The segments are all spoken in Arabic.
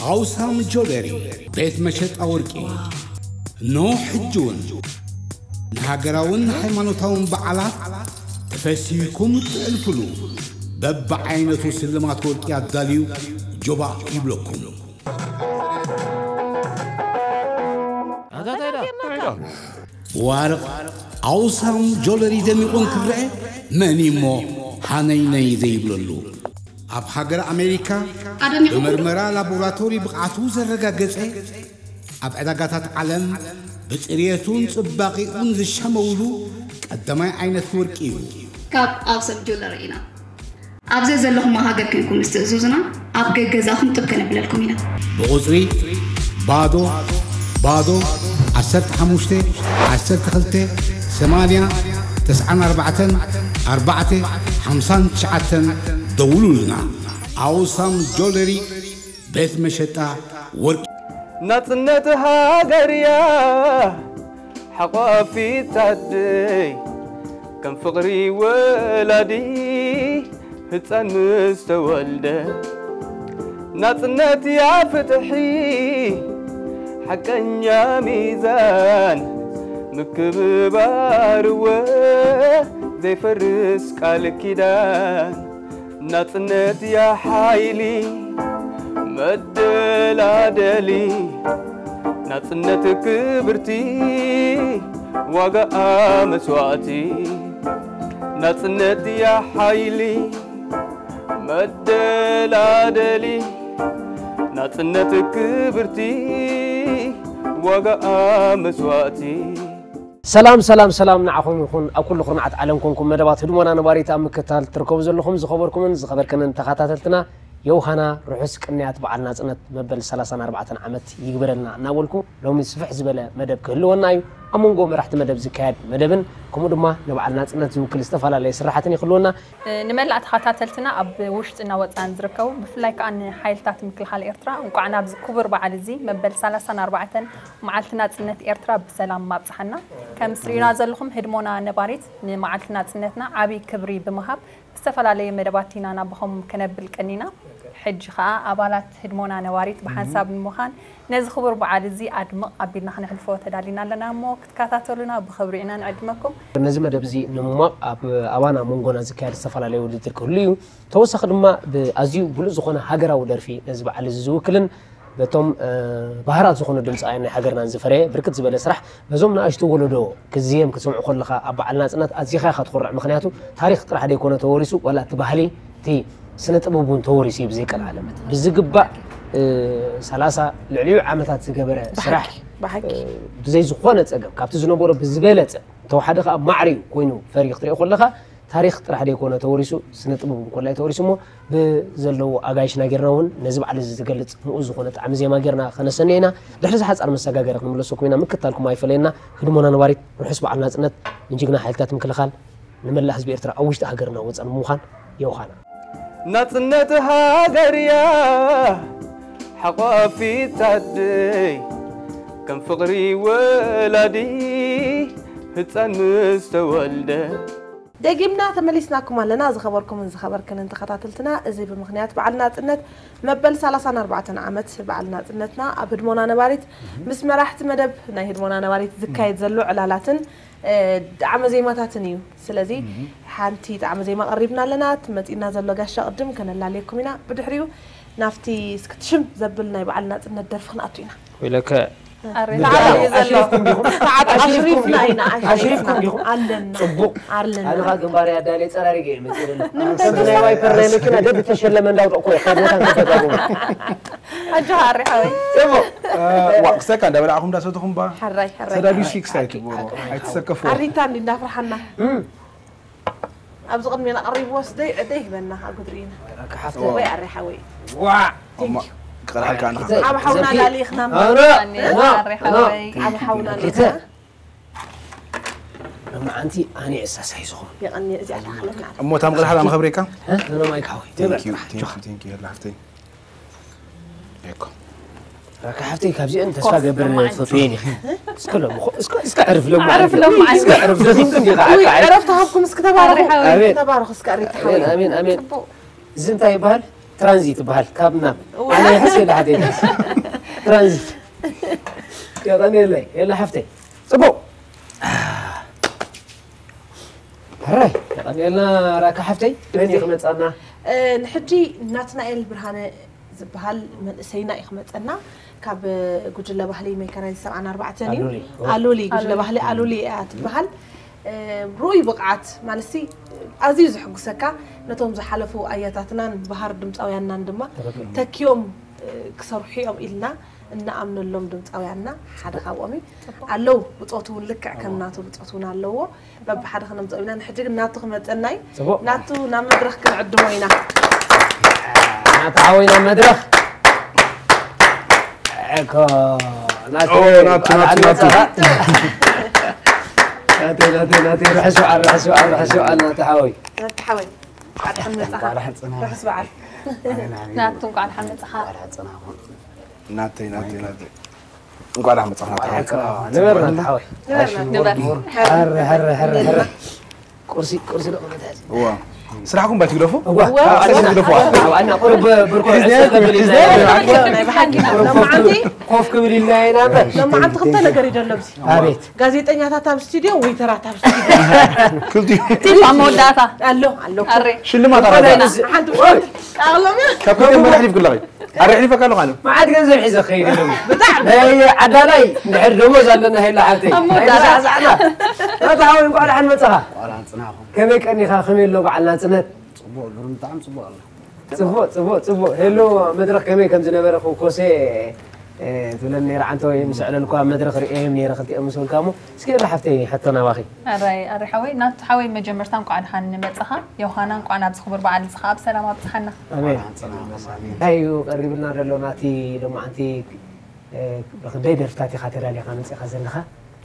عوسام جولري بيت مشت أوركي نو حجون نهاجرون حيمانوتهم بعلات تفسيكم تألفلو بب عينة سلمات وركي الداليو جبا يبلوكم وارق عوسام جولري دميقون كرعي ماني مو حانيني ذي بلولو أب حجر أمريكا بمرمرة لابوراتوري بقعتو زرقا قصي أب عدقاتات علم بتريتون صباقيون ذي الشمولو قدماء عينة وركيو كاب عوسام جولرينا أبزي زلهم ما هاجر كنكم استئزوزنا أبقى جزاهم تبكنا بلالكم هنا بغزري بادو عسرت حموشتي عسرت خلتي 8 9 4 5 9 دولوا لنا عوسام جولري بيت مشتا ورك نطنتها قرية حقافي تدي كم فقري ولدي هتسان مستولده نطنت يا فتحي حقن يا ميزان مكببار زي فرس قال كيدان نطنت يا حايلي مدلادلي نطنت كبرتي وقع مسواتي نطنت يا حايلي مدلادلي نطنت كبرتي وقع مسواتي سلام نعخون يكون أو كل خرنعة عالمكم مدبات هدومنا نباريت أم كتال تركوب زلهم زخبركم زخبركن تخاتاتلتنا يوهنا رحسك إنيات بعلنا زنت مبل 34 عامت يقبلنا ناولكم لو من سفح زبالة مدب كهلونا أيو أمونقوم رحت مدب زكاد مدبن كمودما نبعلنا زنت يوكل استفالا ليس راحتني يخلونا نملأ تخاتاتلتنا أب وشت إنوات أنزركو بفلايك أن حيلتات مثل حال إيرترا وقعنا بكبر بعد زي مبل 34 ومعلتنا زنت إيرترا بسلام ما بصحنا كم سرينا زلهم هدمونا نباريت معلتنا زنتنا عبي كبري بمهاب استفلا لي مدباتينا نبهم كنبل كنينا حج خا أبالات هدمونا نواريت بحساب المخان نز خبر بعد زي أدم أبينا خن حلفوت دالينا لنا مو كتكاتلنا بخبرينا نعدمكم نزم دبزي نما أوانا مونغونا زكار استفلا لي ودي تركوليو توسخ دما بأزيو بلو زخونا هاجرا ودرفي نزب على الزوكلن بتوم بهارات زخون الدمس عيني حجرنا نزفريه بركت زبالة سرح بزومنا أشتو ولدو كزيم كسمع خلقة أبع الناس أنت أزيخا خد خرع مخنياته تاريخ طرح دي يكون توريسو ولا تبهلي تي سنة أبوبون توريسي بزيك العالمات بالزقبة 3 لعليو عامتات زقبرة سرح بزي زخونة زقب كابت زنبورة بالزبالة تو حدا خا معري كوينو فريق طريق خلقة تاريخ طرح دي يكون توريسو سنة أبوبون كلها توريسو مو بزلو أجايش ناجرناون نزب على الزقلت مؤذ خونة عمزي ما جرنا خنا سنينا دحرز حاس على مسجا جرنا ملصق منا مكتالكم ما يفلينا خدمونا نواريت نحسب على الناس نت نجينا حالتات مكل خال نمل حزب إرترا أوش تهجرنا وزن موخان يوخانا نطنتها قرية حقافي تدي كم فقري ولدي هتسان مستولده دقيمنا تمليسناكم على زخبركم من زخبركن انت خطاتلتنا ازي بمخنيات بعلنا طنت مبل 34 عامت بعلنا طنتنا ابدمونا نباريت مس مراحت مدب ناي هدمونا نباريت زكايت زلو علالاتن عام زي ماتاتنيو سلازي حانتي عام زي ما قريبنا لنا تمطينا زلو غاشا قدم كان عليكم هنا بدحريو نافتي سكتشم زبلنا بعلنا طنت درفخنا اتينا ولك عشريفكم بيهم علنا أنا قاعد مباري أدالي ترى رجع مثيرنا نمتى وايبر لنا كنا دب تشيل من داود أقوى خدمة كذا أجهر حوي وقتك عند بلعهم ده صوتهم با حراي سدابي شيك سايك بورو أيتسكفوا عريتان اللي نافر حنا أبزغن من قريب وسدي أديه بنا أقدرين كحفت ويعري حوي واع قال حالك أنا عم حاولنا لالي خنام عم حاولنا لالي لما أنتي أنا إحساس هيزون يعني إذا أخلنا أمو تام قال حدا ما خبريكا أنا ما يكحوي تhank you هلا حفتي هيك كحفتي كابزي أنت سفاق برنامج فيني اسكعرف لهم عرف عرفت هابكم اسكتبارك تبارك اسكعريت حوي آمين زنتا يبال ترانزيت بحال كابنا أنا يحس إلى حد يدرس ترانزيت يا دانيال يلا حفتي صبو هراي يا دانيال راك حفتي وين يخمت أنا نحجي ناتنا البرهانة زبهال من سينا يخمت أنا كاب جوجل بحالي ميكاني 7 ألولي جوجل بحالي ألولي أتبهال روي بقعت مالسي عزيز حقوسكا نتوم زحلفوا آياتنا بحر دمت أو يانا ندما تكيوم كسرحيهم إلنا إن أمن اللوم دمت أو يانا حدا قوامي علو بتقطون لك كم ناتو بتقطون علو بب حدا خنا متقولنا نحجج ناتو خمت الناي ناتو نام مدرخ كنعد موينا ناتعوينا مدرخ اكو ناتو ناتي رحسوا على ناتحوي قاعد حمل صحة رحس بعد ناتو قاعد حمل صحة ناتي نقعد أحمد صحة نبر ناتحوي نبر هر كرسي لو ما تهز هو سرحكم بتقولوا أنا قرب بركوز خوف كبير الله ينام لما عم تخطى نقري لبسي أبيت غازيت أني تام استوديو ويترا تام استوديو كل دي تيفا موداتا ألو أري شو اللي ما ترى حد وقت أغلى كابتن ما نحلف كل غير أرحلي فكانوا قالوا ما عاد جنزم حيز خير هي عدالي نحر رموز لنا هي لعبتي لا تعاون نقول عن متها كم كأني خاخمين لو بعلنا سنة صبوا لهم طعم صبوا الله صبوا هلو مدرك كم زنبر خو كوسي تقولني رعنتو مسألة لكوا مدرك رئيم نير خلتي أمسول كامو سكير رحفتي حتى أنا واخي أري حوي نات حوي مجمرتان قاعد حن متها يوحنا قاعد بسخبر بعد الصحاب سلام بسحنا آمين أيو قريب لنا رلوناتي لما أنتي بخدي درفتاتي خاطر علي خامس خزنها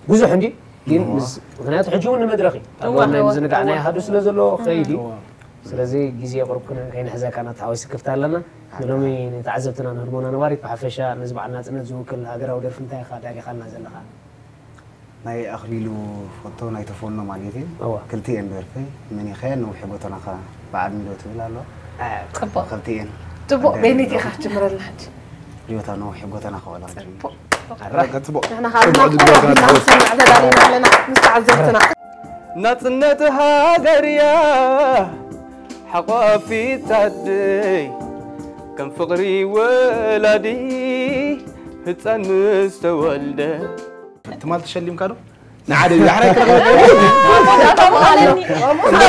جزء عندي لين غنات حجون مدرخي أنا مزنق عني هادوس لزلو خيدي سلازي جزء قرب كنا كين حزا كانت حويس كفتها لنا نلومي نتعذبتنا نهرمونا نواري بحفشة نزبع الناس نزو كل هاجرة ودر فنتاي خادعي خلنا زلها ناي أخليلو فوتو ناي تفوننا ماليتين كلتين برفي مني خير وحبوتنا خا بعد ميلو تقول الله تبو كلتين تبو بينيتي خاف تمر الحج ليوتنا وحبوتنا خا ولا تبو احنا خارجنا عدد علينا مستعذبتنا نطنت هاجريا حقافي تدي كم فقري ولادي هتسن مستولده تمال تشليم كانوا نعاد يحرك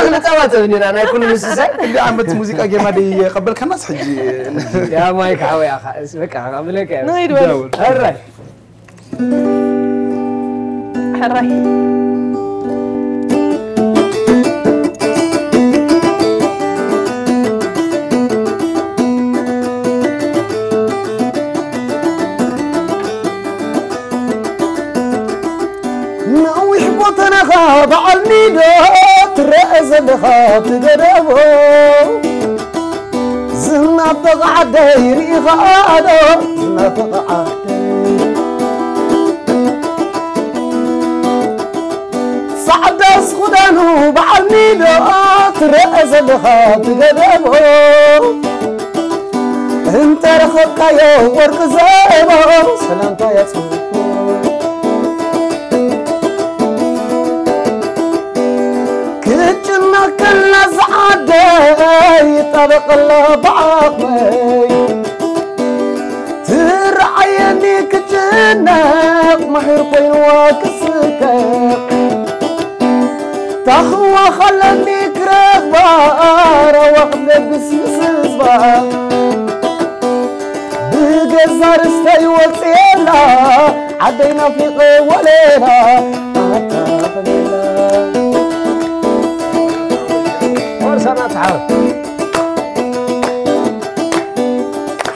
أنا تواتني أنا يكون مسسا اللي عملت موسيقى جمادي قبل كناس حجي يا مايك حوي أخا اسمك أعمل لك نايد هراي بعلمي دوت رأس الخاط قربو زنا بقعد يري غادو زنا بقعد صعد اسخدانو بعلمي دوت رأس الخاط قربو انت رخبك يا ورق زيبو سلامتا يا كل زعدي طبق الله بعقلي ترعيني كجنك محير قين وكسكك تخوى خلني كريخ بار واخذك بسمسزبار بقزار استي والسيلة عدينا في قولينا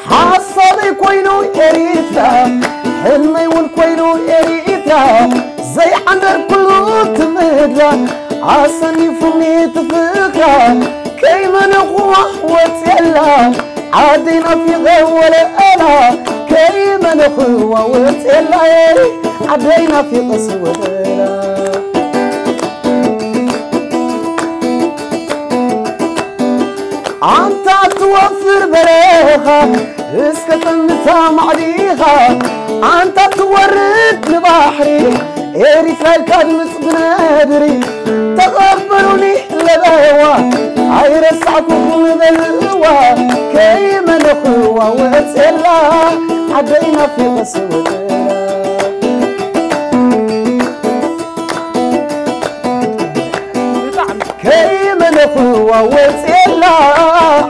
حصلي كوينو إريتا حلمي والكوينو إريتا زي عندك كله تمهدلا عصني فمي تفكرا كيما نخوة وتيلا عادينا في غولة ألا كيما نخوة وتيلا عادينا في قصوة أنت توفر بريخة اسكتمتا معديخة أنت تورد لبحري إريترا الكادمس بنادري تقبلوني لبهوا عير الصعبكم بالهوا كيما نخوة واتسلا عدينا في قصوتنا كيما نخوة واتسلا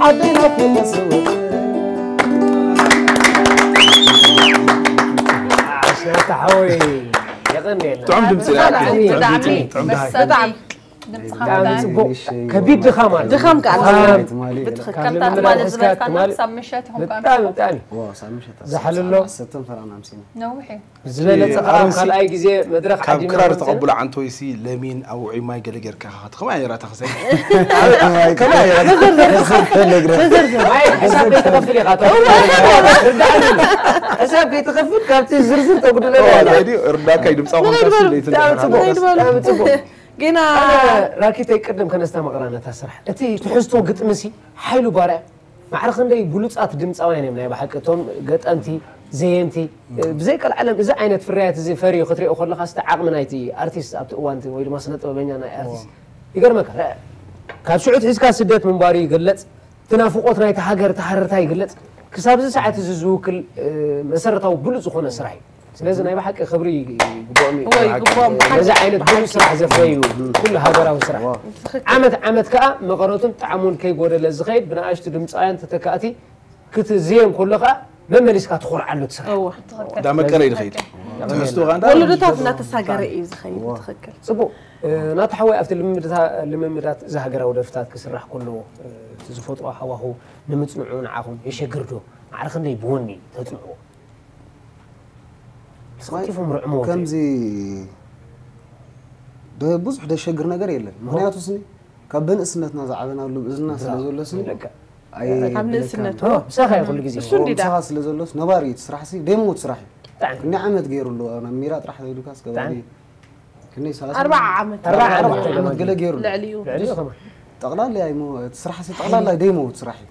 عدينا في قصوتنا عشان تحوي يغني تعم دمسي تعم كبير دخام دخام كأنه كم تعمل زبالة كنا سمشتهم كم تاني زحل له ستم فرعنا مسينا نوحي زبالة تقرأ خل أي جزء مدرك كم كرار تقبل عن تويسي لمين أو عماي قلقر كهات خما يرى تخسي كما يرى حساب يتغفل يا قاتل حساب يتغفل كابت زرزر تقول له لا رداك يدم صاحب تبغى جينا راكيت يقدم كنستا مقرانه تسرح انتي تحسوا قطمسي حيلو بارع معرخ اندي بلوصات دمص اواني من بحقتهم قطنتي زينتي بزيك العالم اذا عينت فريات زي فري خطري اخر لخاست عقم نايتي ارتيست ابت وانتي ويل ما سنه طبيعنا ناي ارتيست يقرمك كاب شعوت حسكا سدت منباري يغلص تنافقوت نايت هاجر تحررتا يغلص كساب ساعات زوكل مسرتاو بلوص خونه سراحي لازم ناي بحق خبري يقبوم هذا عينت كل سرح زفريو كل هاجرا وسرح عمت كا مقرنتم تعامل كي غودل الزخيد بناشت دمصايان تتكاتي كت زين كلها مملسكا تخور علو تسرح دا مكري الخيد تستو غاندا ولدتات ناتساغر اي زخيد تخكل صبو ناتحوي افت الممدات زهاجرا ودفتات كسرح كله تزفطوا حواهو نمصنعون عاهم يشغردو عرخ ندي بوني تطنعو سقيفهم رعمو كمزي ده بزح ده شجر نجار يلا مهنياتو سني كابن اسنتنا زعبنا له بزنا سلازولسني اي عامل سنته مسخا كل غزي مسخا سلازولس نباري تسرح سي ديمو تسرح كني عمت غيرو له انا ميرات راح يدوكاس كبدي كني ساس 4 عمت قال غيرو لعليو طقلال لي مو تسرح سي طقلال ديمو تسرحي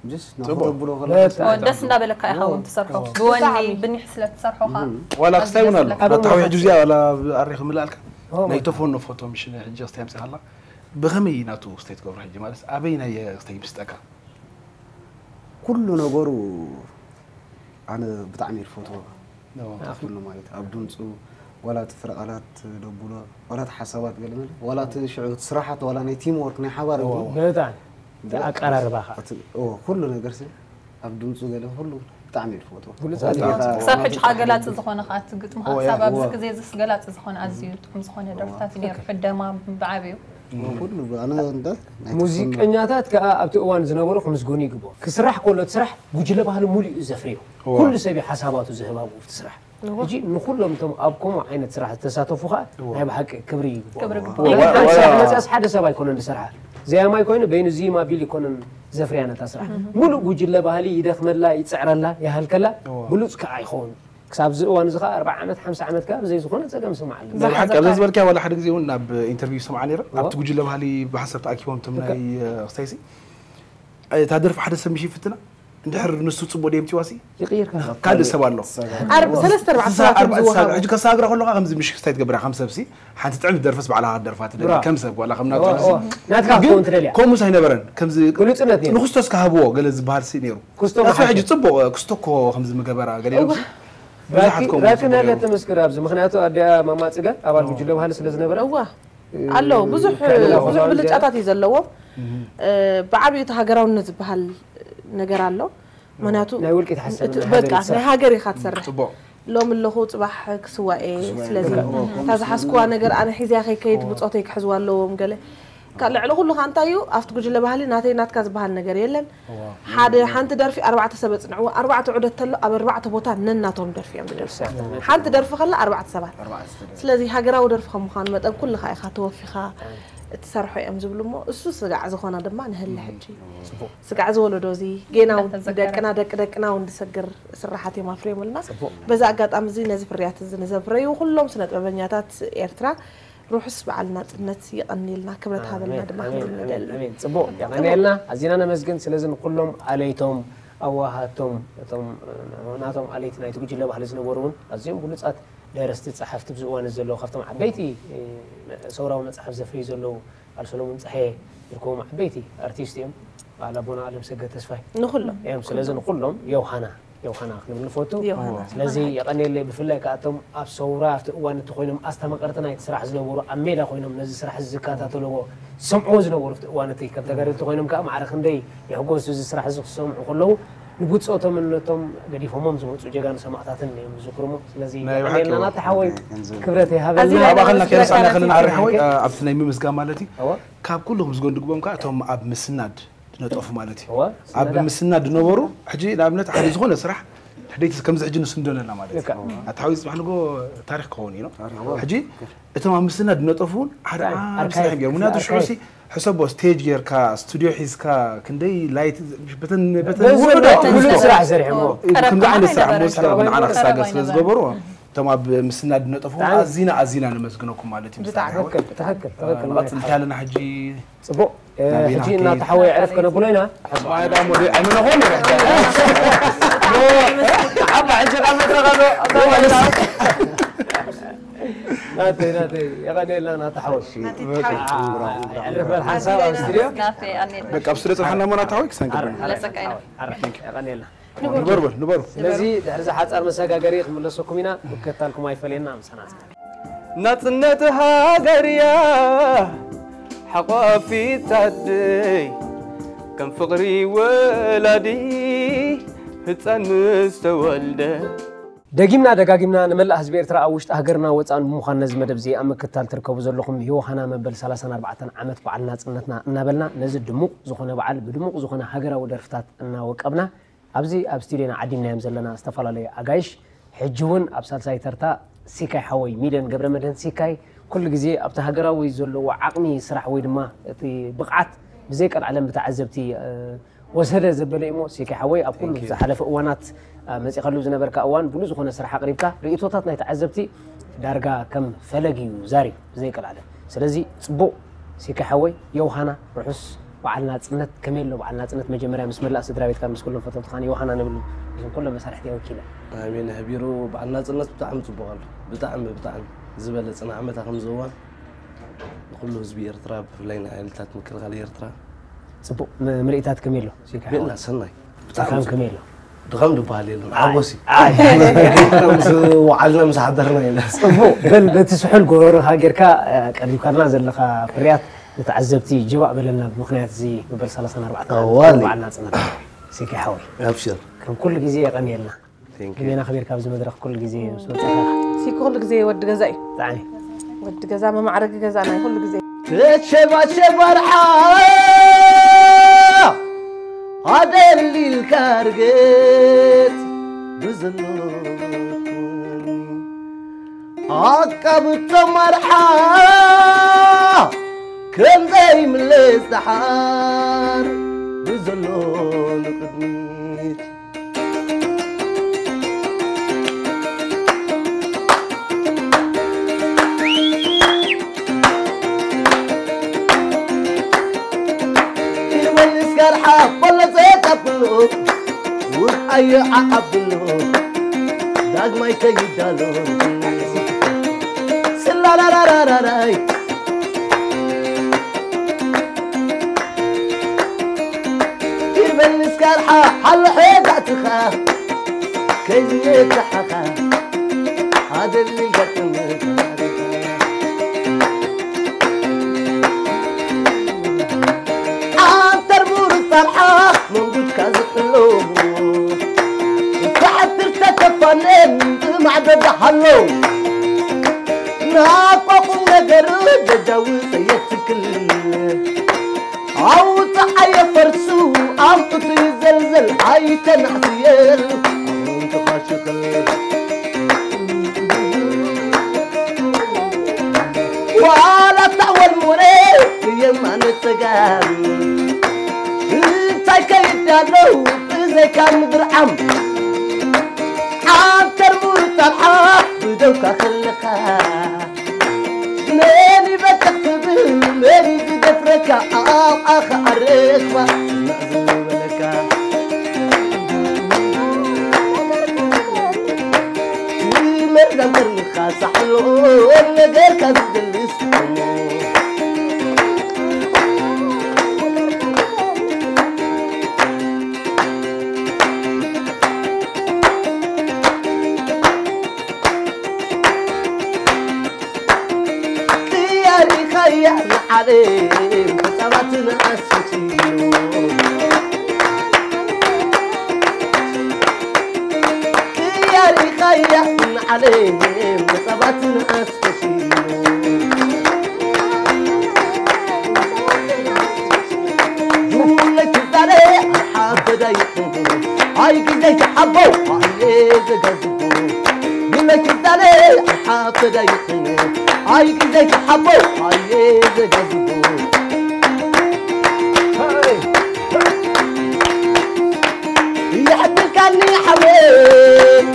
جس نقبلو خلاص ودسنا بالك يا حاول تسرحوا بوني بني حسلت تسرحوا ولا قستيونا لا تحوي جزيا ولا اريخ ملالك نيتوفون فوتو مش حجاست يمس الله بغمي ناتو ستيت كبر حجي مالس ابينا يا ستي بستكا كل نغورو انا بتعمير فوتو كله مالت ابدونصو ولا تفرقالات دبولا ولا حسابات قالنا ولا تشعو تسرحات ولا ني تيم ورك ني حوار بتاع أقراربها كل ነገር سي ابدونصو قال كله تعمير فوتو صافي حاجه لا تزخونه خات قطمها سبب زي زس قالات زخونه ازيوتكم زخونه درفتات نير قدما بعبيو كله انا انت موزيقኛታት ከአብቲ እዋን ዝነበሩ ከምስጎኒ ይግቦ ክስራሕ ኮሎ ትስራሕ ጉጅለ ባህል ሙሉ ዘፍሪው ኩሉ ሰብ ሓሳባቱ ዝህባው ትስራሕ እጂ ንኩሎም ቶም ኣብኩም ዓይነት ስራሕ ተሳተፉኻ ናይ በሐቅ ክብሪ ይግቦ ወላስ ሓደ ሰብ ኣይኮነን ዝሰርሓ زي ما يكون بين زي ما بيلي يكون زفريانة تسرح ملو وجل بهالي يدخل لا يتسعر لا يهلكلا بلوز كايخون كساب زوان زخا 4 عامات 5 عامات كاب زي زخونه تقام سمع زي حق بالنسبه لك ولا حد زي ونا بانترفيو سمعني ابت وجل بهالي بحسب تاكيوم تمناي استايسي تادرف حد سمشي فتنا ندحر نسو صبو ديمتي واسي يغير كان سبالو 3 4 ساعه اجي كساغرا كلها خمس مش ستايت قبرها 5 بسي حتى تعب درفس بعلها درفات كم سب ولا خمنات ناتكا كونت ريليا كوم مسا نبرن كم زي قلصنت نخستوس كهبو قال زبال سي نيرو كستو حاجه صبو كستوكو خمس مغبرا قال لكن هذا تمسكر ابز مخنياتو ادي ماما صقال ابال وجلو بحال سلازنبر اوا الله بزح بلጫታት ይዘለዎ بعبي تهاجراونت بحال ነገር አለው مناتو ናይ ውልቂት ሓሰብ በቃ ናይ ሃገር ይኻ ትሰርሕ ሎም ለኹ ጽባሕ ክስዋኤ ስለዚ ታዝሓስኩዋ ነገር ኣነ ሒዝያ ከይድ ብጾተይ ክሕዝዋ ኣለዎም ገለ ካልዕለ ኩሉ ካንታዩ ኣፍት ጉጅለ ባህሊ ናተይ ናትካ ዝበሃል ነገር የለን ሓደ ሓንቲ ደርፊ 4 ሰብ ጽንዕዎ 4 ዑደት ተሎ ኣብ 4 ቦታ ነናቶም ደርፊ እዮም ደርሲ ሓንቲ ደርፊ ከላ 4 ሰባት ስለዚ ሃገራዊ ደርፊ ከም ምዃኑ መጠን ኩልኻ ኢኻ ተወፊኻ تسرحوا يوم زبلمو السوس سقع زخونا دمان هلا حجي سقع زولو دوزي جينا دقنا دقنا وندسقر سرحاتي ما فريم لنا بزا قاط امزي نزف ريات زنزف ريو كلهم سنه ببنياتات ايرترا روحس بعلنا نت يقنيلنا كبرت هذا المدمح امين صبو يقنيلنا عزينا نمسجن سلازم كلهم عليتهم أوهاتهم ناتهم عليتنا يتوجي له بحال زنورون أزيم بلصات درست صحفت بزوان زلو خفتم عبيتي صوراو مصحف زفري زلو أرسلهم صحيح يكون عبيتي ارتيستيم على بنا علم سجد تسفاي نخلهم يوم سلازم نقولهم يوحنا خلينا الفوتو لذي يقني اللي بفلك أتم أب صورة وان تخوينهم أستمقرتنا يتسرح زنورو أميدا خوينهم نزل سرح الزكاة تلو سمعوا زنورو وان تي كنت قريت تخوينهم كأم عرخن دي يحقون سوز سرح زك سمع كله نقول صوتهم إنهم قديف هم مزموت وجانا سمعتاتن مذكرهم لذي يقني لنا تحوي كبرتي هذا ما خلنا كده صار خلنا نعرف حوي عبتنا يمي مسقام مالتي كاب كلهم زقون دقبهم كأتهم أب مسند نطوف مالتي أب مسند نورو حجي لابنت حدي زغون سرح حديت كم زعجن سندون لنا مالتي أتحوي صباح نقول تاريخ قوني نو حجي أتهم مسند نطوفون حدا صاحب يوم نادو شوسي حسب ستيج غير كا استوديو حيز كا كندي لايت بتن كل سرح زرح مو كم عن سرح مو سرح من عنا ساقس لزغبرو تما بمسند نطوفون أزينا نمسكنكم مالتي تهكل وقت انتهى حجي صبو حجي إن تحوي عرف كنا قلنا ما هذا مودي أنا هون عبا عندك عم تغلو ناتي يا غني لنا تحوي عرف الحساب استريو نافي أني بك أبصرت الحنا ما نتحوي كسان كبرنا لا سكينا يا غني لنا نبرو لذي دحرز حصار مساقا قريق ملسوكم هنا وكتالكم أي فلينا مسانات نتنتها قريا حقافي تدي كم فقري ولدي هتسان مستولده دقيمنا نملأ حزب إرترا أوشت أهجرنا وتسان مخان نزم دبزي أما كتال تركبوا زلهم هو حنا مبل 34 عامت بعلنا سنتنا نبلنا نزل دموق زخنا بعل بدموق زخنا هجرة ودرفتات إننا وقبنا أبزي أبستيرنا عدينا يمزلنا استفلا لي أجايش حجون أبسال سايترتا سيكاي حوي ميدن قبل مدن سيكاي كل جزء أبتهجرة ويزلوا وعقني سرح ويدما في بقعت بزيك العالم بتعذبتي وسهل زبلة إمو سيكاي حوي أبكل زحلف أوانات مسي خلو زنبرك أوان بلوز خنا سرح قريبك رئيتوتاتنا يتعذبتي دارجا كم فلقي وزاري بزيك العالم سلزي صبو سيكاي حوي يوحنا رحس وعلنا تسنت كمل له وعلنا تسنت مجمرة بسم الله سدرابيت كان مسكولهم فترة خاني يوحنا نبل كل مسارحتي وكيله آمين هبيرو بعلنا تسنت بتعم صبوغل بتعم زبالة أنا عملت خمس زوان كله زبي إرتراب لينا عيلتات مكل غالي إرتراب صبو مريتات كمل له سيكاي بينا سناي بتعم كمل له دغم دبالي عبوسي وعلنا مسحضرنا هنا صبو بل بتسحل قرور هاجركا قريب كان نازل لك فريات تعذبتي جواب لنا بمخنيات زي قبل 34 وعلنا سنة سيكي حوي ابشر كم كل جزية يغني لنا جمينا خبير كابز مدرخ كل جزية سيكي كل جزية ود جزاي تعني ود جزاء ما معرق جزانا كل جزية شبا رحا هذا اللي الكارجت بزلوكم عقبت مرحا كم زي من الازدحار بزلون قدميت يمن سكرحة ولا زيت أبلو وحي عقبلو داق ما يتيدالو سلا لا لا لا لا لا من سكرحة حل حيداتها كيزي تحخا هذا اللي قتلنا تربور الفرحة موجود كازقلو تحت ارتكفنين معدد حلو ناقوق نقر جاوز يتكل أو تحيا فرسو أو تزلزل هاي تنعسيل أنت خاشق ولا تعول مريح يما نتقام انت كيد يالو زي كان مدرعم عام تربور طلحة بدوك خلقها من زبلك أخ الركبة زبلك مرة مرة صحلو النجار كذلس يا عليم ثبتنا أسفينو يا رخيا عليم ثبتنا أسفينو جولك الطريق حافظ هاي كده تحبوا هاي زجاجبو جولك الطريق حافظ هاي كده تحبوا هاي زجاجبو يحبك اني حبيب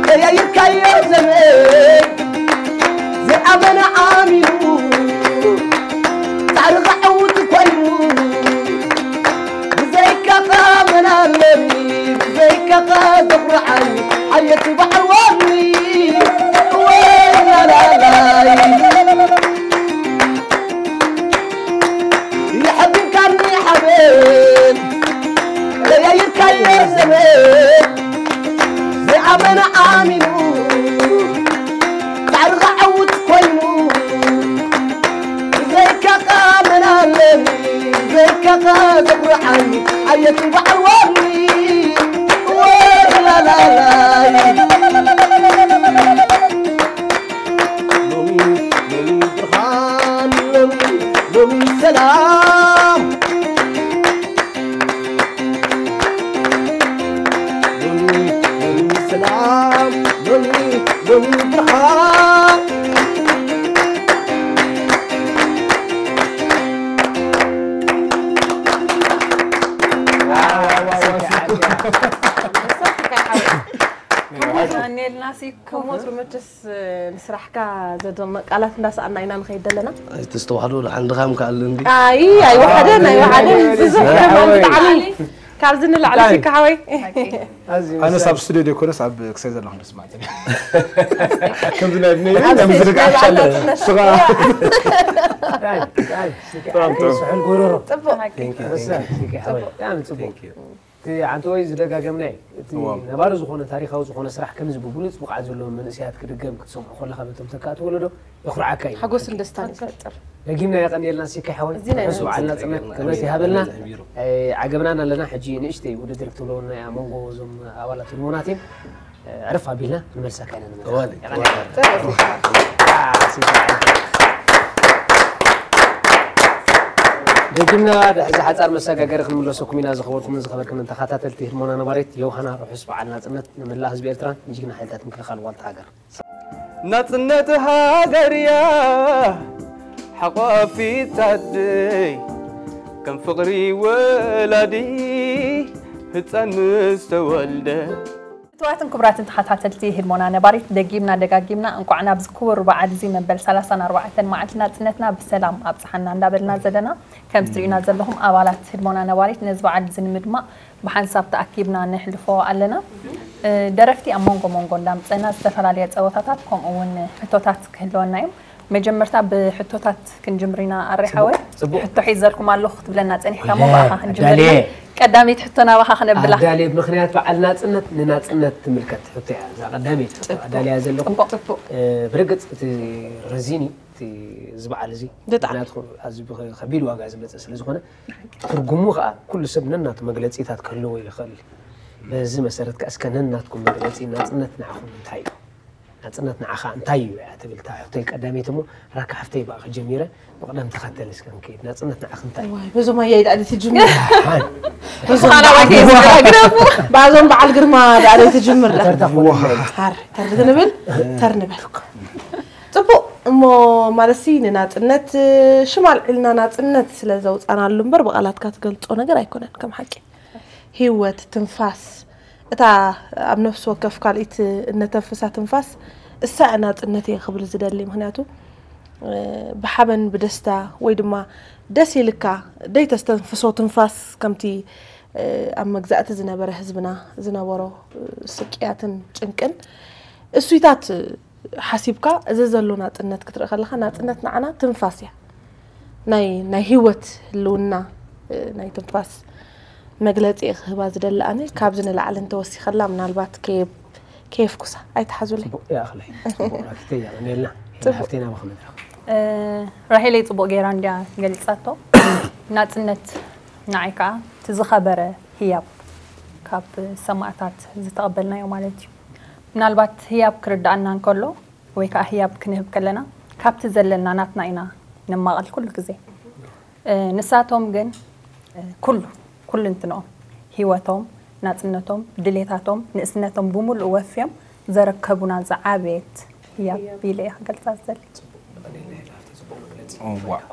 يا يبكي يا زمان زي امانة عاملو تعرف عود كويلو بزيك قامنا اللمي بزيك قادر عني حياتي بحر وامي وين لا لا يحبك اني حبيب يا يبكي يا زمان زي امانة عاملو تعرف عود كويلو بزيك قامنا اللمي بزيك قادر عني حياتي بحر وامي وين لا لا لومي برهان لومي سلام لومي سلام لومي برهان كموت رمتس نسرحك زدم قالت الناس أنا إنا نخيد لنا. تستوحدوا عند خام كالندي. أي وحدنا تعالي كارزين اللي على فيك حوي. أنا صاب استوديو كنا صاب كسيزر لهم نسمعتني. كم دنا ابني أنا مزرق عشان صغار. سحل قرورو. Thank you. عن تويز دقا جمناي نبارز وخونا تاريخ أو وخونا سرح كم زبوبولس بقى عزلهم من سيات كده جم كتسمع خلا خبتهم تكات ولده يخرع كاي حقوس الدستان كتر لقينا يا قني الناس يكحوي بسوا على كمان هبلنا عجبنا لنا حجي نشتي وده دكتورنا يا مونغو زم أولاد المناتين عرفها بينا نمسك أنا دقينا إذا حصار مساجا جرخ من لسوكم من أزخوركم من زخبركم من تخاتات التهرمون نباريت يوحنا روح يسبع على ناتنت من الله حزب إيرتران نجينا حيلتات مثل خالوالت هاجر ناتنت هاجر يا حقافي تدي كم فقري ولدي هتسان مستولده تواتن كبرات تحتاتلتي هرمونا نباريت دقيمنا دقاقيمنا انكو عنا بزكور بعد زي من بل 34 معتنا تنتنا بسلام ابصحنا ندابلنا زدنا كم سترينا زلهم اوالات هرمونا نباريت نزبع على زين مدما بحنساب تاكيبنا نحلفو علنا درفتي امونغو مونغو دام صنا استفراليه صوتاتات كوم اون حتوتات كهلونا يم مجمرتا بحتوتات كنجمرينا الرحاوي حتو حيزركم الله خت بلنا صنيحكا مو باها نجمرنا قدامي تحطنا واخا خنبلا عدالي بمخنيات بعلنا صنت نناصنت تملكت حطيها قدامي عدالي زلكم برقت رزيني زبع لزي ندخل حزب خبيل واقع زبلت سلازخونه ترجمو كل سبننا مغلصيتات كلو يخل بزي مسرت كاسكنناتكم مغلصي ناصنت نعخم انتاي ناصنت نعخا انتاي يعتبل تاعتي قداميتمو راك حفتي بقى جميره وقدام تختل اسكن كيد ناصنت نعخ انتاي بزو ما يدعي تجمر بزو انا واكي بعضهم بعل قرما دعي تجمر ترنبل طبو مو مارسين ناصنت شمال علنا ناصنت سلازو صانا لمبر بقالات كاتغلصو ነገር አይኮነን ከም حق هيوت تنفاس اتا اب نفس وقف قاليت نتنفسا تنفاس الساعه ناصنت يخبر زدلي مخنياتو بحبن بدستا ويدما دسي لكا ديت استنفسو تنفاس كمتي أما جزأت زنابر حزبنا زنابرو سكياتن جنكن السويتات حسيبكا زلزلو ناتنت كتر خلخا ناتنت معنا تنفاسيا ناي هيوت لونا ناي تنفاس مجلات إخباز دلاني كابزن العلن توسي خلا من البات كيف كوسا أي تحزولي يا أخلي كتير يعني لا حفتينا بخمد راهي لي طبق جيران ديا قلصاتو ناتنت نعيكا تزخبره هياب كاب سماعتات زتقبلنا يوم مالتي من البات هياب كردانا نكلو ويكا هياب كنهب كلنا كاب تزللنا ناتنا إنا نماغل كل كزي نساتهم جن كل انتنو هيواتهم ناتنتهم دليتاتهم نسنتهم بمول وفيهم زركبونا زعابيت هياب بيلي قلصات زلي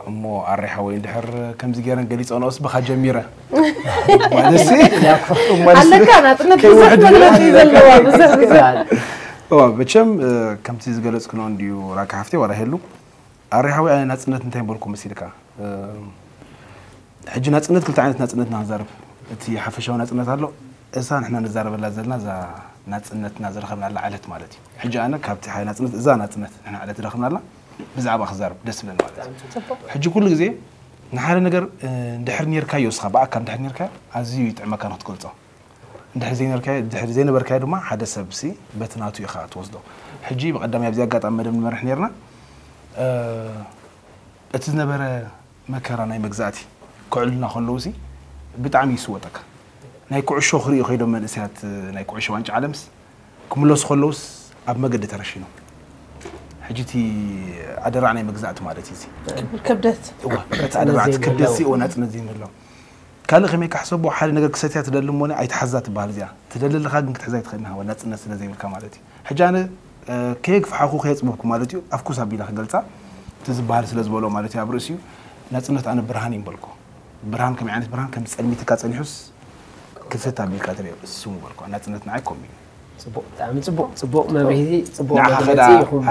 مو أريحة وين دحر كم زجيران قليت أنا أصبح جميرة ما نسي على كانت نتفق مغلطي زلوا بزاف بتشم كم تيز قلت كنون ديو راك حفتي ورا هلو أريحة وين ناتنت نتين بالكم مسيركا حجي ناتنت كل تعانت ناتنت نازرب تي حفشة وناتنت هلو إنسان إحنا نزارب اللازلنا ذا ناتنت نازر خلنا على علت مالتي حجي أنا كابتي حي ناتنت إذا ناتنت إحنا على تدخلنا لا بزعبة خزارب دس من المالت حجي كل جزء نحال نجر دحر نيركا يوسخا بقى كم دحر نيركا عزيز يتعمل كانت كلته دحر زين نيركا دحر زين بركا دوما حدا سبسي بتناتو يخات وصلوا حجي بقدم يبزي قاط عمد من مرح نيرنا اتزنا بره مكرنا مجزاتي كعلنا خلوسي بتعم يسوتك ناي كعشو خري يخيدو من اسات ناي كعشو وانج علمس كملوس خلوس اب مقد ترشينو حجتي أدرعني مجزات مالتي زي كبدت أدرعت كبدتي ونات نزين الله كان خمي كحسب وحال نقدر كسيتها تدلموني أي تحزات بهالزيا تدلل خاد إنك تحزات خدناها ونات الناس نزين الكمالتي حجانا كيك في حقوق يصبحكم مالتي أفكوس هبيلا خدلتها تزبهال سلزبولو مالتي أبرسيو نات الناس أنا برهاني بالكو برهان كم يعني برهان كم تسألني تكاتني حس كسيتها بالكاتري السوم بالكو نات الناس معكم صبوا تعمل صبوا ما بيجي صبوا ما بيجيهم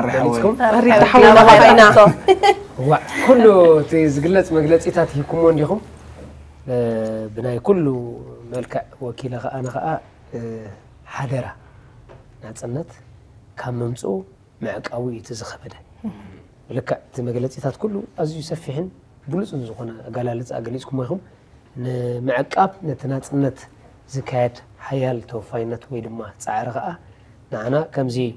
ريت حولنا غاينا هو كله تزقلت مقلت إتات يكمون لهم بناي كله ملك وكيل أنا غاء حدرة نتصنت كم ممسو معك قوي تزخبده لك تمقلت إتات كله أزي يسفحن بلوس نزخنا قالت أقليسكم ويهم معك أب نتنات زكاة حيال توفاينت ويدما صعرغا نعنا كمزي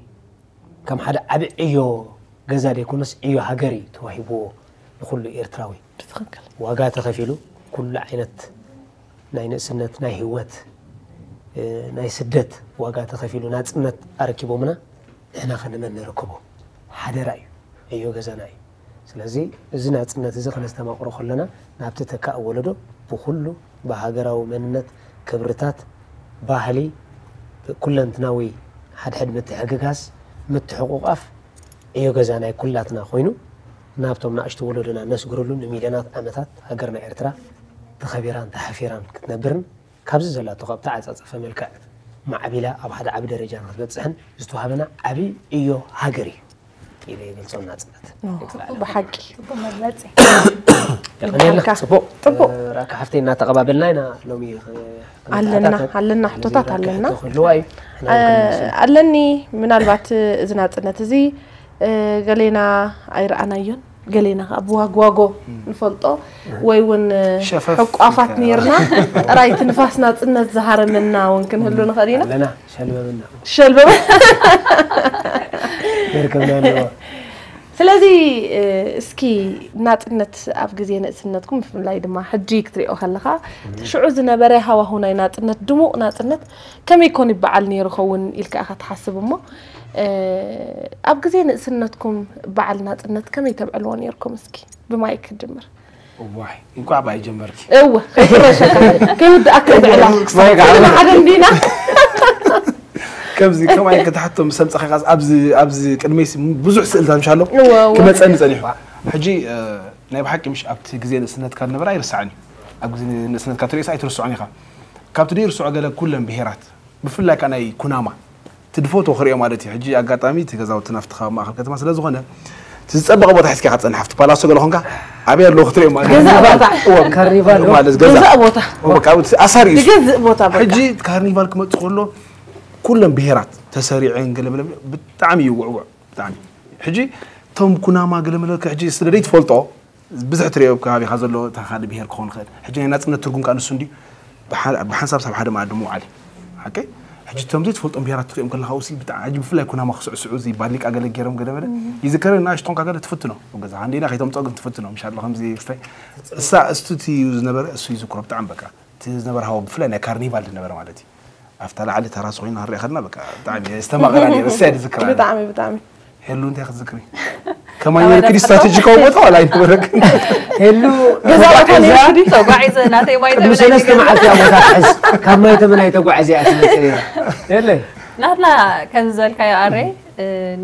كم حدا عبي ايو غزاد يكونس ايو هاغري توهيبو لكل ايرتراوي بتخكل واغا تخفيلو كل عينت ناي نسنت ناي هوت ناي سدت واغا تخفيلو ناصنت اركبو منا احنا خلينا نركبو حدا راي ايو غزاناي ስለዚህ እዚ ናጽነት እዚ ከነስተማቅሮ خلنا ናብተ ተካወለዶ በሁሉ በሀገራው መንነት كبرتات باهلي كلنتناوي حد متحققاس متحقوق اف ايو غزانا كلاتنا خوينو نابتهم ناشتو ولودنا ناس غرلون ميليونات امتات هاجرنا ايرترا تخبيران تحفيران كتنبرن كابز زلاتو قبطا عصصف ملكا مع بلا اب حدا عبد درجه نبصحن استوهبنا ابي ايو هاجري إذا يقولون ناصنت بحقي بمرلتي يلا طبو راك حفتينا تقبابلنا هنا لومي علنا حطوطات علنا علني من البات زناصنت زي قالينا ايرانايون قالينا ابوها غواغو نفلطو ويون حقافات نيرنا رايت نفاسنا صنت زهر منا ونكن هلو نخدينا لنا شلبه يركبنا سلازي اسكي ناطنت اب غزي نسنتكم في لاي دما حجي كتريو خلخا تشعو زنبره هوا هنا ناطنت دمو ناطنت كم يكون يبعل نيرو خون يلكا اخ تحسبمو اب غزي نسنتكم بعل ناطنت كم يتبعلون يركم اسكي بمايك دمر واحد انكو باي جمرتي ايوه كيود اكد على ما حدا مدينا كمزي كم عينك تحته مسمص خاص ابز قدميس بزح سئلتا مش الله كما تصنيح حجي ناي بحق مش ابت غزي نسنت كان نبر يرسعني اب غزي نسنت كاتريس اي ترسعني خا كابت دير سو قال كلن بهيرات بفلاك انا كناما تدفوتو خريو مالتي حجي اغاطامي تغزاو تنفتخا ما اخر كتما سلا زغونه تتصبغ بوتا حسكي خاطن حفت بالاصو قال هونكا ابي لو خطري ما كارنيفال مالس جزء بوتا وبقى اثر جزء بوتا حجي كارنيفال كما تقولوا كلهم بهيرات تساريعين قلم بتعم يوعوع بتعم حجي توم كنا ما قلم حجي سدريت فولطو بزح تريو كابي خازلو تخاد بهير كون خير حجي ناصنت ترغم كان سندي بحساب سب حدا ما دمو علي حكي حجي توم ديت فولطو بهيرات تريم كل هاوسي بتاع عجب فلاي كنا مخصوع زي بالك اقل جيرم قدم يذكر ناش تونك اقل تفتنو وغزا عندنا خيتم طق تفتنو ان شاء الله خمسي فاي الساعه استوتي يوز نبر اسو يذكر بتاع بكا تيز نبر هاو بفلاي كارنيفال نبر مالتي افتل علي تراسوين هري اخذنا بكا طعمي استمغراني رسالة ذكرى بطعمي هلو انت اخذ ذكري كمان يمكن استراتيجيك وقت ولا يبرك هلو غزا توقعيزه ناتي ما يتمنى مسلسل معك يا متحس كم يتمنى توقعزي اسمع يلا نحنا كنزل كاي اري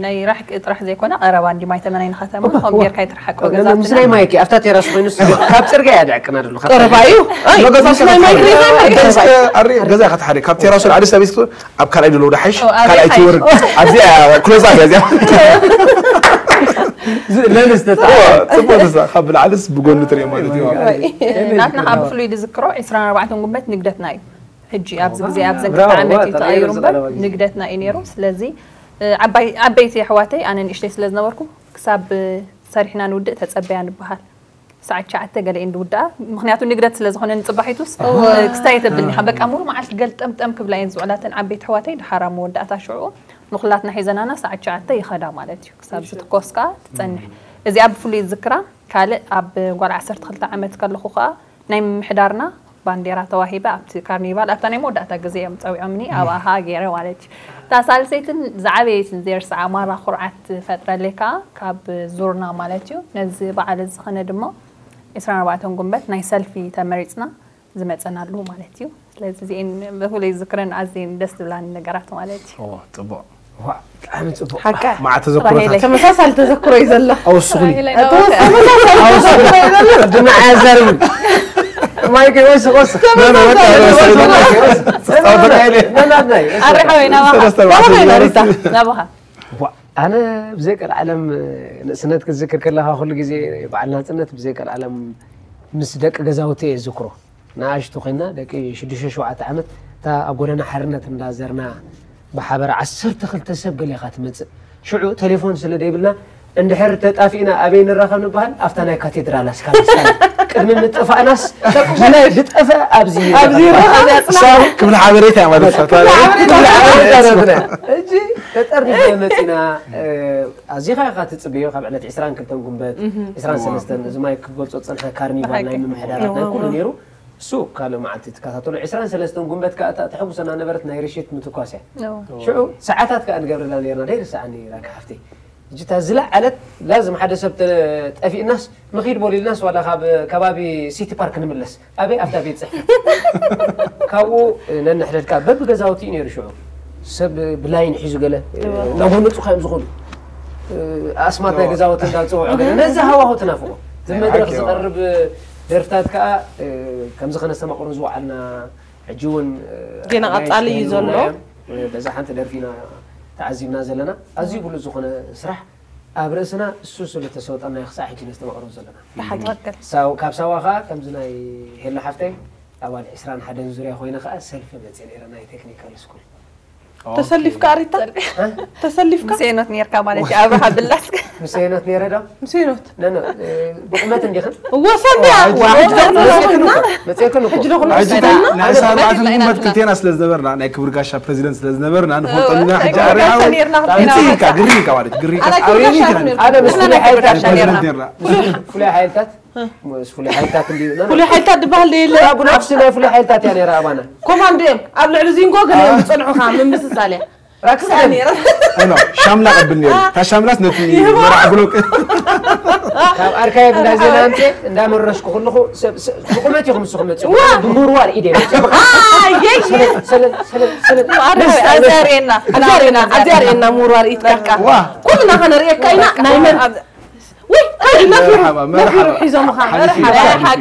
ناي راح اطرح زي كنا قرب عندي ما يتمنى نختمه هم غير كاي ترحق وغزا مسلاي مايكي افتاتي راس بينس كاب سرقه يدعكنا دلو قرب ايو مسلاي مايكي اري غزا خد حري كاب تيراس العريس بيسكو اب كان ايدو لو دحش كان ايتي ورق ابزي كلوز اب يا لا نستطيع تبغى خب العريس بقول نتري مالتي نحنا حاب فلو يذكروا 24 قمت نقدتنا حجي ابز غزي ابز عمتي تغيروا نقدتنا اينيرو سلازي عبيتي حواتي انا نشتي سلاز نبركم كساب سريحنا نودق تصبيان بحال ساعه شعته قال اند ودا مخنياتو نقدت سلاز خونه نصبحيتوس كستايت بني حبك امور مع القلطم كبلاين زعلاتن عبيت حواتي حرام وداتا شعو نخلاتنا حيزنانا ساعه شعته يخدا مالتي كساب زتكوسكا تصنح ازي اب فلي ذكرى قال اب غور 12 عامت كلخو خا ناي محدارنا بانديرا تواهيبه ابت كارنيفال ابتني موداتا غزي مصوعمني اباها غيره مالتي تاسالسيتن زعبيتن زير ساعه مره خرعت فتره لكا كاب زورنا مالتيو نز بعد زخنه دمو 24 قنبت ناي سلفي تمريصنا زمصنالو مالتيو ስለዚህ ዚን በሁሌ ዝክረን አዚን ደስ ብላን ነገራት مالتي طبع عم تصبح حقا مع تذكرات تمساسل تذكره يزله او السغلي او السغلي جمع زرب ما يجي وش قص لا ارحوينا ما انا بذكر العالم سنه كذكر كلها كل جزء بعدنا سنه بذكر العالم مسدق غزاوتي ذكره ناشتو خينا دقي 6 عامت تا اقولنا حرنت اندازرنا بحبر 10 تخل تسب قال يا خاتمت شعو تليفون سلديبلنا عند حر تطافينا ابين الرخم نبهل افتنا كاتدرال اسكال قدم نطفا ناس لا يطفا ابزي صار كم حبريتها ما دفعت اجي تطرني متينا ازي خا تصبيو خبعنت 20 كنتم قنبت 23 زماي كغلصو صنح كارنيفال ناي محدارات كل نيرو سو قالوا معتي تكاتلو 23 قنبت كاتا تحبسنا نبرت نايرشيت متكاسه شو ساعات كان قبل لا نيرنا دير ساعني راك حفتي جيت ازلع علت لازم حدا سبت طفي الناس مخيد بولي الناس ولا كبابي سيتي بارك نملس ابي افتا بيت صح كاو ننحدد كاب بغزاوتي نير شو سب بلاين حيزو قال لو نصو خايم زخون اسمعنا غزاوت እንዳጽው ነዛ هواهو تنافقو زمدرخ زقرب درفتات كا كم زخنا سمقرو زوعلنا عجون جينا قطالي يزلو بزا حنت درفينا تعزيبنا زلنا ازي كل زخنا سرح ابرسنا السوس اللي تسوطنا يخصا حجي نستمقرو زلنا بحق ساو كاب سواخا كم زناي هلا حفتي اول 20 حدا زوريا خوينا خا سلف بتصيرنا تكنيكال سكول تسلف كاريتا تسلف كا مسينوت نيركا مالتي ابها باللاسك مسينوت نيردا مسينوت لا بقمت ندخل وصلنا واحد متيكن اجلو كل ناس ساعات نقوم كنتين اسلز نبرنا انا كبر غاشا بريزيدنت سلز نبرنا نفوطنا حجاري انتيكا غريكا وارد غريكا انا مش فلي حيلتات مش فلي حيلتات اللي فلي حيلتات دبال ديل ابو نفسنا فلي حيلتات يعني رابانا كوماندير قبل عزينكو قال يصنعوا خام من مسالي راكس انا شامله قبل تا شاملات نتي مرع بلوك كاب اركايب دازينا انت اندامرشكو كلكو بقمتيكم سخمتي بمور وار ايدي يي سلام ازارينا مور وار ايدكا كلنا خنريك كاينا نايمن وي هاي مرحبا حزام خان مرحبا حق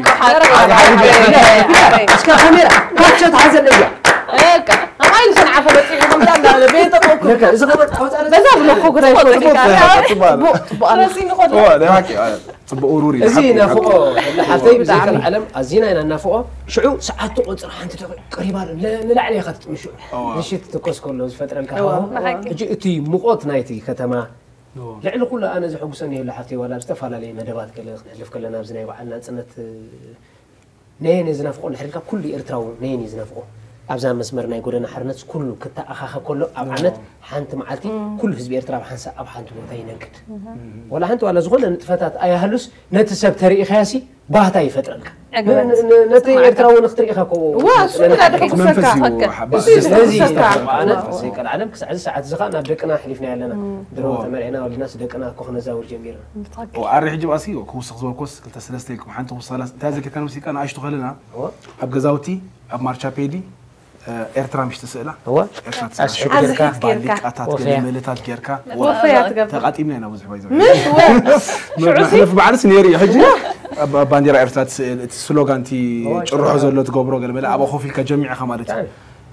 اسكا كاميرا كاتشت حزن نجا هيك هاي سنعه عارفه بتصيحهم لا بيت اقولكم لك اذا غبرت حوت على بس بلوكو غير راسي نخد هو ده حكي بأوروري زينا فوق لحتى بذاك العالم زينا إننا فوق شعو ساعات تقعد راح أنت قريبا لا عليه خدت مش ليش تقص كله فترة الكهرباء جئتي مقوت نايتي كتما لعل كله أنا زي حبسني لحتى ولا استفعل لي مدبات كله نحلف كلنا بزنا وعنا سنة نين زنافقون حركة كل إرتراو نين زنافقون أبزان مسمرنا يقولنا حرنت كله كتا أخاخ كله أبعنت حنت معلتي كل حزب إرتراب حنسا أب حنت بوتاي نكت ولا حنت ولا زغلنا نتفتات أي هلوس نتسب تاريخ ياسي باهتاي فترك نتي إرتراو نخترق خاكو واش هذا لازم أنا زي كان العالم ساعات زغانا بدكنا حلفنا لنا درو تمرعنا والناس دكنا كوخنا زاور جميرا وعري حجب أسي وكوس خزور كوس كلتا سلستيكم حنت وصلاس تازك كان موسيقى أنا عشت خلنا أب جزاوتي أب مارشا بيدي إرترا مش تسأله هو أشكرك بالك أتات ملتات جيركا وفيات قبل تقاتيمنا أنا وزح بايزه مش في بعرس نيري حجي بانديرا إرتات سلوغانتي روح زلوا تقبروا قال بلا أبغى خوفي كجميع خمارتي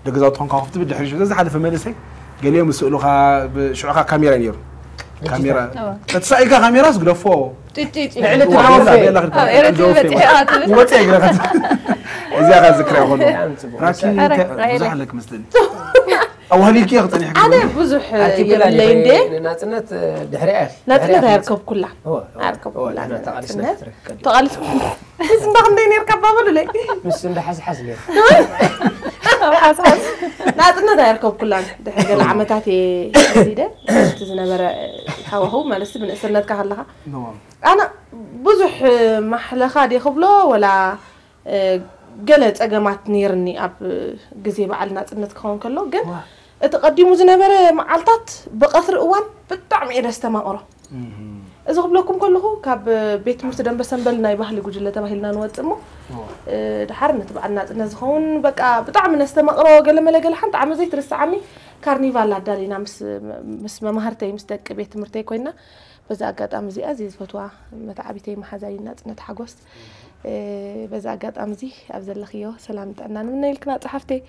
دقزات هون كافت بدي حريش بس حدا في مدرسة قال لي مسؤول شو كاميرا نير كاميرا تسأل كاميرا سقول فو يعني تراوفي ما تيجي إذا غاز ذكرى هون راكي زحلك مثلني أو هليك يغطني حكي أنا بزح اللين ده ناتنت دحري أخي ناتنت هيركب كلها هيركب كلها أنا تقالس بس بغندين يركب بابلو لي بس ده حس ليه حس ناتنت هيركب كلها دحري العمتاتي جديدة تزنا هو ما لسه من إسرائيل كهلها أنا بزح محل خادي خبله ولا قلت أجمعت نيرني أب جزيبة على الناس إنك كون كله جن تقدموا زنبرة معلطات بقصر أوان بالطعم إذا استمعوا إذا قبلكم كله كاب بيت مرتدم بسنبلنا يبهلي جوجلة تبهلنا نوتمو دحرنا تبع الناس هون بقى بطعم نستمعوا قال ما لقى لحد عم زي ترس عمي كارنيفال لدالينا مس مهرتي مستك بيت مرتي كوينا بس أقعد أمزي عزيز فتوى متعبتي محزينات نتحجوس بس أقعد أمزي أبزل خيو سلامت أنا من يلكنا صحفتي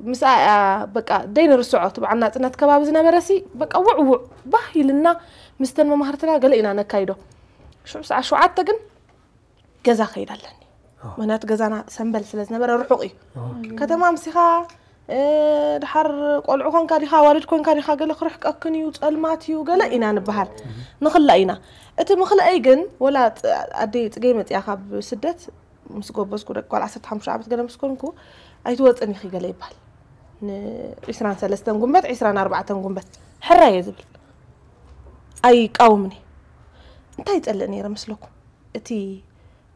مساء بقى دين الرسوع طبعا نات كباب زنا برسي بقى وعوع باهي لنا مستلم مهرتنا قال إنا نكايدو شو عتقن جزا خير لني منات جزانا سنبل سلسنا برا رحقي كتمام سخا دحر قلعو كون كادي خوارد كون كادي خا قال خرحك أكني وتألماتي وقال إنا نبهر نخلقينا أنت مخلقيجن ولا أديت جيمت يا خاب سدت مسكوا بس كورك قال عصرت حمش عبت قال مسكونكو أيتوت أني خي قال يبهل عشران ثلاثة جنبت عشران أربعة جنبت حرة يزبل أي قومني أنت يتقلني رمسلكم أتي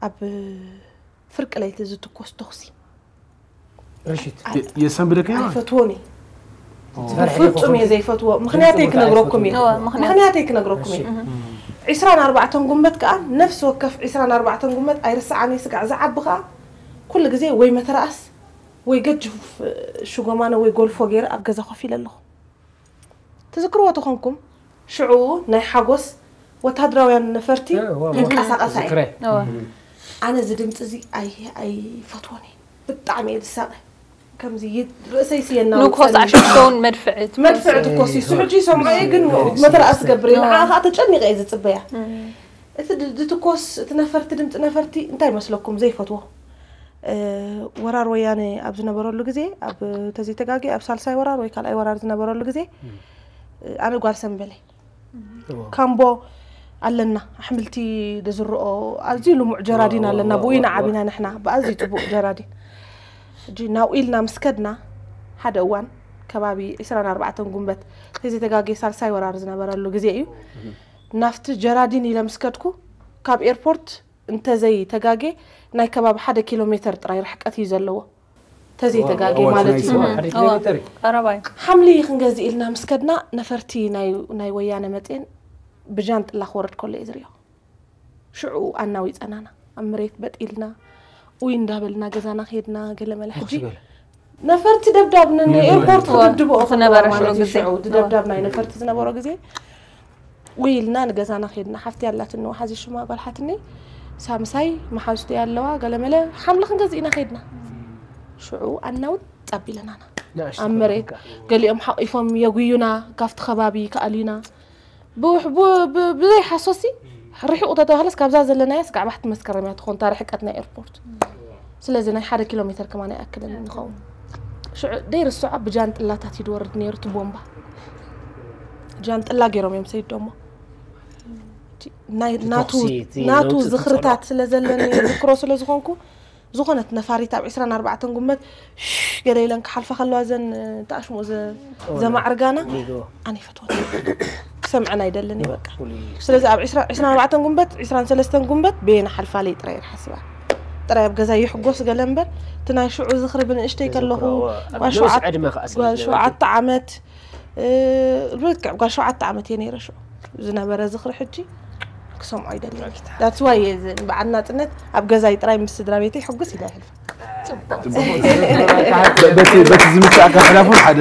أب فرق ليت زتو كوس تخسي رشيد يسمى بدك إيه؟ فتوني فتوم يا زي فتوى مخنياتك نقرأكم مخنياتك نقرأكم عشران أربعة جنبت كأن نفس وكف عشران أربعة جنبت أيرس عني سقع زعب بقى كل جزء وي مترأس ويججف شو جمانة ويقول فوقير أبجز خفيل الله تذكروا وتخونكم شعو نحجوس وتهدروا يا نفرتي أساء أنا زدمت زي أي فتواني بالطعم الساق كم زي رأسي سينا نوكوس عشان شون مدفعت كوسي سحجي سمعي جن مترأس قبري عاد تجني غيزة تبيع تكوس تنفرتي انتي مسلكم زي فتوى ورار وياني أبزنا برولو جزء أب تزي تجاجي أب سالساي ورار ويكال أي ورار زنا برولو جزء أنا قال سنبلي كامبو علنا حملتي دزرقو أزيلو معجرادين علنا بوينا عبينا نحنا بأزي تبو جرادين جينا وإلنا مسكدنا هذا وان كبابي إسران أربعة جنبت تزي تجاجي سالساي ورار زنا برولو جزء نفط جرادين إلى مسكدكو كاب إيربورت انت زي تجاجي ناي كباب 1 كيلومتر تراي رح كاتي زلوا تزي تجاجي مالتي 1 كيلومتر قرباي حملي خنجزي لنا مسكدنا نفرتي ناي ويانا متين بجانت الله خورت كل إزريا شعو أنا ويتأنانا أمريت بديلنا وين دابلنا جزانا خيدنا قل ملحجي نفرتي دبدبنا إيربورت دبدبوا أخنا برا شعو دبدبنا نفرتي زنا برا جزي ويلنا نجزانا خيدنا حفتي على إنه حازي شو ما قال حتني سامساي ما حاجتي على قال ملا حمل خنجز إنا خيدنا شعو أنا وتقبلنا أنا أمريت قال لي حقيفهم يقوينا كافت خبابي كألينا بزي حساسي ريحي قطة هلس كابزاز لنا يسقع بحت مسكرمات خون تاريخ قتنا إيربورت سلازي ناي 1 كيلومتر كمان أكل النخون شو دير الصعب بجانت الله تاتي دور نير تبومبا جانت الله غيرهم يمسيد دوما ناتو زخرتات سلازلني ذكرو سلازخونكو زخنت نفاري تاع 24 قمت قليلن كحلفه خلوا زن تاشمو زما عرقانا اني فتوى سمعنا يدلني بقى سلازي 24 قمت 23 قمت بين حلفه لي طرير حسبه طريب غزا يحقوس قلنبر تناي شعو زخري بن اشتي كله وشو عت عمت البلك قال شو عت عمت يني رشو زنبره زخري حجي كسم عيدلني that's why بعدنا طنت اب غزا يطراي مسدرا بيتي حقوس الى حلف بس زمت اكا خلافون حد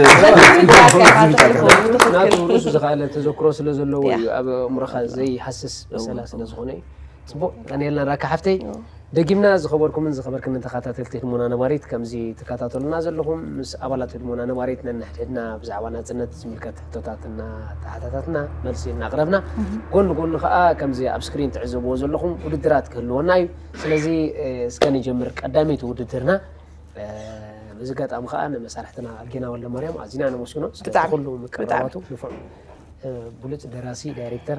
ناتو روسو زغاله تذكرو سلازلو اب مرخ زي حسس بسلاسل زغوني صبو يعني لنا راك حفتي دقيمنا زخبركم من زخبركم انت خاتاتلتي المونا نواريت كمزي تكاتاتلنا زلهم مس ابالات المونا نواريتنا نحدنا بزعوانا صنت زملكت حتوتاتنا تحتاتاتنا ملسي نقربنا قول خا كمزي اب سكرين تعزبوا زلهم ودرات كلونا سلازي اسكاني جمر قدامي تودترنا بزقات ام خا مسارحتنا الجينا ولا مريم عزينا انا مسكنو كله مكرراتو نفع بولت دراسي دايركتور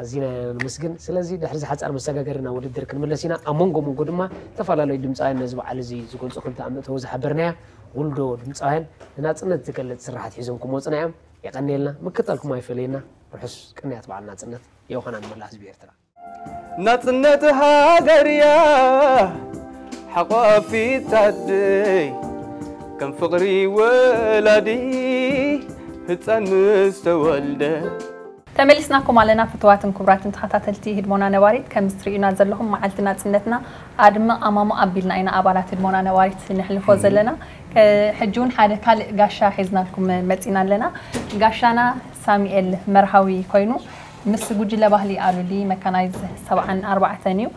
أزينا المسجن سلازي دحرز حتى المسجاجرنا ودير كنملسينا أمونغو دما تفعلوا دمصاين نزب على زي زقول سقلت عم توز حبرنا ولدو دمصاين ناصنت تكلت سرحت حيزمكم وصنايم يقنيلنا مكتلكم يفلينا وحس قنيات بعد ناصنت يوخنا نملاس بيرترا ناصنت هاجريا حقافي تدي كم فقري ولادي هتسن مستولده تملسناكم علينا فتوات كبرات تخاتلتي هدمونا نواريت كمسترينا زلهم معلتنا سنتنا ادم امام ابيلنا اين ابالات هدمونا نواريت نحلفو زلنا حجون حدا كال غاشا حزناكم مصينا لنا غاشانا ساميل مرحوي كوينو مس غوجي لباهلي قالوا لي ميكانايز 74 ثانيو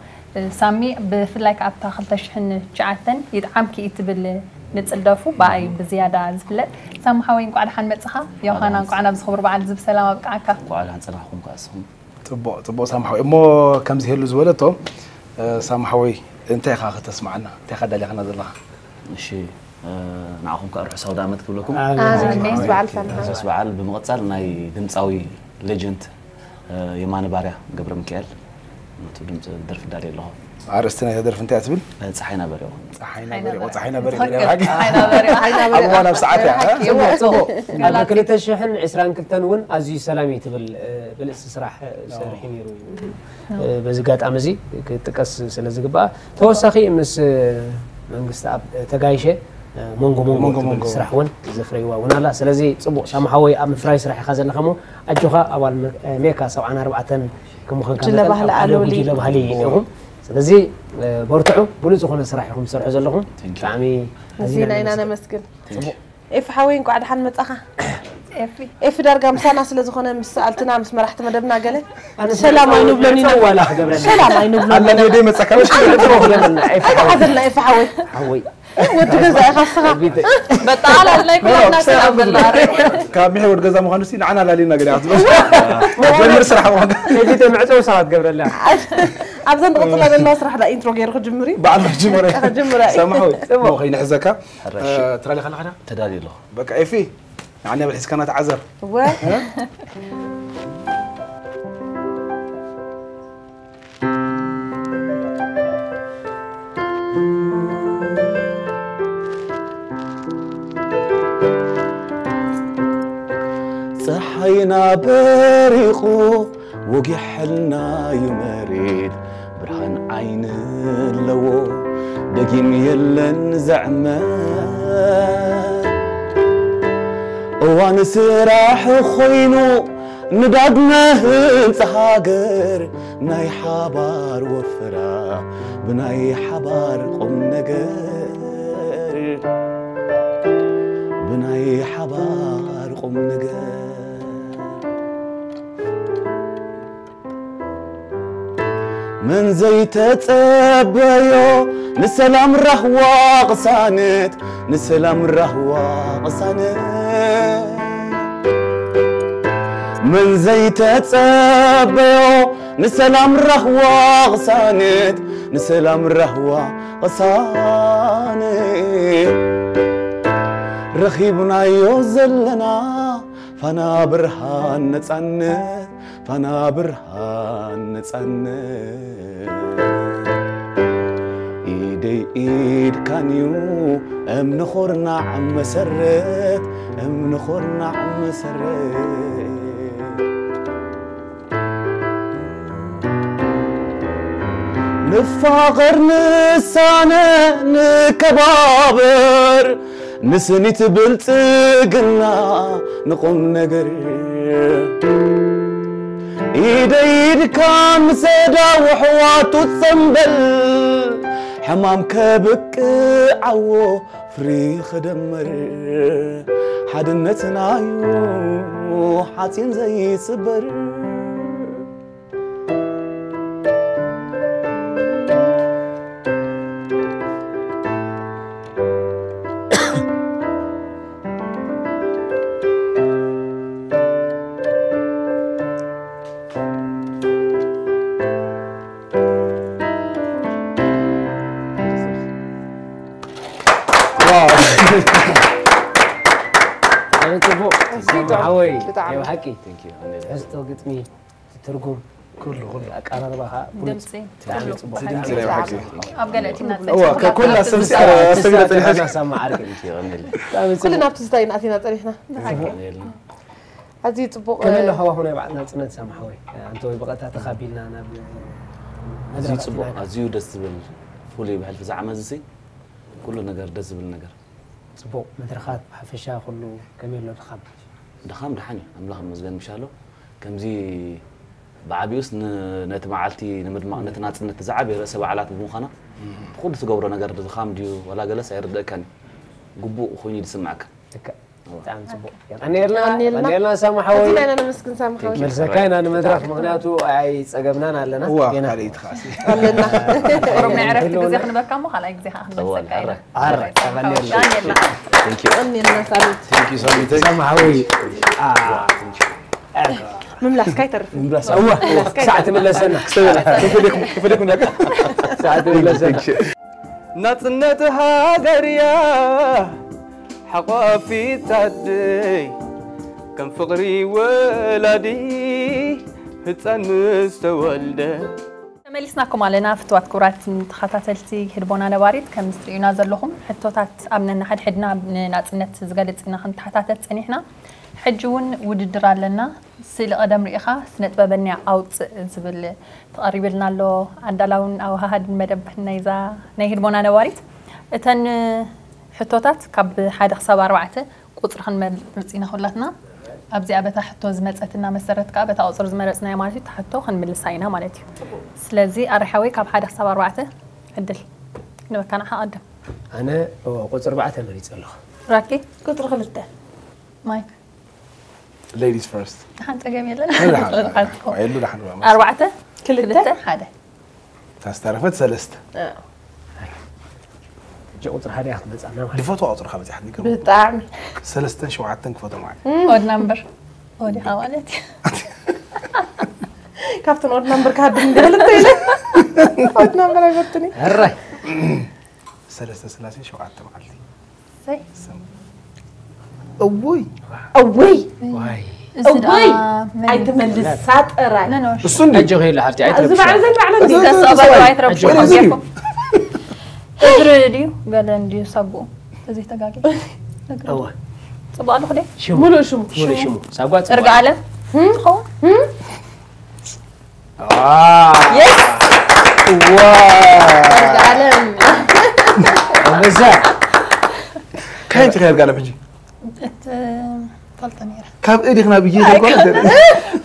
سامي بفلايك ابتا 2009 يدعم كي يتبل نتصدفوا باي بزياده زفلت سامحوين قعد حن مصخا يوخانا قعنا بزخبر بعد زب سلام ابقعك قعد حنصراحكم كاسهم طبو سامحوي امو كم زهلو زولتهم سامحوي انت يا خا تسمعنا انت خد لي خنا زلا ماشي معكم كاروح سودامت كلكم ناس بعل فن ناس بعل بمقصال ناي دمصاوي ليجند يمان باريا قبر ميكائيل نتو دمص درف داري الله عرستنا يدرف انت تبل صحينا بريو صحينا بريو انا بساعتها صبو انا كنت شحن 20 كلتنون ازي سلامي تبل بالاستسراح سرحي ميرو بزقات امزي كتقس سلازغبا توسخي مس منغست اب تغايشه مونغو سرحون زفريوا ونالا سلازي صبو سامحوي ام فراي سرحي خازلخمو اجوخا اول ميكا 74 كم خن كان جلبها لالولي جلبها لي سلازي بورتعو بوليس خونه سراحكم سرحوا زلكم طعمي زينا انا مسكن اف حوين قعد حن مصخه اف دارغا مسانا سلازخونه مسالتنا مس مرحت مدبنا قال سلام اي نبلوني ولا خبرنا سلام اي نبلوني انا دي مسكاوش حضرنا اف حوي وتجزا خاصه بطاله لا يكون الناس بالله كامي ود جزا مخانو سي نعنا لالينا قال جمر سرح جيت معصو ساعات قبل لا ابزن قطله المسرح دا انترو غير خجمري بعد جمري سامحوي مو خي نحزكا ترى لي خلخنا تدالي له بقى ايفي يعني بالحس كانت عذر صحينا بريقو وقحلنا يمريد برهان عين لو دقيم يلن زعما وان سراح خوينو ندادنا هنس هاجر ناي حبار وفرا بناي حبار قم نجر بناي حبار قم نجر من زيت تصبيو نسلام الرهوة قصانت نسلام الرهوة قصانت من زيت تصبيو نسلام الرهوة قصانت نسلام الرهوة قصانت رخيبنا يوزلنا فانا برهان نتعنت فانا برهان نتعنت ايدي ايد كانيو امن خورنا عم مسرت امن خورنا عم مسرت نفاقر نسانة نكبابر نسني تبلت قلنا نقوم نقر ايد كان مسيدا وحواتو تصنبل حمام كبك عو فريخ دمر حدنتنا يو حاتين زي صبر حوي يا حكي حستو قطمي ترجم كله أقربها دمسي هو كل سبيلة الحاجة سامع عارف كلنا بتستاين أثينا تريحنا عزيز بو كمان هو هنا بعدنا تنت سامع حوي أنتوا بقى تخابيلنا أنا عزيز بو عزيز دستبل فولي بحال في زعما زي كله نجار دستبل نجار صبو مدرخات حفشة كله كميل له الخام دخام دحاني أملاهم مزجن مشالو كم زي بعبيوس نتمعلتي نتناط نتزعب رأس بعلات بمخنا خود تجبرنا نجار دخام ديو ولا جلس عرض كان جبو خويني يسمعك تعال صبو أنا لنا سامح حوي أنا مسكين سامح حوي مرسكين أنا مدرخ مغنياتو أي سجبنا لنا هو على خاصي لنا ربنا عرفت جزء خنا بكم وخلا جزء خنا مسكين عرف Thank you. أني لنا سالت Thank you so much. سامح حوي مملس كايتر مملس هو ساعة من السنة كيف لكم لك ساعة من السنة نصنتها دريا حقافي تدي كم فقري ولادي هتسان مستولده تملسناكم علينا فتوات كرات تخاتلتي هربونا نواريد كم مسترينا زلهم حتوتات امننا حد حدنا ناصنت زغلصنا خن تحتاتت صنيحنا حجون وددر لنا سيل قدم ريخا سنت ببني اوت زبل تقريب لنا له عندلاون او هاد مدب نيزا ني هربونا نواريد اتن حتوتات كاب 1 حساب 4 قطر خن مرصينا خلاتنا ابزي ابتا حتو زمصتنا مسرت كا بتا اوصر زمرصنا مالتي تحتو خنملساينا مالتي سلازي ارحوي كاب 1 حساب 4 عدل نبكنا حقدم انا قطر 4 مريص الله راكي قطر 2 مايك ladies first حنت جميل لنا عيلو لحن 4 كلته هذا تستعرفت سلسته قطر هذا ياخذ بصنا دفوتو قطر خمسه حد يقرب بطعم سلستن شوعتن كفوتو معي اود نمبر اودي حوالتي كابتن اود نمبر كاد ندلت له اود نمبر يبطني هراي سلسته سلاسين شوعتن معلتي سي اوي اوي واي اوي اي تملسات اراي لا نو السني اجو هي لحرتي عيت زبع على دي تصابر وايت ربشو حقيقه ادريدي قال عندي صبو ازي تقاقي اول صبوا له خدي مولو شمو صبوا ارجع له خو يس واو ارجع له مزاج كاين تغير قال بحجي فلطنيره كاب ايدي خنا بيجي تقول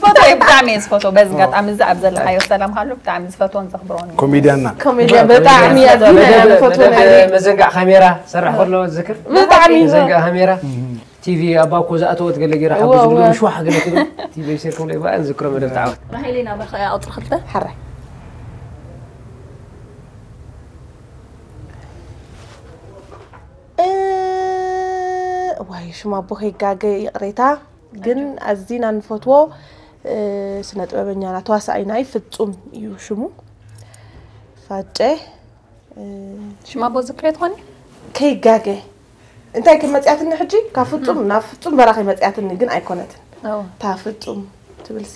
فوتو بتعميز فوتو بس قط عم زعب زل حي والسلام حلو بتعميز فوتو نزخبروني كوميديانا كوميديان بطعم يا دينا فوتو مزنقع كاميرا سرح كله ذكر بطعم مزنقع كاميرا تي في اباكو زاتو تقول راح ابو مش واحد قال لك تي في يصيركم لي بقى نذكره من التعاون راح لينا بخ اطر خلته حرك شمابو خيغاغي قريتا ግን አዚና ንፎትዎ ስነ ጥበበኛና ተዋሳይናይ ፍጹም እዩ ሽሙ ፋጨ ሽማቦ ዝክሬት ሆነ ከይጋገ እንታይ ከመጽያትን ሕጂ ካፍጹም ናፍጹም በራኺ መጽያትን ግን አይኮነትን ታፍጹም ትብልሲ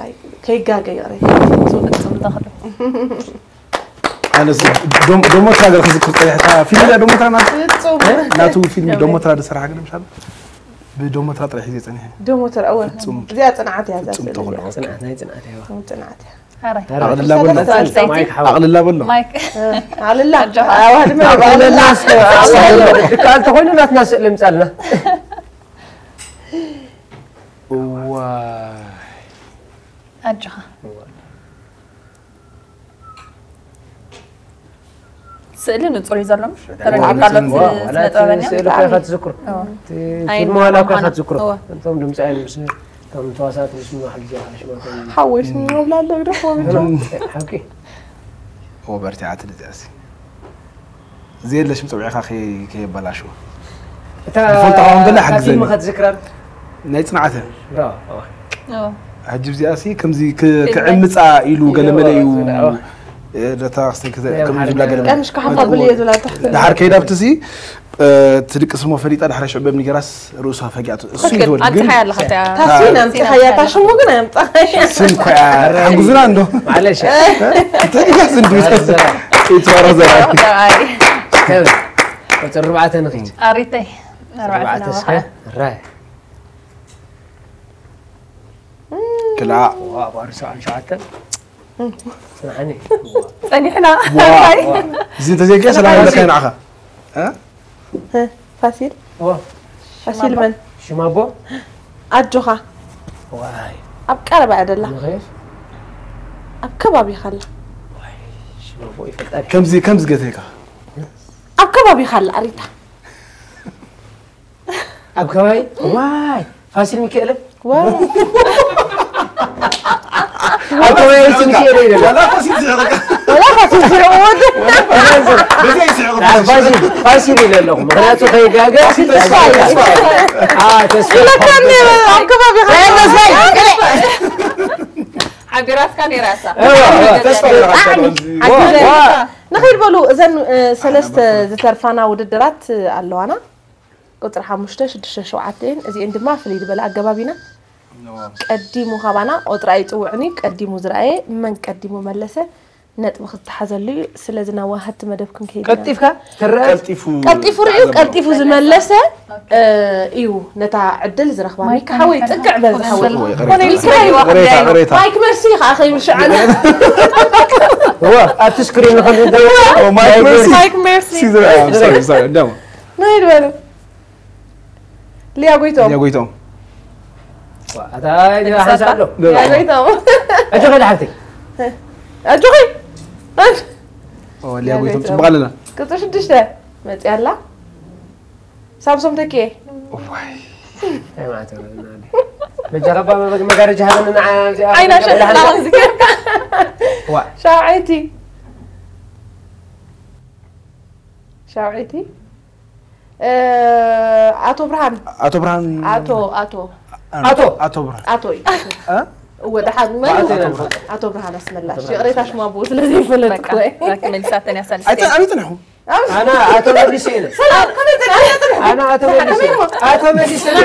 አይ ከይጋገ ይቀረ ፍጹም ተخلو أنا دومترا غير خذ كرطيحتا فيلم لا دومترا ناتو فيلم دومترا ده صراحة كده مش عارف بدومترا طرح يزي صنيه دومترا أول زي صنعت يا زي صنعت عقل الله بالله عقل الله بالله مايك عقل الله واحد من عقل الناس قال تقول الناس ناس اللي مسألنا أجها سألني نتصوري زلمش ترى قالت سألوا كيف تذكر فيلم ولا كيف تذكر انتم دم سأل مش تم تواصلات مش من واحد جاء شو حوش لا لا يروح حكي هو برتعات الجاسي زين ليش مصوعي اخي كي بلاشو فوت طبعا بالله حق زين ما خد ذكرى نايت صنعته عجب زياسي كم زي كعمصا يلو قلمليو ده تاخسي كذا كم جمله قلم مش كحفظ باليد ولا تحت دحر كيدا بتسي تدق اسمه فريطه دحر شعب ابن جراس روسها فقعت اسو يقول انت حيا لختا تاسين انت حياتها شو مو قنا يمطا سنكو حجزنا عنده معلش انت يحسن دوس يتورز كم قلت الربعه نخيج اريتي ربعه راي كلا وارسو عن شعته سمعني صنيحنا زين تزي كيس لا كاين عخا ها فاسيل فاسيل من شمابو اجوخا واي ابقرب عدله ابكبابي خلا شمابو يفلط كم زي قتيك ابكبابي خلا اريتا ابكباي واي فاسيل ميكائيل واي أكمل اسمك يريد ولا فاسيل سعودك ولا فاسيل سعود بزي سعودك فاسيل إلى لهم غلطوا في جاجا تسفي لا كان أكبر بخير عبيرات كان يراسا تسفي نخير بلو إذن سلست زترفانا وددرات اللوانا قطر حمشتش دش شوعتين إذا عندما في اللي بلا أجابينا قديمو خبانا أطرأي توعني قديمو زرعي من قديمو ملسة نت وقت حزلي سلزنا واحد مدفكم كي قطيفك قطيفو ريو قطيفو زملسة إيو نتا عدل زرخ مايك حاول تقع بالحول غريتا مايك مرسي أخي مش عنا هو أتشكرين نخلي مايك مرسي سوري دام نايد بالو ليه قويتهم هذا يا حسن يا قويتهم أجوخي لحبتي أجوخي اللي أقولهم تبغى لنا كنت شو تشتى ما تيلا سامسونج تكيه أي ما أتوقع بجرب ما قارج هذا من أين أشوف ذكرك شاعتي أتو برهان أتو ودحق ما أتو برهان اسم الله شيء قريتاش ما بوس لازم فلتك لكن لساتني أسأل أنا أنا أتو مديسين سلام أنا أتو مديسين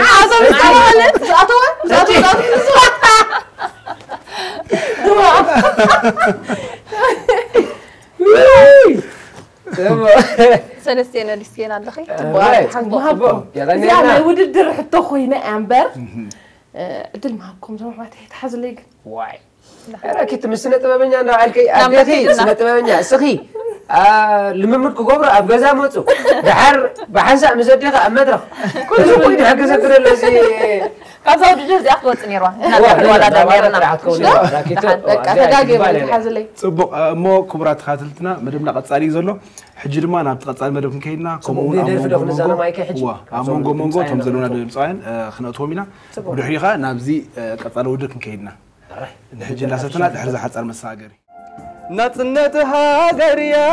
سلسلة لسينا على خير يا ما وددر حتى خوينا أمبر عدل معكم زعما ما تحز ليك واي راكي تمسنا تمامنا انا علكي سنه تمامنا سخي لممدك غبر اب غزا مصو دحر بحنسا مزدخ امدرخ كل شيء يدي حق سكر الذي كذا وددر زي اخوت نيروا ولا دايرنا راكي تداغي حز لي صبق مو كبرات خاتلتنا مدبنا قصالي زلو حجي دما ناب تقصال مدبكن كيدنا كومون امونغو تمزلونا دمصاين خناتومينا ودحريخا نابزي قصال ودكن كيدنا نحجي لاساتنا دحر زحصال مساغري نصنت هاغريا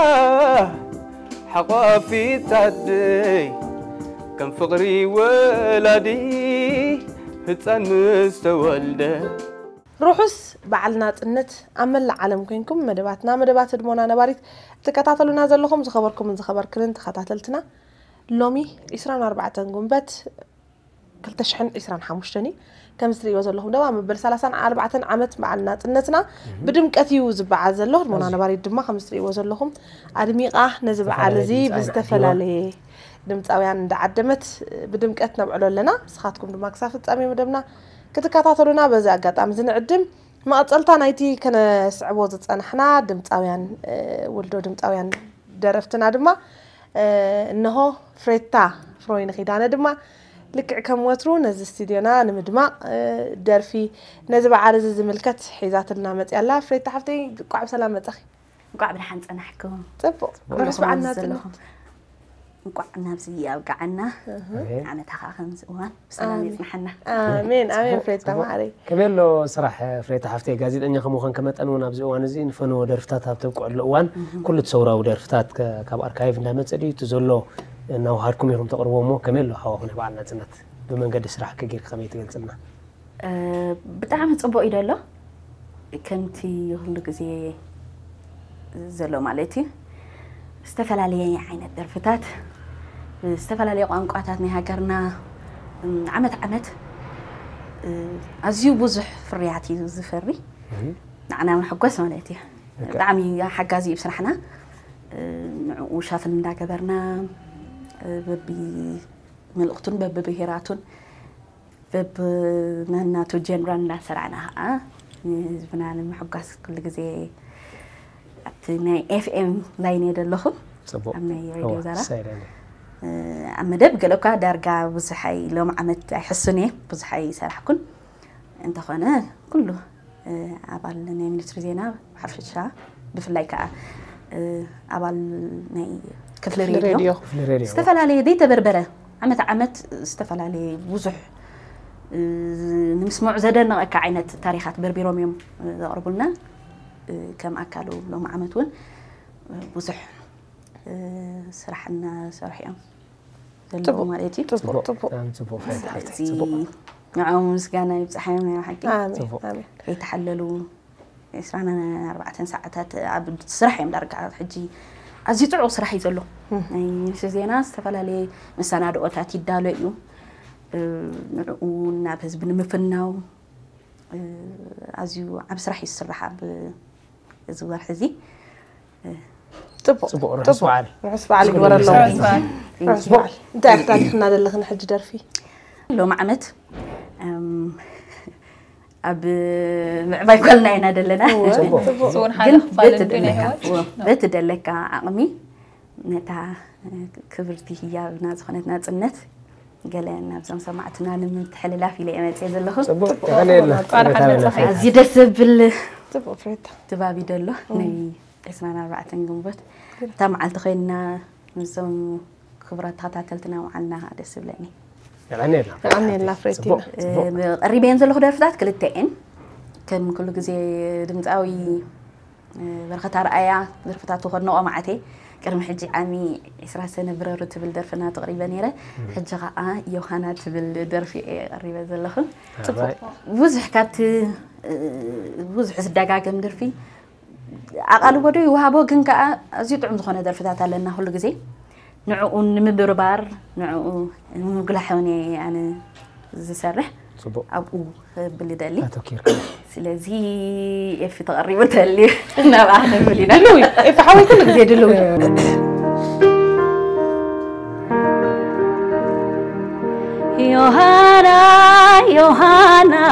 حقافي تدي كم فقري ولادي هتسان مستولده روحس بعلنا نت عمل عالم كينكم مدبات دمونا نباريت تكتاتلونا زلكم زخبركم من زخبر كلن تخاتلتنا لومي 24 جنبت كلتشحن 25 كم سري وزلهم دوا مبل 34 عمت بعلنا نتنا بدمقتيو زبع زلو دمونا نباريت دما 5 سري وزلهم ادميقه نزبع علزي بزتفلالي دمصاويان دعدمت بدمقت نبعلو لنا سخاتكم دما كسافت صامي مدبنا كتكاتاتلونا بزي اغاطام زنعدم ما اصلتا نايتي كنا صعبو زصنحنا دمصاويان ولدو دمصاويان درفتنا دما انه فريتا فروين خيدانا دما لكع كم وترو نز استديونا نمدما درفي نزبع عرز زملكت حيزاتلنا مصيالا فريتا حفتي قعب سلام مصخي قعب نحن صنحكم صبو رسب عنا نقعنا بزي أوقعنا أنا تخاخن زوان بسلام يسمحنا آمين آمين فريتا معري كبيرلو صراحة فريتا حفتي قازيد أني خموخن كمت أنونا بزوان زين فنو درفتات هبتوقع الأوان كل تصورة ودرفتات كاب أركايف نامت سدي تزولو إنه هاركم يهم تقربوا مو كميلو حوا هنا بعدنا زنت بمن قد يسرح كجير خميت جلسنا بتعمل صبوا إلى الله كنتي يخلق زي زلو مالتي استفل علي عين الدرفتات استفل علي قانقاتات نهاجرنا عمت أزيو بوزح فرياتي زفري أنا محقوس مالتي دعمي حجازي بصراحنا وشاف لنا كبرنا ببي من الأختون ببهيراتون بمناتو جنرال لا سرعنا زبنان محقوس كل جزء تناي FM لاين يدلهم أمني راديو زارا أمدب قالوكا درجة بزحي لو عملت حسني بزحي سرحكن أنت خنا كله أبال ناي تريزينا حرف الشا بفلايك أبال ناي كفل راديو استفل عليه دي تبربرة عمت استفل عليه بزح نسمع زدنا كعينة تاريخات بربيروم يوم قربنا كم أكلوا لهم عمتون بزح سرحنا سرحيهم زلوا مالتي تبو فايد نعم مسكانا يبزحهم يا حكي آمين يتحللوا يسرعنا 4 ساعات عبد سرحيهم درجة حجي أزي تعو سرحي زلوا يعني زينا استفلا لي مسانا دوتات يدالو يو ونابز بنمفناو أزيو عب سرحي السرحة زوار حزي تبو رحس بعلي ورا اللون رحس بعلي انت احتاج خنا دلخ نحج درفي لو معمت اب معباي كلنا هنا دلنا صون حاله فال الدنيا بيت دلك عقمي نتا كبرتي هي بنات خنتنا صنت قالنا بزم سمعتنا من تحللاف الى امت زلخ زي دس بال تبو فريتا تبابي دلو ني اسمعنا 4 جنبت تام على خينا نسم خبرات تاتلتنا وعنا دس بلاني يعني لا فريتينا قريبه ينزل له درفتات كلتين كم كل جزء دمزاوي برخه رأيا درفتات خدنا معتي كرم حجي عامي 10 سنه بررت بالدرفنا تقريبا نيره حجه يوحنا بالدرف قريبه زلخن بوزح كات بوزح زداغاغم درفي عقل ودو يوهابو كنكا ازي طعم زخونه درفتات لنا كل جزء نعو نمبربار نعو مقلحوني يعني زسرح ابو بلي دالي سلازي في تقريبا اللي انا بعد بلي دلوي فحاول كل جزء دلوي يوهانا يوهانا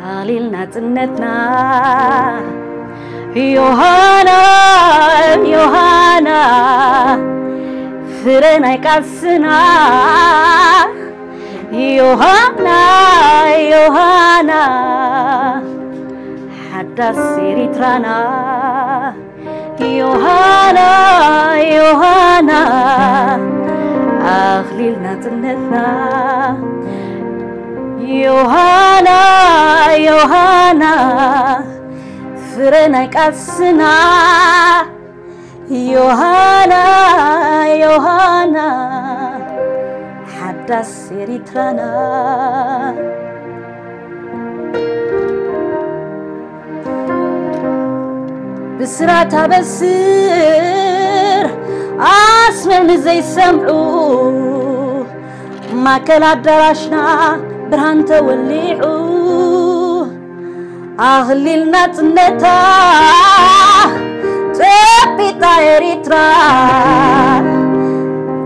علينا تنتنا يوهانا يوهانا فرنا يكسنا يوهانا يوهانا حتى سيرتنا يوهانا يوهانا أخلينا تنتنا يوهانا يوهانا فرنا يكسنا يوهانا يوهانا حدث إريترانا بسرعة بسر أسمع زي سمعو ما كلا دراشنا برهان توليعو أغللنا تنتا تبيتا إريترا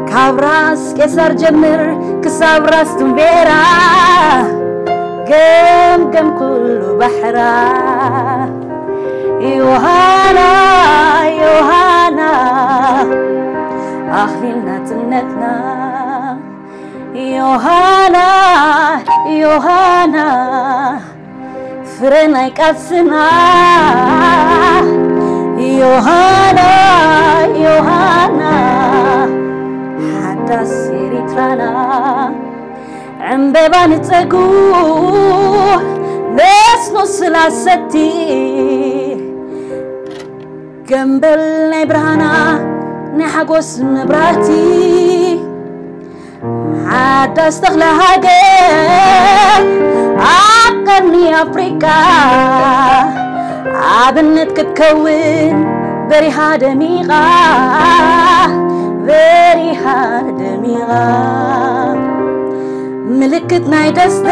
كابراس كسر جمر كسابراس تنبيرا قم كله بحرا يوهانا يوهانا أخلنا تنتنا يوهانا يوهانا فرنا يكسنا يوهانا يوهانا حدث إريترانا عمبابان تقول ناس نص لاستي جنبل نبرانا نحقوس نبراتي حدث تغلى هاجر عقرني أفريقيا عبنت كتكون بريحة دميغة بريحة دميغة ملكتنا يدستس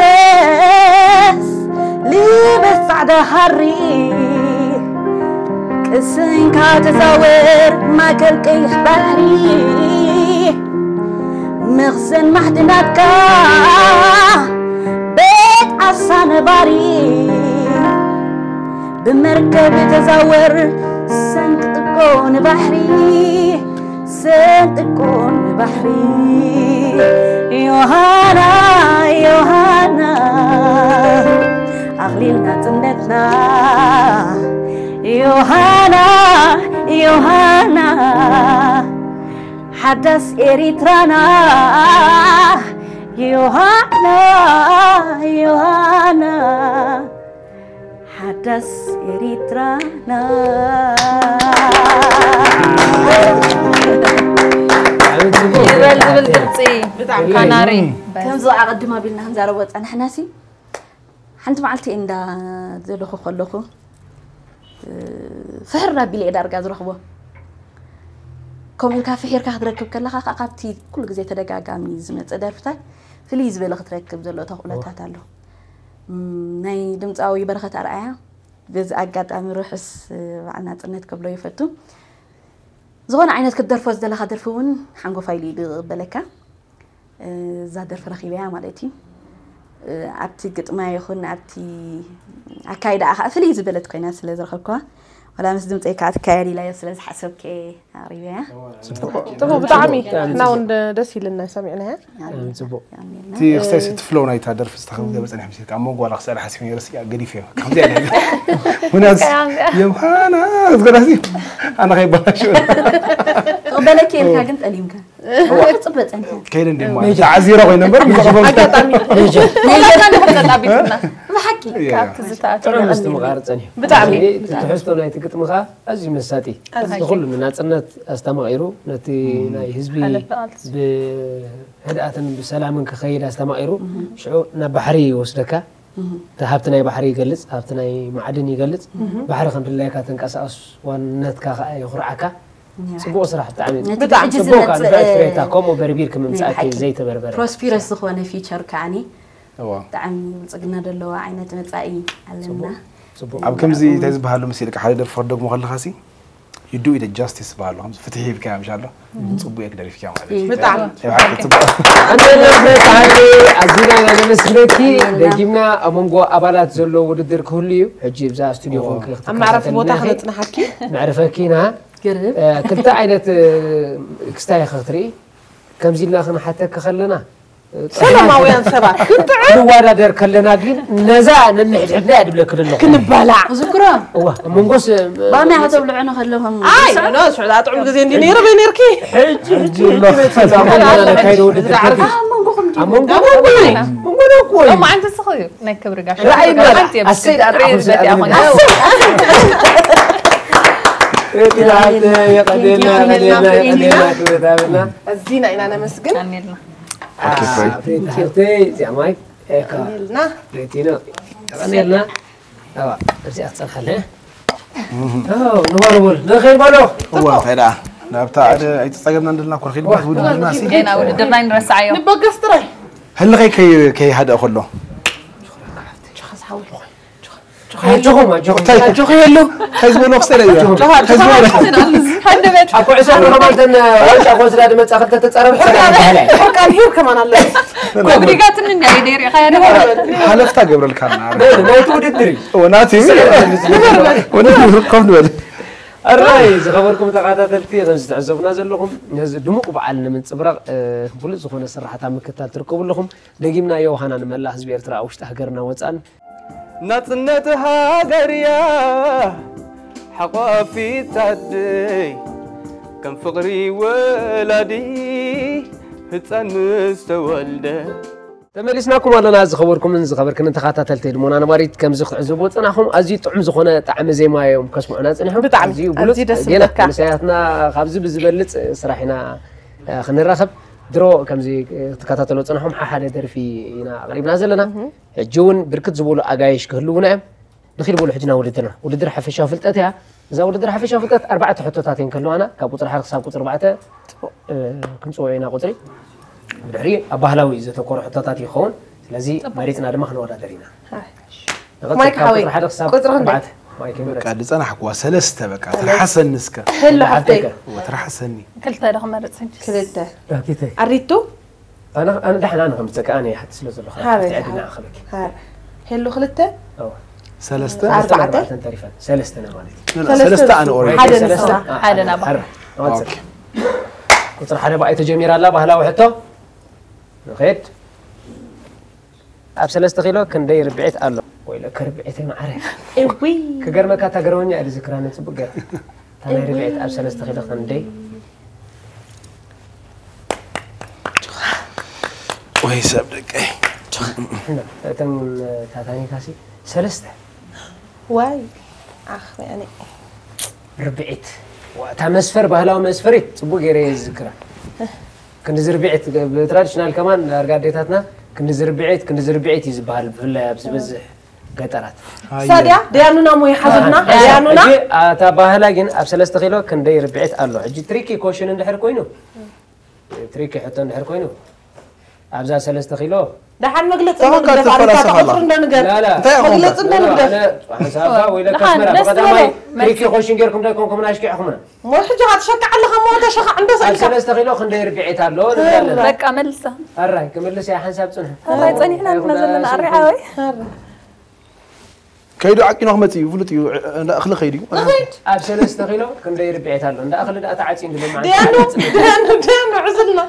لبس عدا حري كسين كاتزاور ما كالكيح بحري مغسن محدناتكا بيت عصان باري بمركب تزاور سنتكون بحري سنتكون بحري يوهانا يوهانا أغليلنا تنتنا يوهانا يوهانا حدث إريترانا يوهانا يوهانا حدث إريترانا زبل دمصي كناري كم زو أقدم بينا هنزاروت أنا حناسي حنت معلتي إن دا زلخو خلخو فهر ربي لي إدار قاعد رخبه كوميل كافي هيركا تركب كلا قابتي كل جزء تدقاقامي زمت أدرفتاي فليز بلغ تركب زلو تقولتها تالو ناي دمت أوي برخة أرعايا بز أقاد أمي روحس عنا تنت قبلو يفتو زغون عينت كدرفوز دلخا درفون حنقو فايلي بلكا زادر فرخيبيا مالتي عبتي قطما يخون عبتي عكايدا أخا فليز بلد كوينا سلز رخبكوا ولا مسدمت أي كعد كاري لا يسلز حسب كي عريبيا طبعا بطعمي ناون دسي لنا سامعنا تبو تي اختي تفلونا يتهدر في استخدام بس انا حسيت عمو ولا خسر حاسين يرسي قريف كم زين وناس يوهانا غراسي انا غير بلاش بالك كيف كنت اليمك صبت انت كاين ندير ما تعزيره غير نمبر اقاطامي نيجا كان نبدا بيتنا بحكي كابتزتا ترمست مغارصني بتعمي تحسوا لا تقطمخا ازي مساتي كل من ناصنت استمايرو نتي ناي حزبي بهدأتن بسلام كخير استمايرو شعو نبحري وسدكا تهابتنا بحري يقلص هابتنا معدن يقلص بحر خند الله كتنقصاص وانتكا يخرعكا صبو صراحه تعمل بتاع صبو كان فريتا كومو بربير كممصاكي زيت بربر بروسبيرس خونا فيتشر كاني تعمل صقنا دلو عينت مصاي علمنا اب كمزي تزبحالو مسيلك حدا فردق مخل خاسي you do it justice بالو هم فتحي بك ان شاء الله صبو يقدر يفكا ማለት بتاع انا بتاعي ازينا انا مسلكي دجمنا امونغو ابالات زلو وددر كليو حجي بزا استوديو كونك اما عرف بوتا خلطنا حكي نعرفكينا قرب كلتا عينت اكستاي خطري كمزيلنا خن حتى كخلنا سلاماويان سبات كنت نوارا دير كلنا جين نزا نمحجبنا ادبل كلنا كنبالع ذكرى اوه منقص بامي هاتو لعنو خلوهم اي انا سعدا طول غزي اندي نير بينيركي حج الله فزامنا كايرو وددر منقو كوي ما انت صغير نكبر قاش انت السيد الريز بدي اخذ يا قدينا الزينه انا مسكن فريتي زي ماي لنا فريتينا رانيلنا اوا ارجع تصلحله نوال نخيل بالو هو فدا نبتا ايتصقمنا ندلنا كل خيل واحد ودنا ناسي كاينا ودرنا نرسعيو نبقى استري هل غي كي هذا كله جوهم يلو حزب نفسه يا حزب حدبت اكو عشان رمضان واش اكو زاد ما تاخذ تتصرف كان هير كمان الله كوغريغات من يدير خير حلفتا قبل الكان ما توددري وناتي وناتي كم نقول الراي زخبركم تقاتلتي غنز تعزبنا زلكم نز دموق بعلنا من صبرق بولز زخونه سراحتا مكتال تركبوا لكم دقيمنا يوحنا نملا حزب ኤርትራ ውሽጥ ሃገርና ወፃን ناصنت هاجريا حقافي تدي كم فقري ولادي هتسان مستولده تملسناكم على زخبركم من زخبركم تخاتلتي دمونا نباريت كم زخ عزبو صناخم ازي طعم زخونه طعم زي ما يوم كسمعنا صنيحم بطعم ازي دس بلك مساياتنا خبز بزبلص سراحنا خنرخب درو كمزي تكاتاتلو صنحهم حاله درفي هنا قريبنا زلنا حجون بركت زبولو اغايش كهلونا نخيل بولو حجنا ولدر حفشه فلطتها اذا ولدر حفشه فلطت اربعه حطوتاتين كلوانا كقطر حرق حساب قطر 4 كنصوينا قطري بدحري ابهلاوي اذا تقر حطوتات يخون لذي مريتنا دما خنودا درينا مايك حوي قطر 4 قاعد صنح حقوا سلسته بقى ترحسن نسكا هلا حتى وترحسني كلتا رقم مرتين كلتا راكيتي اريتو انا دحنا انا خمسه كاني حتى سلسله تعدينا خلك هلو خلته سلسته 4 تعرفين سلسته انا مالتي سلسته انا اوريدي حدا نبا اوكي قطر حدا بقى تجمير الله بهلا وحتو نخيت اب سلسته كيلو كندي ربعت الله ويلا كربعت معرف اوي كغرمك تاغرونيا ادي ذكرانه صبغر تاني ربعت اب سلسته كيلو كندي وهي سبدك تم تاتاني كاسي سلسته واي اخ يعني ربعت وقتها مسفر بهلاو مسفريت صبو غيري ذكرى كند زربعت بتراديشنال كمان ارغاديتاتنا كند زربعت يزبال بلا بزبز قطرات ساديا ديانونا مو يحزبنا ديانونا اتا بهلا جن اب 3 كيلو كندي ربعت الله اجي تريكي كوشن اندحر كوينو تريكي حتى اندحر كوينو ابزا 3 كيلو دحن مغلص لا لا مغلص ندغ حسابا ولا كاميرا بقدامي تريكي كوشن غيركم داكم ناشكيحكمنا مو حجه هتشكع لها مو تشخ عنده اب 3 كيلو كندي ربعت الله بقى ملسه الراي كملس يا حساب صنح الله يصنيحنا نزلنا الرعاوي كيدو عقي نخمتي فلتي لا اخلي خيدي اب 3 كيلو كندي ربعت الله ندا اخلي دا تعصين دلما ديانو عزلنا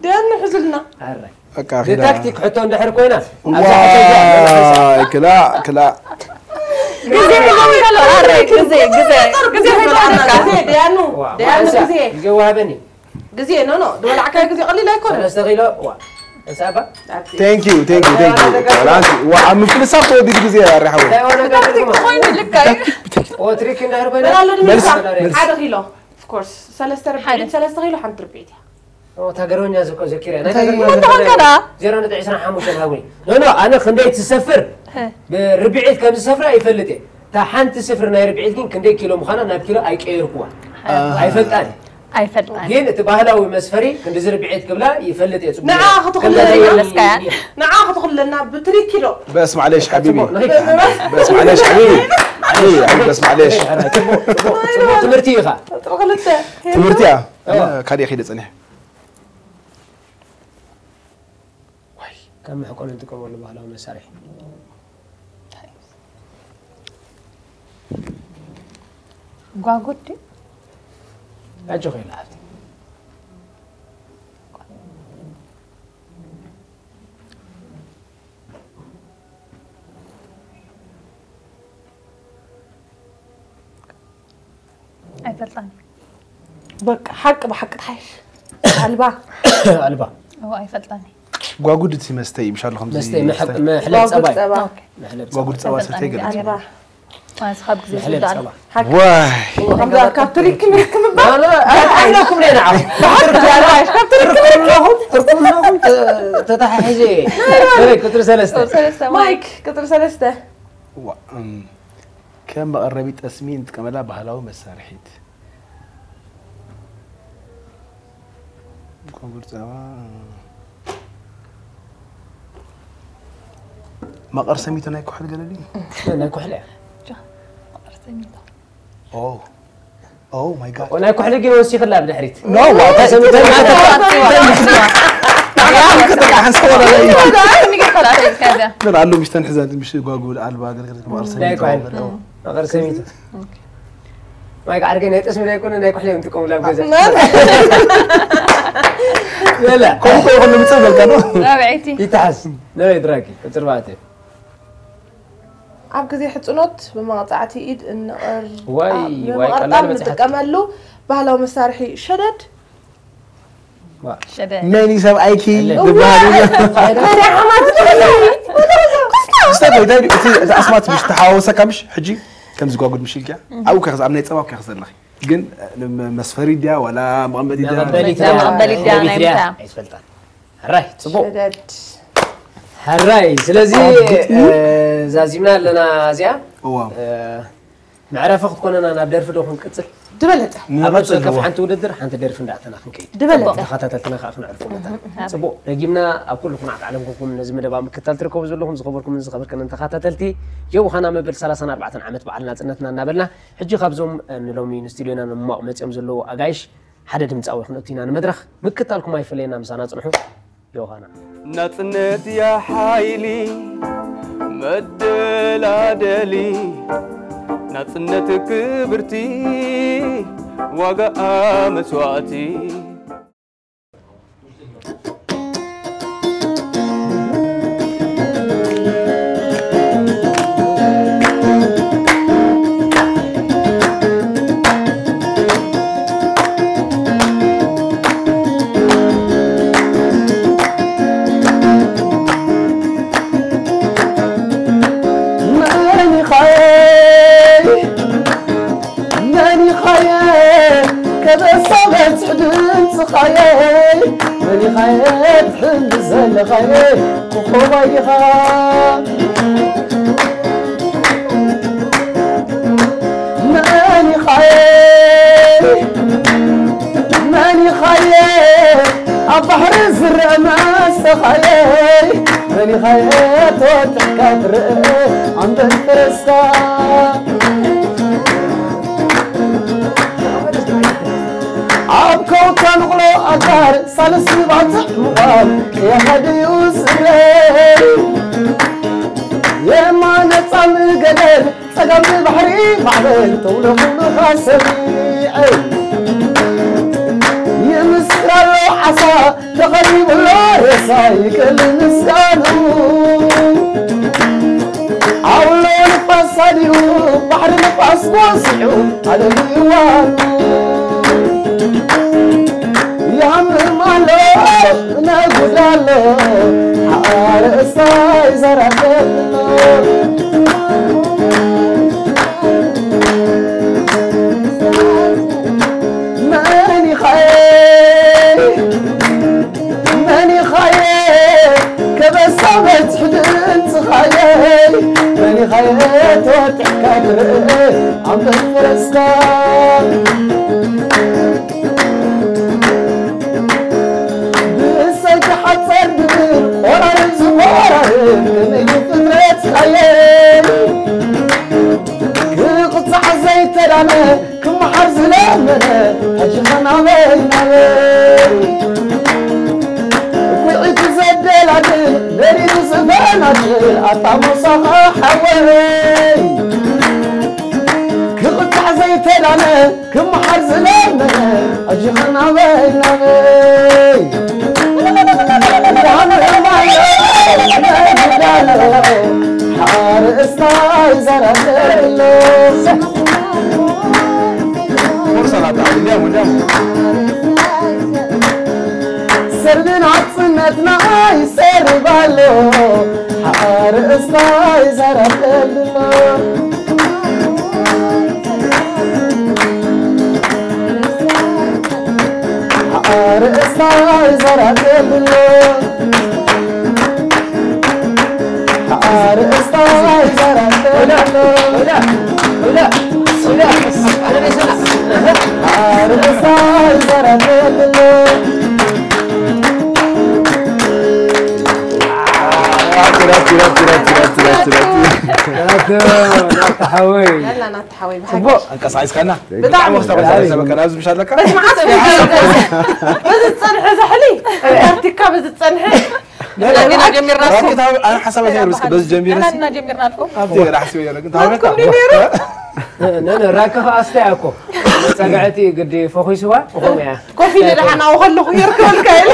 ديانو حزلنا الراي بقى تكتيك حتى اندحر كوينا كلا غزي ديانو غزي جوابني غزي نو دول عكا غزي قليل يكون 3 كيلو حسابا ثانك يو رانتي وعم فلسفه ودي غزي يا رحوي وين لك وتريك اندحر كوينا هذا كيلو اوف كورس 3 كيلو حنت ربيتها او تاغرونيا زكو زكيرا انا تاغرا زيرو ندع 25 هاوي نو انا خندي تسفر بربعيت كم سفره يفلتي تا حنت سفر نا ربعيت كندي كيلو مخانا نا كيلو ايقيركوا ايفلطان جين تباهلاوي مسفري كندي زربعيت قبلا يفلت يصب نعا خدخل لنا ب3 كيلو بس معليش حبيبي بس معليش حبيبي بس معليش تمرتيخه تمرتيها كان يا اخي صنيح كم حقول انتكم ولا بهلاوي مساري غاغوتي اجو خيل عادي ايفلطان بق حق بحق تحيش البا هو ايفلطاني غاغود مستي مش الله خمسه مستي محلب صباي غاغود صباي ستي قال ما اصحاب زي واي خمسه كابتريك مركم لا نحنكم لينا عم تركم لهم تتححزي كتر سلسته مايك كتر سلسته كم بقربيت أسمين كملا بهلاو مسارحيت ما قرسميته نايكو حل قال لي نايكو حل اوه ماي جاد ونايكو حل قال وسيخ لا بدحريت نو قرسميته لا قال له مش تنحزن مش يقول على الباقي نايكو حل قرسميته ما يقعد قال اسمه لا يكون نايكو حل انتكم لا بجزء لا كل متصل كانوا رابعتي يتحس لا يدراكي تربعتي عم كذي حصنوت بمقطعتي ايد النقر واي قلال نتقملو بهلاو مسارحي شدد شدد ماني سب ايكي استنى دايري اسمعت مش تحاوسه كمش حجي كم زقاقد مشيلكا او كخز ابني صباب كخز لخ جن مسفري ديا ولا مقبل ديا مقبل ديا نايمتا يسفلطان هراي صبو هراي سلازي زازيمنا لنا زيا معرفة كنا نبدأ في دوخن كتر دبلت أبغى كيف حنت وددر حنت دير في دعتنا خنكي دبلت خاطرتنا خافنا نعرفه مثلا صبو رجيمنا أقول لكم علمكم نزم دبا مكتل تركوا بزلهم زخبركم من زخبر كنا أنت خاطرتلتي جو خنا مبل 34 عامت بعدنا تنتنا نابلنا حجي خبزهم نلومي نستيلينا نما متيم زلو أجايش حدا دمت أول خنوتينا المدرخ مكتلكم ما يفلينا مسانا صنحو يوهانا نتنت يا حايلي مدلادلي نتنت كبرتي وقع مسواتي خيال ماني خيال حب زل خيال وخويها ماني خيال البحر الزرع ما استخيال ماني خيال وتحكى عند الفرسة عبكو كان غلو أدار سالس يبعت مقام يا هدي يوسري يا ما نتصم القدر سقم بحري معبل طول كل خاسري يا مسكر عصا تغريب الله يساي كل مسكانو عولو نفصليو بحر نفص وسعو على اليوانو يا مالو نقولالو حار استاي زرقلو ماني خايف كبسمت حدنت خايف ماني خايف وتحكى عم الفرسكان كم حرز لامنا حجمنا بينا وقعت زدل عدل بريد زفان عدل أطعم صغا حوالي كنت عزيت لنا كم حرز لامنا حجمنا بينا حار استاي زرقلو سرنا عطفنتنا يسر بالو حار استاي زرقلو أرقصاي زرقلو أرقصاي زرقلو ولا أنا ليش أرقصاي زرقلو نتحوي يلا نتحوي بو انقص عايز خلنا بتاع مختبر سبك انا مش هلك بس ما تتصنح زحلي ارتكاب تتصنح لا انا جميرنا انا حسب غير بس جمير انا جميرنا لكم ابدي راح اسوي لك انت هاك انا راكخ استاكو سقعتي قدي فوقي سوا وقوم كوفي اللي انا وخلو يركب الكايل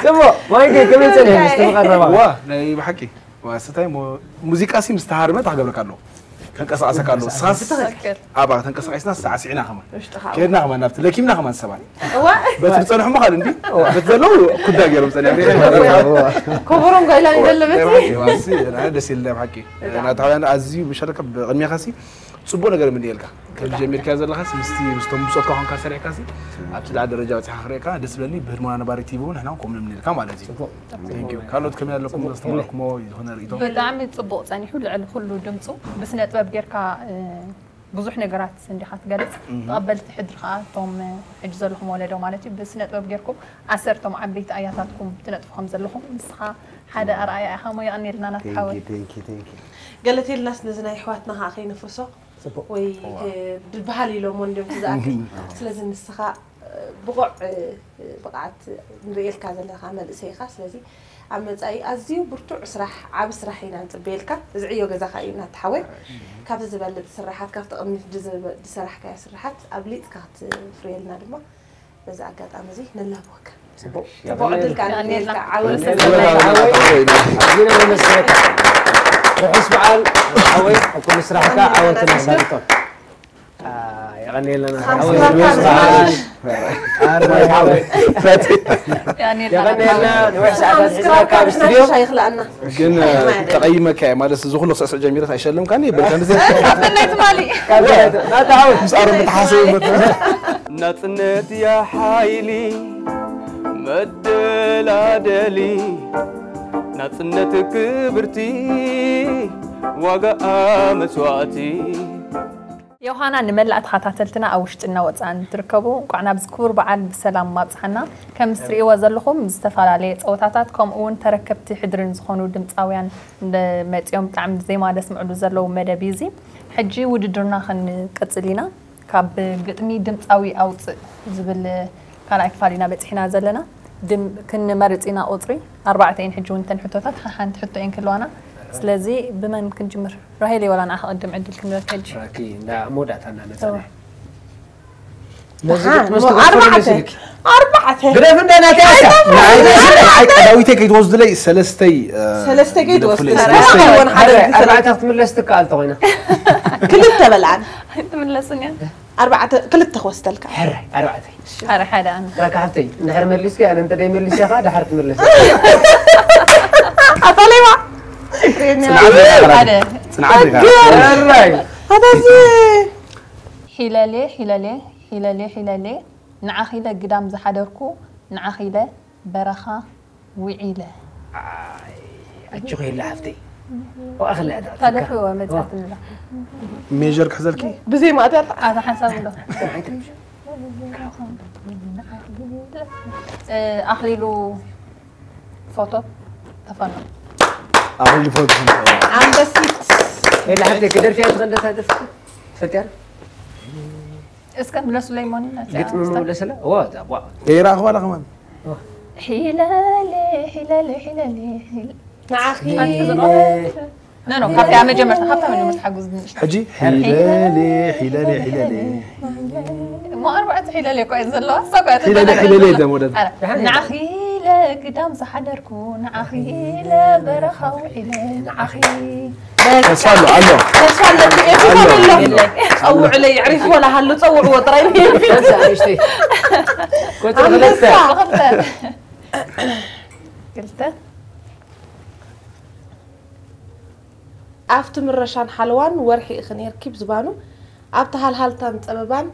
سمو ما يجي كم سنه مستقربه وا لا بحكي واسطاي موزيكا سي مستهارمه تحقبلك له كنقصقصك له ساس ابا تنقصقصنا الساعه سعينا خمن كيدنا خمن نفت لكيمنا خمن سبعه بس تصنحوا ما خال اندي بتزلوا كدا غيرهم ثاني كبرهم قايلان يدلبتي واسي انا دس يلا بحكي انا طبعا ازي بشركه بقدمي خاسي صبو ነገር ምን ይልካ ከጀሚር ካዘላ خاص مستم بصوت كان كاسري كاسي ابتدى درجه تحخريكا دس بلني بهرمونا نباري تي بون هنا قوم من يلكا مالتي ثانك يو كارلوت كم يالكم استمركم يهون ريتو بጣዕሚ ጽቡቕ ጸኒሑ ልዕሊ ኩሉ ድምፁ ብስነ ጥበብ ጌርካ ብዙሕ ነገራት እንዲኻ ትገልጽ ተቐበልቲ ሕድሪ ከዓ እቶም ሕጂ ዘለኹም ወለዶ ማለት እዩ ብስነ ጥበብ ጌርኩም 10 ቶም ዓበይቲ ኣያታትኩም ትነጥፉ ከም ዘለኹም ንስኻ ሓደ ኣርኣያ ኢኻ ሞ ይቕኒልና ናትሓወል قالتيلنا سنزنا اخواتنا ها اخي نفسه وي بالبحال لهم وندم تزاكي سلازم نسخا بقع بقعت نريل كذا اللي عمل سيخا سلازي عمل اي ازيو برتوع سراح عاب سراحينا نطبيلكا زعيو غزا خاينا تحوي كاف زبلت سراحات كاف تقمي سراح كاي سراحات قبليت كات فريلنا دما بزا اقاطعم زي نلابوك تبعدلك يعني عاود روح اسمعال حوي وكل سراحك عاودتنا سالتون يغني لنا حوي حوي يعني يغني لنا نوع ساعات حسابك باستديو شيخ لنا كن تقييمك يا مالس زخلص اسع جميره يشلم كان يبل كان زين استنيت مالي لا تعود مسعر متحاسب نصنت يا حايلي مدلادلي نصنت كبرتي وقع مسواتي يوحنا نملأت خاتاتلتنا أو شتنا وتسان تركبوا قعنا بذكور بعد بسلام ما بصحنا كم سري وزلهم مستفعل عليه أو تاتاتكم أون تركبتي حدرن زخونو دمت أويان متيوم تعمل زي ما دسمع له زلوا مدبيزي حجي ودرنا خن كتسلينا كاب قدمي دمت أوي أو زبل كان أكفالينا بتحنا زلنا دم كن مرتينا أطري 4 حجون تنحطوتات حنت حطين كلوانا سلازي بما يمكن جمر راهيلي ولا انا اقدم عندي لكم الكج راكي لا مودات انا مثلا أربعة قريب عندنا كاسة داويتك يتوزد لي سلستي يتوزد لي 4 تملستك قال طوينا كلتا بلعن انت من لسنيا 4 كلتا خوستلك حر 4 حر حدا انا راك حتى نحر مليسك انا انت داي مليسك هذا حرت مليسك اطلع هذا زي حلالي نعخيلة قدام زحدركو نعخيلة برخة وعيلة أتشوخي اللي حفتي وأغلى أداء تلفي ومدفت الله ميجر كحزلكي بزي ما أدرت هذا حساب له أخليلو فوتو تفنن أخلي فوتو عم بسيط اللي حفتي كدر فيها تغلت هدف فتير اسكن بلا سليماني قلت من ولا سلا واد ابوا غير اخبار كمان حلالي نعخي نو خاطي انا جمرت حتى من متحجز حجي حلالي ما 4 حلالي كويس زلوا سقط حلالي ده مودد نعخي قدام زحدركو نعخي برخه وحيله نعخي صلوا علو صوّع علي يعرف ولا هلو صوّع وطرين اشتي كنت غلطت قلت عفت من رشان حلوان ورحي اخني يركب زبانو عبت هالتان صببان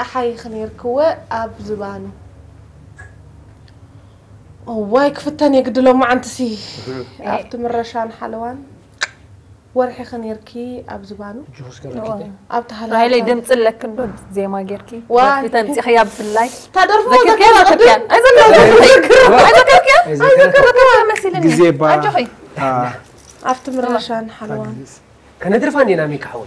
أحي خنير كوا أب زبانو واي كفتان يقدلو ما عنتسي أفت مرشان حلوان ورحي خنيركي أب زبانو أب تهلا هاي لي دمت لك إنه زي ما جيركي بتنسي خياب في اللايف تعرفوا ذكرك عايزة مثلا جزيبا أجوحي أفت مرشان حلوان كان ندري فاني نامي كحول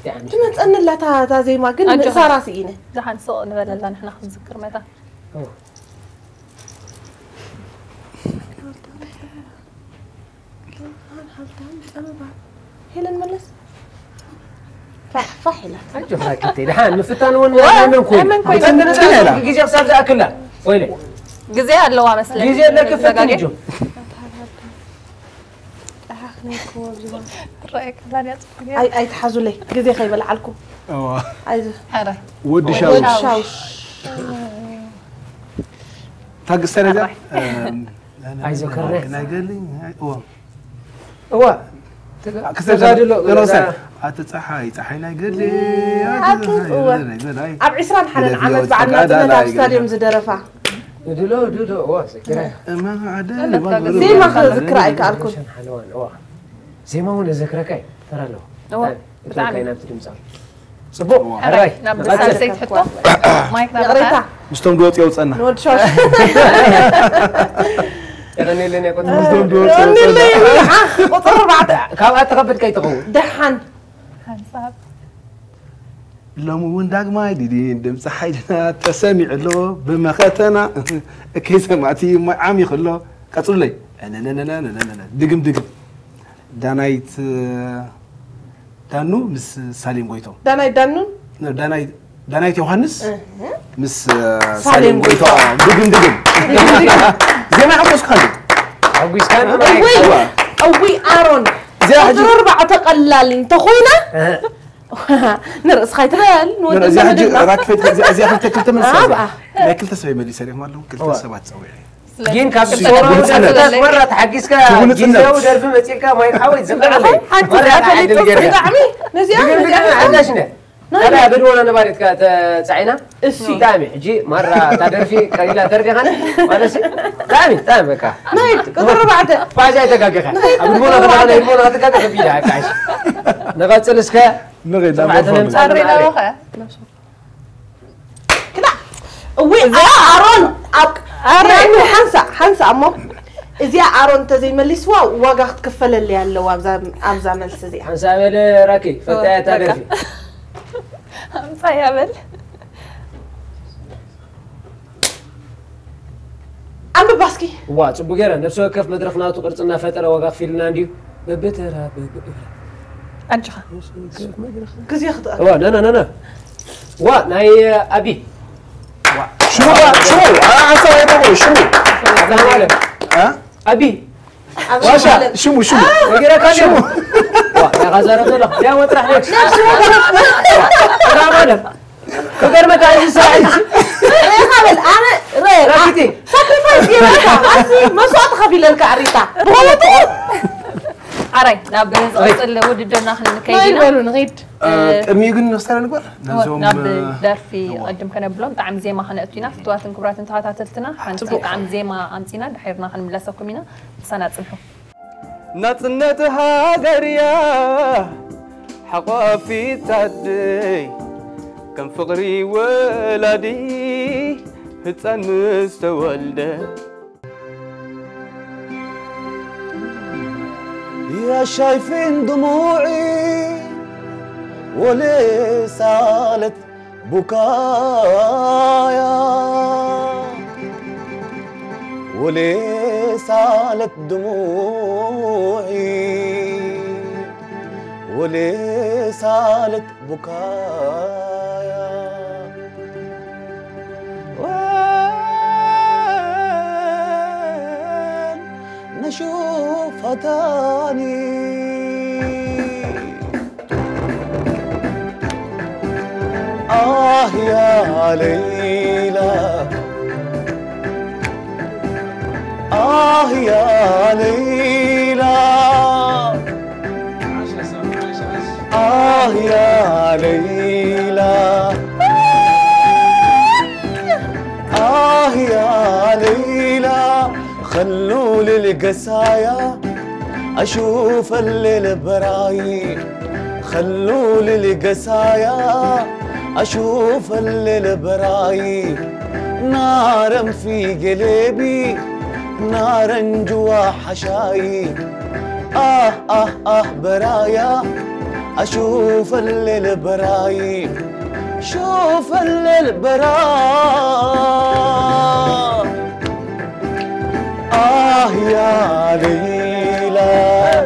تمت أن لا تا زي ما قلنا صار راسينا زحن سوق نبلا لا نحن نذكر متى هلا نملس فحلة أجو هاك أنت دحين مفتان وين من كوي أنت جيجي أصاب ذا أكلها ويلي جزيها اللي هو مثلا جيجي لك فتان يجو رأيك لا أي تحازوا لي جزي خيب العلكم عايزة ودي شاوش تاق السنة ده عايزة كرنة أنا قال لي هو كسر أتصحى لا قال لي أب عسران حنان عمل بعدنا تنا في ستاديوم زدرفة دودو واسكره ما عدا زي ما خذ ذكرائك علكم حلوان زي ما هو ذكرك ترى له بتاع كاينات تمثال صبو هراي بس سيد حطه مايك نقريتها مستم دوت يوصلنا نود شوش يعني لين كنت مستم دوت يوصلنا قطر بعد كاب تقبل كي تقول دحن لما وين داق ما يدي دم صحينا تسمع له بمختنا كي سمعتي عم يخلو قصر لي انا دقم دانايت دانو مس سالم غويتو دانايت يوحنس مس سالم غويتو دقم زي ما عبوس خالد عبوس كان اوي ارون زي اربعه تقلال انت خوينا نرقص خيترال نود زي حاجه راكفت زي اخر كلت من سبعه لا كلت سبعه ملي سريح مالو كلت سبعه تسوي جين كابسولة مرة تحقيسك جيزاو درب متيكا ما يحاول يزقر لي عندنا أنا بدون أنا بارد كات تعينا دامي جي مرة تدرفي كريلا ترفي خان وأنا دامي كا نايت كثر بعده باجي تكاكا بدون أنا تكاكا بيها كاش نقاط سلسكا نغي كده وي أرون أرون حنسى أمو إذا أرون تزي مليسوا وقعت كفل اللي هلو أبزا ملس زي حنسى عمل راكي فتاة تدرفي يعمل عم باسكي وات بوغيرا نفسه كيف مدرخنا تقرصنا فتره وقف فينا نديو ببترا انجح كزي ياخذ لا ناي ابي شو عسى يبغوا شو ابي واشا شو وغيرا كان شو يا غزاره له يا مطرح لك انا مالك كبر متى عايز ساعه يا خالد انا راكيتي ساكريفايس يا اسي ما صوت خفي للكعريطه عراي ناب نزقل وددنا خلينا كيدنا نغيد قمي يقول نستنى نقول ناب دارفي قدم كان بلون طعم زي ما خنقتينا فتوات كبرات انتهاتاتلتنا حنسي طعم زي ما انتينا دحيرنا خنملسكم هنا سنه صلحوا نصنت هاجريا حقافي تدي كم فقري ولدي هتسان مستولده يا شايفين دموعي ولي سالت بكايا ولي سالت دموعي ولي سالت بكايا وين نشوفها تاني يا ليلى يا ليلى يا ليلى خلوا لي القسايا أشوف الليل براي خلوا لي القسايا أشوف الليل براي نارا في قلبي نارا جوا حشاي برايا أشوف الليل براي شوف الليل براي يا ليلى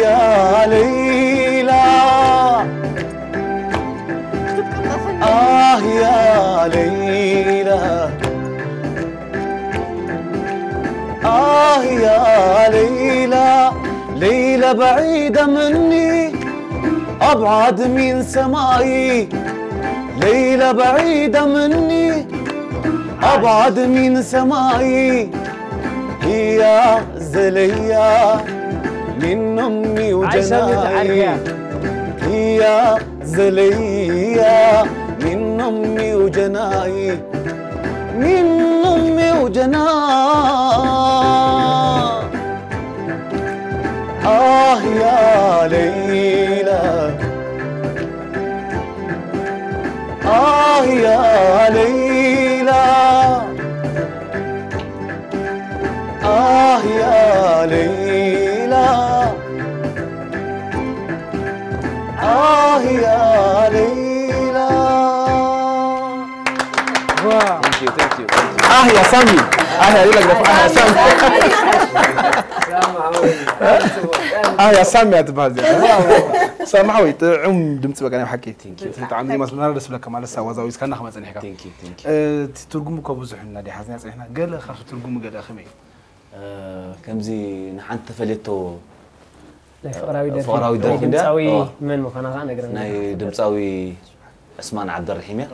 يا ليلى يا ليلى يا ليلى ليلى بعيدة مني أبعد من سماي ليلى بعيدة مني أبعد من سماي هي زلية من أمي وجناي هي زلية من أمي وجناي من أمي وجناي يا ليلى يا ليلى يا ليلى يا ليلى Thank you. يا سامي يا ليلى يا سامي يا سامي تبهز سامحوي عم دمت بقى انا حكيت تعاملي مثلا درس لك مال السوازاوي كان خمس نحكي ثانك يو ترجموا كبوزحنا دي حزنا صحنا قال خاص ترجموا قال اخمي كمزي نحن تفليتو فقراوي دمصاوي من مخنا نغرنا ناي دمصاوي اسمان عبد الرحيم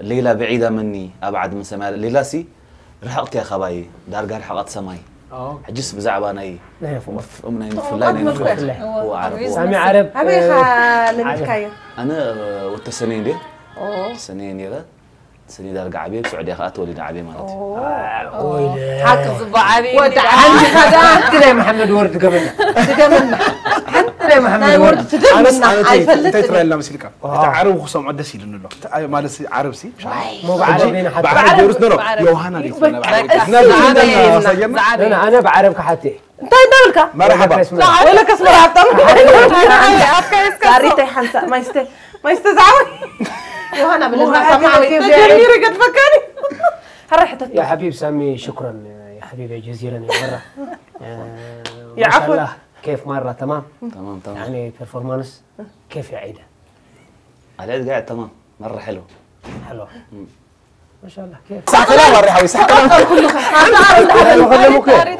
ليلى بعيدة مني أبعد من سماء ليلى سي رحقت يا خباي دارقة رحقت سماي حجس بزعباني أمنا مفلاي هو عرب سامي عرب حبيخة لمكاية أنا والتسنين دي سنين يلا سنين دارقة عبيب سعودية خات ولد عبيب مالتي حق زبا عبيب عندي خدات كده يا محمد ورد قبلنا حتى يا محمد ورد أنا تترى لنا مسيلك عرب خصوم عدسي لأنه لا ما لسي عرب سي مو بعربين حتى بعرب يورس نرو يوهانا دي أنا بعرب كحتى انت دولك مرحبا ولا كسمر عطم كاريتي حنسا ما يستزعوني يوهانا بالله سمعوا تجميري قد فكاني هرحت يا حبيب سامي شكرا يا حبيبي جزيلا يا مرة يا عفو كيف مرة تمام تمام يعني بيرفورمانس كيف يا عيدة العيد قاعد تمام مرة حلو ما شاء الله كيف صح كلام مرة حوي صح كلام كله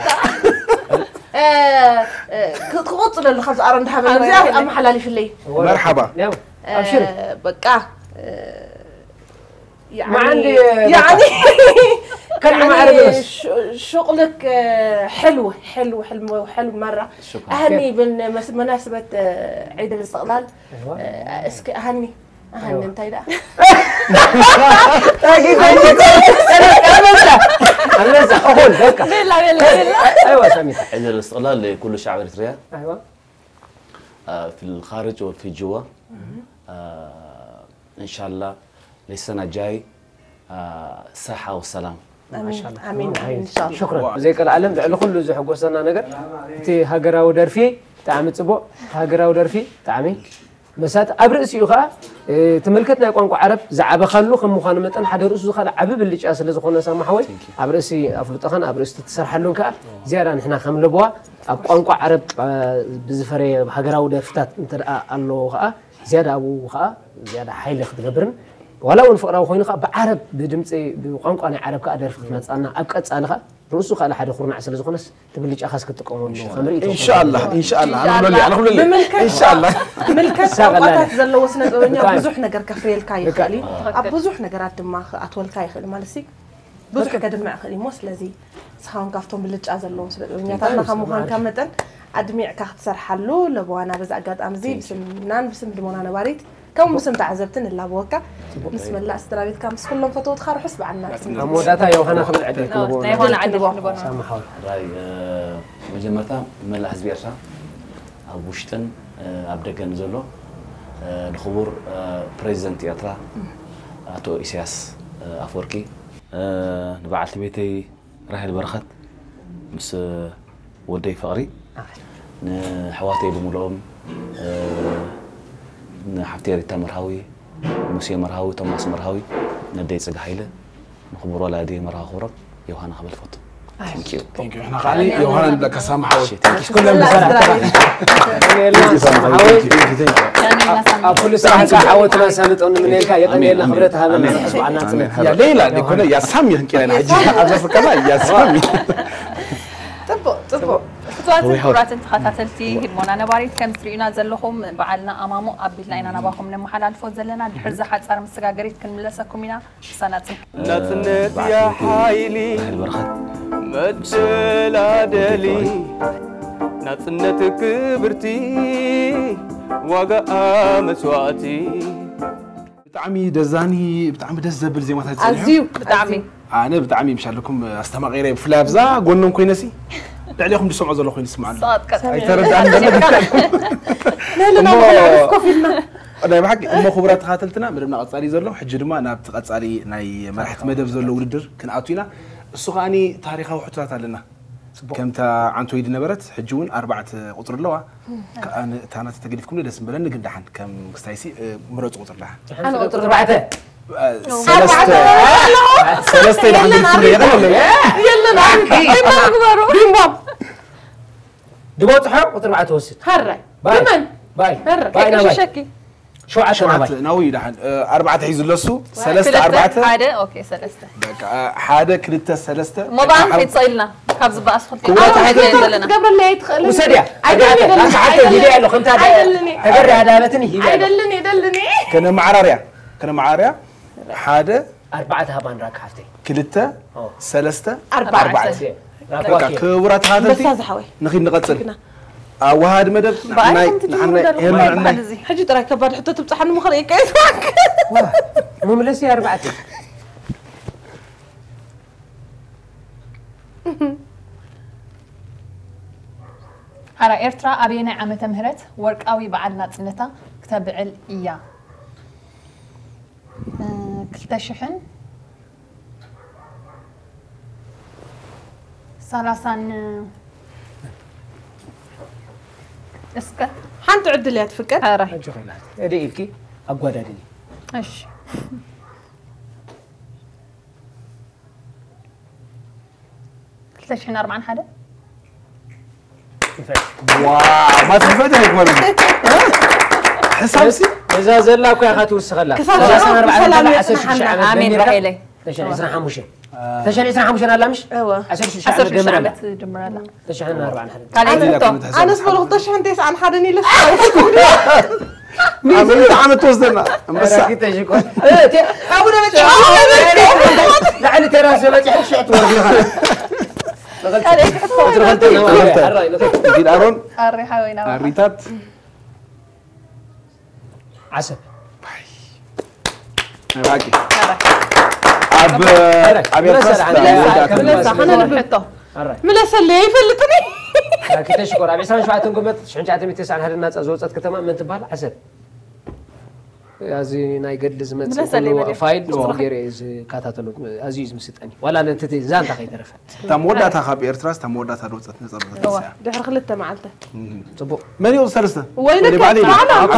تقوط للي خمس أرند حبل أم حلالي في الليل مرحبا أبشري بقى ما عندي يعني كلمة عربية شغلك حلو مرة شكرا أهني بمناسبة عيد الاستقلال أهني انت لا ايوه سامي عيد الاستقلال لكل شعب اريتريا ايوه في الخارج وفي جوا ان شاء الله للسنه الجاي صحه وسلام ما شاء الله امين ان شاء الله شكرا زي كل العالم لعل كل زي حقوسنا نجر تي هاجراو درفي تعمل صبو هاجراو درفي تعمل مسات أبرئ سيوخا تملكتنا يقولون عرب زعبة خلو خم مخانة متن حدا رؤسه خلا عبب اللي جالس اللي زخونا سامح حوي أبرئ سي أفرط خان أبرئ تتصر حلون كا زيادة نحنا خم لبوا أبقون عرب بزفري هجراو دفتات انتر الله خا زيادة أبو خا زيادة حيل خد جبرن ولو الفقراء خوين خا بعرب بدمتي بقون أنا عرب كأدر فتنات أنا أبقى أنا خا رؤسه خلا حدا خورنا عسل زخونس تبليج أخاس كتقومون إن شاء الله إن شاء الله أنا أقول لك إن شاء الله ملكت أوقات زلوا سنة ونيا بزح نجار كفريل كاي خلي أبزح نجارات ما أطول كاي خلي مالسي بزح كده مع خلي موس لذي سخان كافتهم بلج أزلوا سنة ونيا تنا خموهان كمتن أدميع كاخت سرحلو لبوانا بس أقعد أمزي بسم دمونا نباريت كم بسم تعذبتن اللي بوكا بسم الله استرابيت كم كلهم فتوت خار حسب عنا موداتا يوهانا خبل عدل يوهانا عدل سامحوا راي مجمرتا ملا حزب يرسا أبوشتن أبدأ زلو الخبور بريزنت ياترا أتو إسياس أفوركي نبعث بيتي راهل برخت مس ودي فقري حواتي بمولهم حفتي ريتا مرهاوي موسى مرهاوي توماس مرهاوي ندي صقحيله نخبر ولا دي مرها خورب يوهانا قبل فوتو ثانك يو احنا قاعدين يوهانا لك سامحوا كلنا بصراحه كل ساعه حاولت سالت ان من هيك يقني لنا خبرت هذا الناس معنا يا ليلى دي كنا يا سامي هنكي انا حجي عزف كلا يا سامي طب فتوات كبرات انت خاتلتي هدمونا نباريت كم ترينا زلخم بعلنا امامو ابيت لنا نباخم لمحلال فوز زلنا الحرزه حد صار مستغاغريت كنملسكم هنا سنات نتنت يا حايلي مجلا دلي نتنت كبرتي وقا مسواتي بتعمي دزاني بتعمي دزبل زي ما تحس ازيو بتعمي انا بتعمي مش لكم استمع غيري بفلابزا قولنا كوينسي تعليكم بسمعوا زلو خوين اسمعوا صادق اي ترد عندنا لا ما نعرف كوفيلنا انا بحكي ام خبرات خاتلتنا مدبنا قصالي زلو حج دما انا بتقصالي ناي مرحت مدب زلو وددر كنعطينا السو خاني تاريخاو حترات علينا كمتا عنتو يد نبرت حجون 4 قطر لوا كان تانا تتقلفكم دس بلن نقدحن كم كستايسي مرص قطر لها انا قطر 4 ثلاثة إلى عند الكل يلا نعم ما أكبروا بيمباب دبوت حر قطر 4 توسد هرة باي باي باي شكي شو عشان باي ناوي دحين 4 حيز لسو 3 4 حدا اوكي 3 حدا كلتا 3 ما بعرف يتصيلنا كابز باس خلتي قبل لا يدخل وسريع عيدلني حتى هدي له خمسة عيدلني تقري هدابتني عيدلني كنا معراريا حدا 4 هبان راك حفتي كلتا 3 4 كبرات هاتلتي بس حوي نخيل نقصل وهاد مدب نحن حجي ترى كبار حتى تبصح انه مخري كيف مو ملسي 4 على إيرترا أبينا عامة مهرت ورقاوي بعدنا تنتا كتبعل إياه كلتا شحن سلاسان اسكت حنت عد لي تفكر هاي ادي إلكي أقوى دادي ايش كلتا شحن 4 حدا واو ما تفهم هيك مرة حسابسي إذا زلاكوا يا خاتو السغلا كسر 4 آمين رحيلي تشحن 25 تشحن 25 هلا مش ايوه 10 دمرة لا تشحن 4 حدا انا اسمه تشحن 9 حدني لسه عملت عم توصلنا بس كنت اجيكم ابونا لعن تراسه ما تحش توريها غلطت دي الارون الريحه وين الريتات عسل معاكي ملسا اللي يفلتني كنت اشكر ابي سان شوعه تنقمت شنجعت 9 هذا الناس زوصت كتما من تبال عسل ازي ناي قدز مت فايد وغيرز كاتاتلو ازيز مسطني ولا انت زانتا خيترفت تموداتا خاب ايرتراس تموداتا دوصت نصرت دحر خلته معلته طب من يوم سرسته وينك انا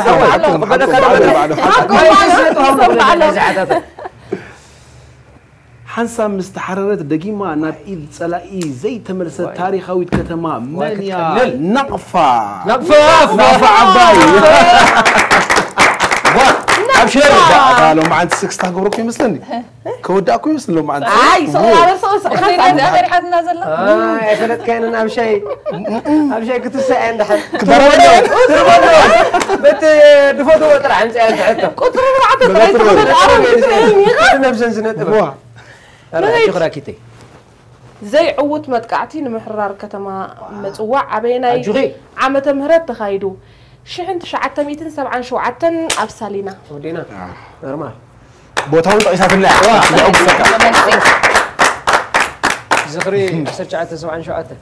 حنسا مستحررت دقيمة نابئل صلائي زي تمرس تاريخاوي كتما منيا نقفة عباي ابشر قالوا ما عند 6 تقبركم يمسلني كوداكم يمسل لو ما عند اي صار خلينا اخر حد نازل يا فلت كان انا بشيء كنت ساعه عند حد بت دفوتو طلع عند حتى قطر رعت نفس سنه انا شكرا كيتي زي عوت متقعتي نمحرار كتما مصواع عبيناي عامة مهرت تخايدو شحنت شعتة 277 أبسالينا ودينا نورمال بوتاون طيسات الله زغري 19 شعتة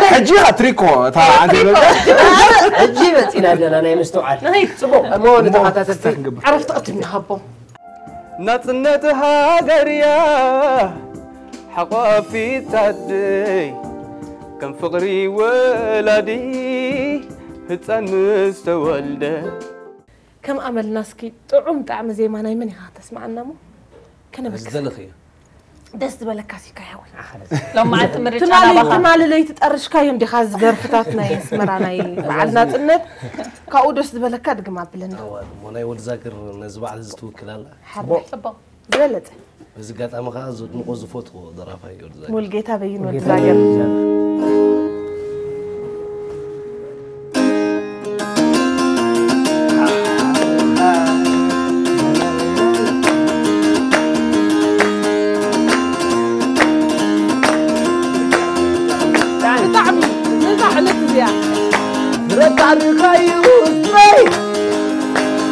حجيها تريكو تا عندي حجي بتينا لنا انا مستوعب صبو مو نتعاتات عرفت قتلني هبو نصنت هاجريا حقافي تدي كم فقري ولادي هتسان مستولده كم أمل ناسكي طعم طعم زي ما نايمني ها تسمعنا مو كنا بس زلخي دست بالكاسي كايوي لو ما عتمرج انا بقى تمالي لي تتقرش كايون دي خاز درفتاتنا يسمراناي بعلنا طنت كاو دست بالكا دغما بلنا وناي ول ذاكر نزبع زتوكل الله حبو زلت بس قات اما خاز نقوز فوتو ضرافه يقول ذاكر مولجيتا بين وتزاجر ربع الخيوط بي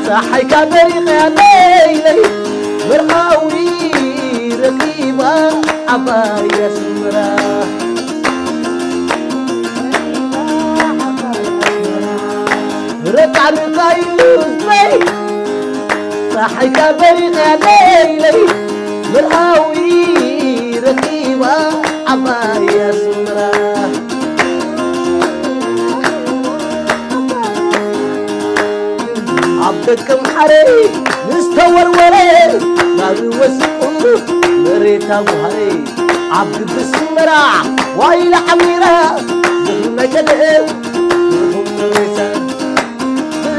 صحي كبري ليلي مرقاوي رقيبة عباية سمرة ربع الخيوط بي صحي كبري ليلي مرقاوي رقيبة عباية سمرة عبدكم حري مستور وري ما بيوسقوا مريت ابو هري عبد بسمرع وايل عميره زغنا كدب هم مريسا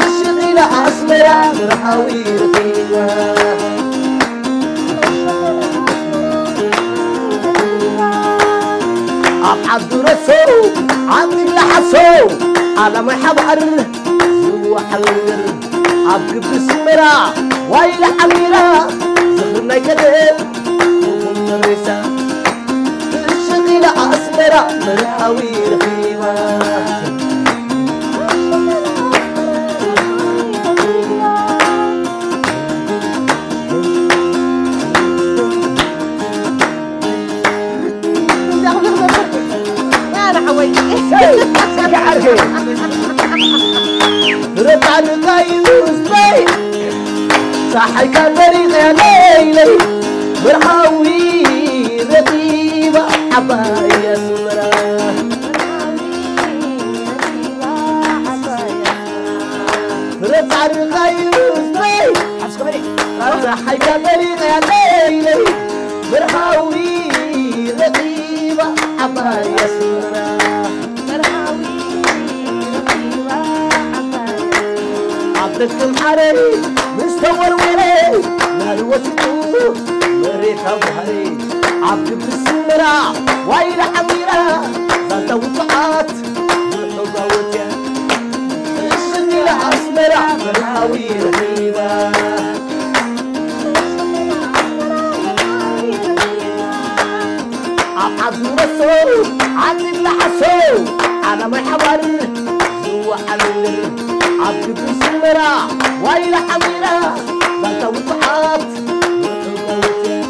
الشغيله اسمرا مرحاوي رقيبه عبد رسول عبد الحسو على ما حبر وحلر عبد بسمرة وايل حميرة زغنا كدب وهم مريسا الشغيلة أسمرة مرحاوي رقيبة ربع القيوس بي صحي كبري ليلي مرحاوي رقيبة عباية سمرة ربع القيوس بي صحي كبري ليلي مرحاوي رقيبة عباية سمرة عبدكم حري مستور وري نال وسطو مريت ابو هري عبد بسمرة وايل حميرة ذات وطعات وحوضاوتيا الشغيلة اسمرة مرحاوي رقيبة عبد الرسول عبد الحسو على ما حبر زو حلل عبد بسمرة وايل حميرة ذات وطعات وحوضاوتيا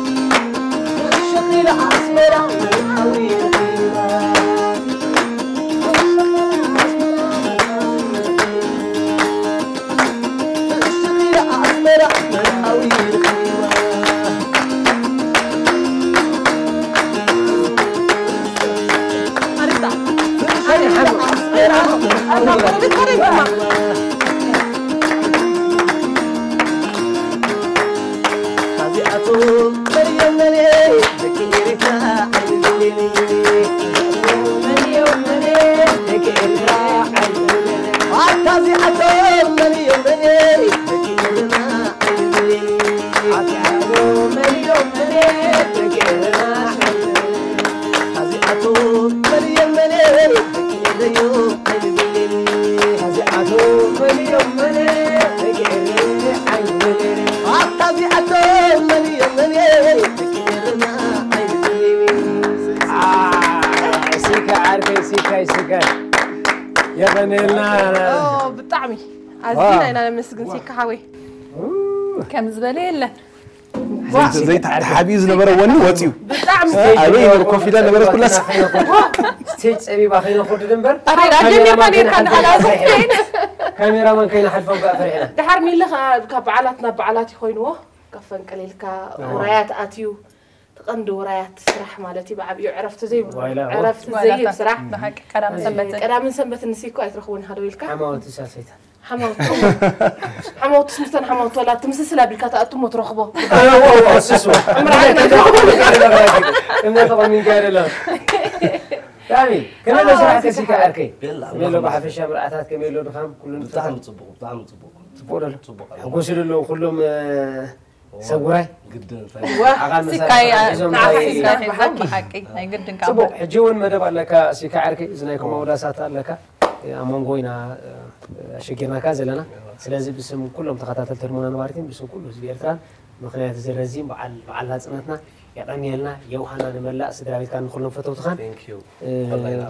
الشغيلة اسمرة مرحاوي رقيبة الشغيلة اسمرة مرحاوي رقيبة سكاي يا غنيلنا بالطعمي عزينا انا نمسكن سيك حوي كم زباله الا زي حبيز نبره وني واتيو بالطعم علي الكوفي ده نبره كلها ستيج ابي باخينا خد دنبر كاميرا من كاين حد فوق فرحنا دحر مين لها كبعلاتنا بعلات يخوينوه كفن قليلكا ورايات اتيو تقندو ورايات صراحه مالتي بعبيو عرفت زي بصراحه بحق قدام سنبت نسيكو ايترخون هادو يلكا حماوت ساسيت حماوت سمستن حماوت ولا تمسسلا بلكا تاطو مترخبو ايوه اسسوا امنا طبعا من قال له تامي كنا نسمع كسيكا اركي ميلو بحفش مراتات كميلو دخام كلنا بتاعهم صبوا صبوا نقول له كلهم سوراي جدا سيكاي بحكي هاي جدا صبوا حجون مدب لك سيكا عركي زنايكم موداسات لك امونغوينا شجرنا كازلنا سلازم بسم كلهم تخاطات ترمونا نوارتين بسم كله زبيرتان مخنيات زرزيم بعل هصنتنا يقنيلنا يوحنا نملا سدراويت كان كلهم فتوتخان ثانك يو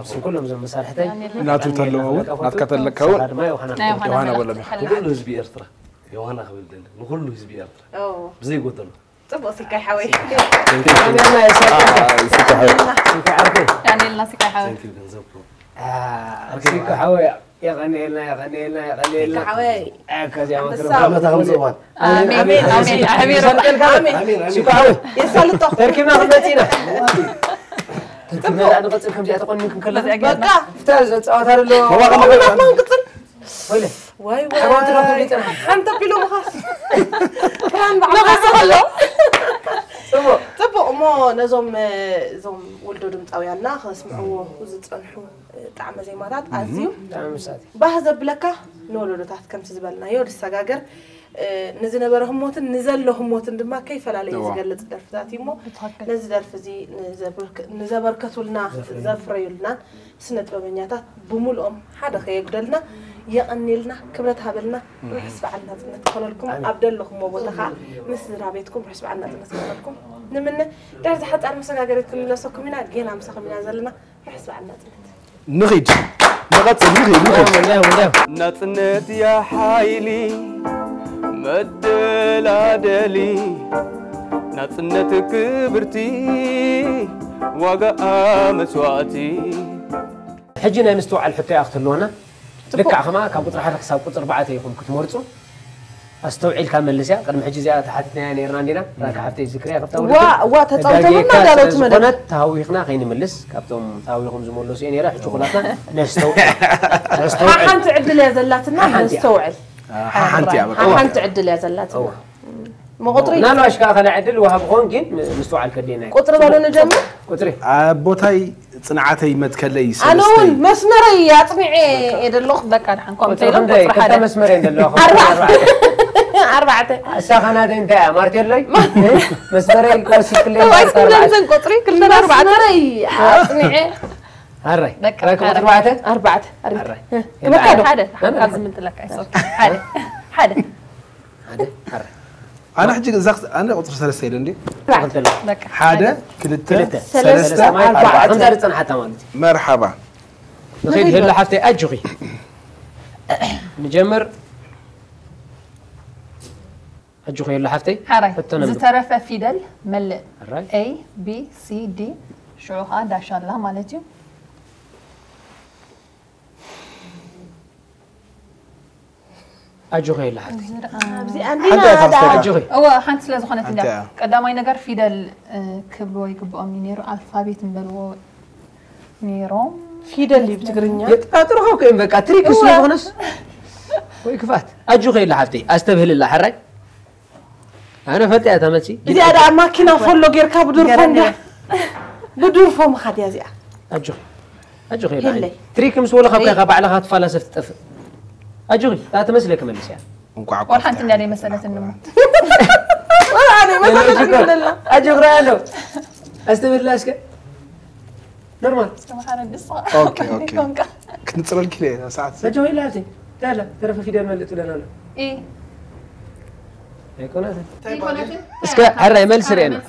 بسم كلهم زم مسارحتي ناتو تلو ناتكتلكو يوحنا ولا كله حزب ارترا يوحنا خبل دل كله حزب ارترا بزي قدلو طب سيكاي حوي يعني لنا سيكاي حوي ثانك يو جنزبكم سيكا حوي يغني لنا حوي كذا ما تغمزوان امين امين امين سيكا حوي يسالطو تركيبنا خدمتينا تركيبنا انا قلت لكم جاي تقول منكم كلها بقى افتاز تصاوت له ما نقصل ولا واي حماوت له بيتنا انت بيلو مخاص كان بعد طب مو نزوم ولدو دمطاويانا خسمعوا وزصنحوا طعم زي ماتات ازيو طعم ساتي بهذا بلكا نولدوታት كم تزبلنا يود سغاغر نزي نبرهم موتن نزلهم موتن دما كيف لا يزغلط درفتات يمو نزي درف زي نزبركتولنا زفريلنا سنت بمنياتات بمولهم حدا خيغدلنا يقنيلنا كبرت هابلنا رحس بعلنا نتخللكم عبدلكم وبوتخا مسرا بيتكم رحس بعلنا نتخللكم نمن درز حتى انا مسغاغرتكم لسكمنا جينا مسخمنا زلنا رحس بعلنا نغيد نغطي نغيد نتنت يا حايلي مدلادلي نتنت كبرتي وقع مسواتي حجنا مستوعب الحكايه اختلونا لك عخما كان قطر حرك حساب قطر 4 يكون كتمرصوا استوعيل كامل لسا قدم حجي زي تحتنا يعني رناندينا راك حفتي ذكريا كبتاو وا تطوتنا دالوت مدن تاويخنا خين ملس كبتم تاويخم زمولوس يعني راح شوكولاتنا نستوعب حنت عدل يا زلاتنا نستوعب حنت عدل يا زلاتنا ما قطري لا لا اشكا خنا عدل وهب خونكين مستوعب كدينا قطر بالو نجمر قطري بوتاي صنعتي متكلي انون مسمري يطمعي يدلخ بك حنكم تيلم قطر حدا مسمري يدلخ 4 الساخنه انت مارتين لي مسمري كوسي كل يوم قطري كلنا 4 مسمري اطمعي هري بك قطر 4 هذا لازم انت لك هذا هذا انا حجي زخ انا قطر 3 يدندي بك حاده كلته 3 4 5 حتى مالتي مرحبا نخيل هلا حفتي اجغي نجمر اجغي هلا حفتي حري زترف فيدل ملء A B C D شعوها داشا الله مالتي اجغي هلا حفتي بزي عندنا اجغي هو حنت لازخنت انت قدامي نجر فيدل كبروا يقبؤوا نيرو الفابيت مبلو نيروم فيدل اللي بتقرنيا يتقاطروا كاين بقى تريك اسمه هونس وي كفات اجغي هلا حفتي استبهل الله حرك انا فتي اتمشي بزي هذا ماكينه فلو غيركا بدور فم خد يا زي اجغي هلا تريك مسوله خبكا بعلها تفلسف تطف اجغي لا تمسلك ملس يعني انقع والحنت اللي مساله النمو ولا انا مساله اجغي له استمر لاسك نورمال سمحنا القصه اوكي كنت نصر الكلي ساعات اجغي لاتي لا ترى في دير ملت لنا ايه يكونات اسكا حرا يمل سرينا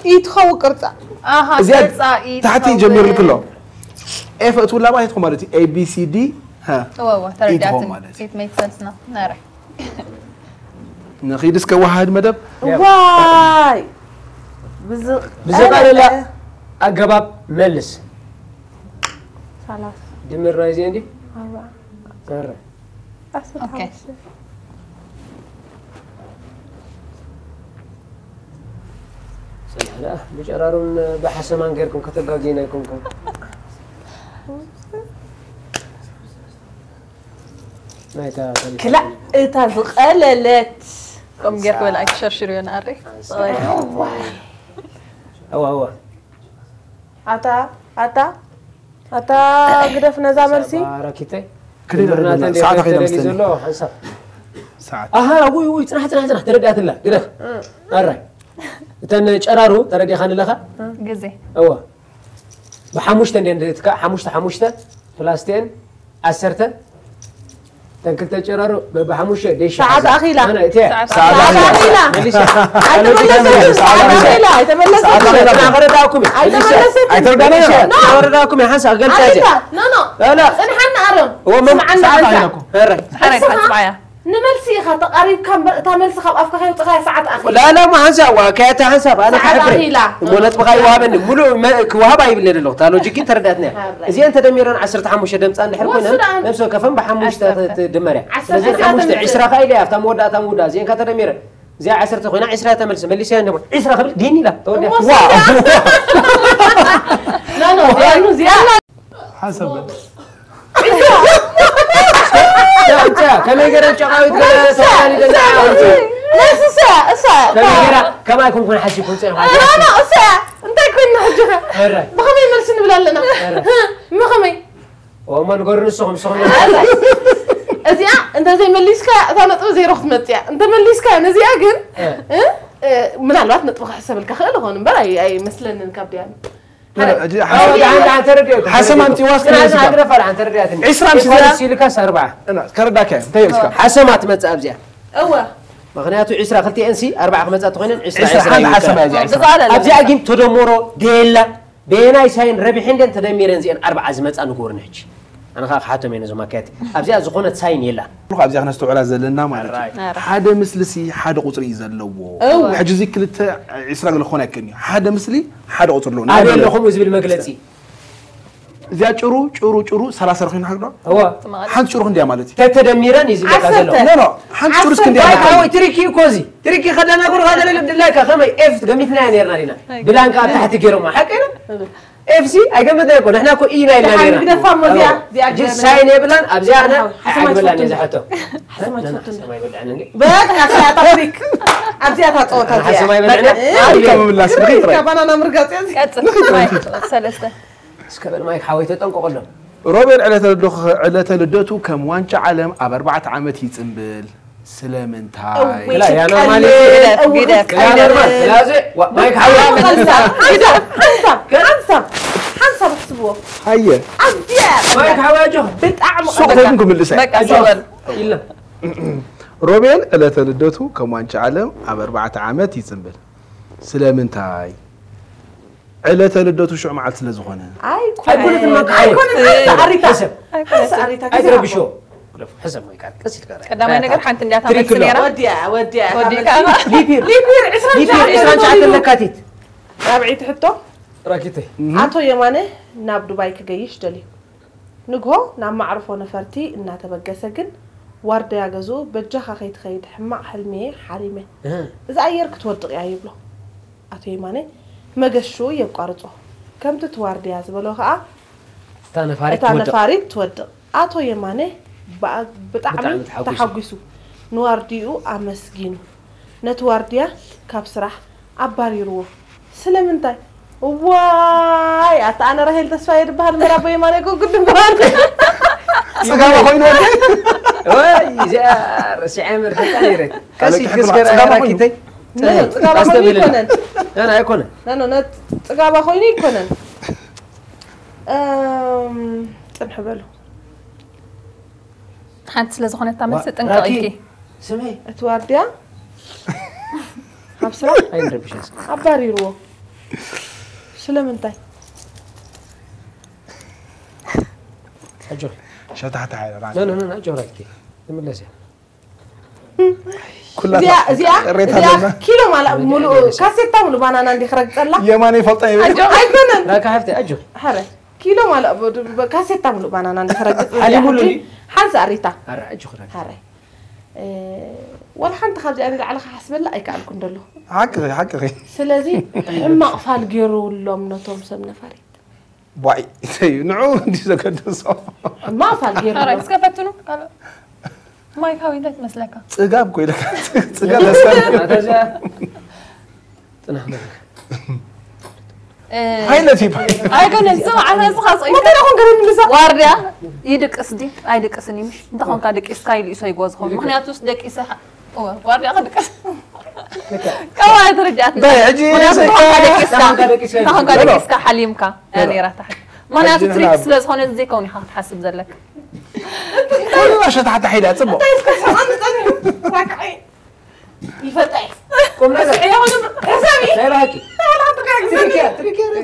يتخو قرصا قرصا تحتي جمير كله اف اتولا ما يتخو مالتي اي بي سي دي ها هو ترجعت it makes sense now ناري نخيدس كواحد مدب واي بزقال لا أجابب ملس خلاص دمر رايزين دي 4 اوكي لا مش قرارون بحسمان غيركم كتغاغيناكم مايتا كلا اتا زقللت كم غيرك ولا اكشرشرو يا ناري هو اتا قدفنا زامرسي باركيتي كلنا ساعه كده مستني ساعه وي صراحه تردات الله قدف اراي تن چرارو تردي خان لخا غزي هو بحموشته اندتك حموشته فلاستين 10 تنكلت چرارو بحموشه ديش ساعات اخيله انا اتي ساعات اخيله ليش تملس انا غرداكم انا غرداكم يا حسن قلت اجي لا انا حنا ارم هو ما عندنا حريت معايا نملسي خا تقريب كم تملس خا افكا خي تقاي ساعات اخيله لا ما حنسا وكاتا حساب انا كحبري مولت بغاي وهبن مولو كوهب ايبل له تالو جيكي ترداتنا اذا انت دميرن 15 دمص ان حركنا نفسه كفن بحموش دمريا لازم حموش 10 خايله افتم ودا زين كتدمير زي 10 خوينا 10 تملس مليسي انا 10 خبل ديني لا تودي واو لا زياده حسب انت كم يقرا شقاوي تقول سؤالي لا كم يقرا كما يكون كون حشي كون سين انا انت كنا حجها بخمي ملسن بلا لنا بخمي وما نقول نسهم ازيا انت زي مليسكا ثانطو زي رخت متيا انت مليسكا نزيا كن ምናልባት نطبخ حسب الكخيل هون برا اي مثلن كابديان عن ترديت حسب انت واسك انا اقرف عن ترديت 10 سيلكاس 4 انا كرداك تيمسك حسمات مص ابزيا اوا مغنياتو 10 خلتي انسي 4 مص تخينن 10 حسب ابزيا جيم تدمرو ديلا بيناي ساين ربيحين دن تدميرن زين 4 زمص انغورنج انا خا حاتم ينزو ماكاتي ابزيا زخونه ساين يلا روح ابزيا نستوعلا زلنا مالتي حدا مسلسي حدا قطري زلو حجي زي كلته 20 لخونه كني حدا مسلي حدا قطر له انا لكم زبل مغلصي زيا چورو 30 رخين حقنا هو حنت چورو انديا مالتي تتدميرن يزبل كازلو لا حنت چورو اسكنديا هاي تريكي كوزي تريكي خدنا نقول هذا اللي عبد الله كخمي اف قمتنا نيرنا لينا بلانكا تحت كيرما حقنا اف سي اجمد يكون احنا كو اينا لنا نقدر فهم زيا دي ساين يبلان ابزيانا حقبلان يزحتو ما يبلعني بقى تطريك ابزيا تطوطا حسب ما يبلعني كم بالله سبغي كمان انا مرقص ثلاثه اسكبل مايك حاويته طنققلم روبر علته لدتو كم وانچ عالم اب 4 عامت يصنبل سلامنتاي لا يا نورمالي قدك يا نورمال لازم مايك حاوي حنسب حسبوه هيا مايك حواجه بتعم سوقكم اللي ساي الا روبن علته لدتو كم وانچ عالم اب 4 عامت يصنبل سلامنتاي علته لدتو شو معلت لزغونه ايكون اريتا اريتا اقرب شو حسب ما يقعد قصيت قال قدامي نقر حنت انديا تعمل سنيره وديا ليبير 20 ساعه لكاتيت ربعي تحطو راكيتي عطو يمانه ناب دبي كجيش دلي نغو نام معرفو نفرتي ان تبغسكن ورد ياغزو بجخا خيت خيد حما حلمي حريمه اذا ايرك تودق يا يبلو عطو يمانه مغشو يقارصو كم تتوارد يا زبلو خا تانفاريت تودق عطو يمانه بطعم تحقسو نوارديو امسغينو نتوارديا كاب سراح اباريرو سلامنتاي واي انا راهيل تسفايد بحال مرابي مانيكو قدام بان صقام خوينو واي زار سعمر خيرك كاسي كسكر راكيتي انا يكون انا صقام خويني يكونن تنحبلو حنت سلازخونه تعمل تنقيكي سمي اتوارديا حبسرا اي دربش اباريرو سلامنتاي أجر شطحت حيل لا لا لا أجر هيك تملسي كلها زيا كيلو مال ملو كاسيتا ملو بانانا عندي خرج طلع يا ماني فلطة يا أجر أيكون لا كحفتي أجر هلا كيلو مال كاسيتا ملو بانانا عندي خرج علي ملو حنس أريتا هلا أجر هلا ولا حنت خرج أنا على حسب الله أيك على كندلو حكي سلازي ما أفعل جيرو لهم نتوم سمنا فريد باي نعود دي زكدس ما أفعل جيرو خلاص كفتنو ما يكاوي ده مسلكة صقاب كوي لك صقاب هسه تنحمل هاي لطيف هاي كان الزوء على خلاص ما تروحون قريب مسا واردة يدك أسدي يدك أسني مش أنت هون كادك إسكايل يسوي جوازهم مخني أتوس دك إسا واردة أخدك كمان ترجعت ده يجي هون كادك إسكا حليمك يعني راح تحت ما أنا تريكس لز هون الزي كوني حاسب زلك والله شطحت حيلها تصبح يفتح قوم لا يا هون حسابي لا لا هيك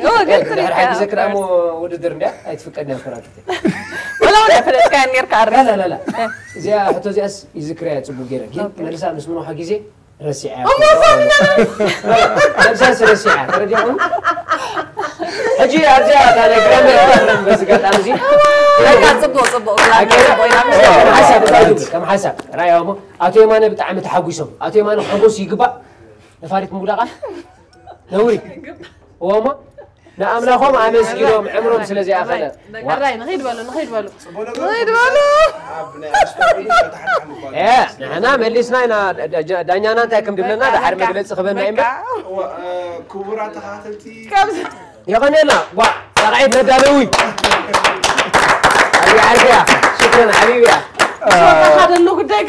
هو قلت لك حد ذكر أمو ودرنا هاي تفكرني أفكارك ولا ولا فلت كان يركع لا لا لا زي حتى زي أس يذكريات أبو جيرة جيب مدرسة نسمونه حاجة رسيعة مدرسة رسيعة ترجعون أجي أرجع أنا كلام بس قلت أنا زي لا صبوا كم حسب رأي أبو أتوي ما نبت عم تحوسهم أتوي ما نحوس يقبع نفارق ملاقة نوري وما نعم لا خم عم يسكيلهم عمرهم سلزي أخذ راي نغيد بالو إيه نحن ملي سناينا دانيانا تاكم دبلنا ده حرم جلس خبرنا إمبا كبرات خاتلتي يا غنينا وا صراعيد ندالوي أبي عارفة شكرا حبيبي هذا اللي قدك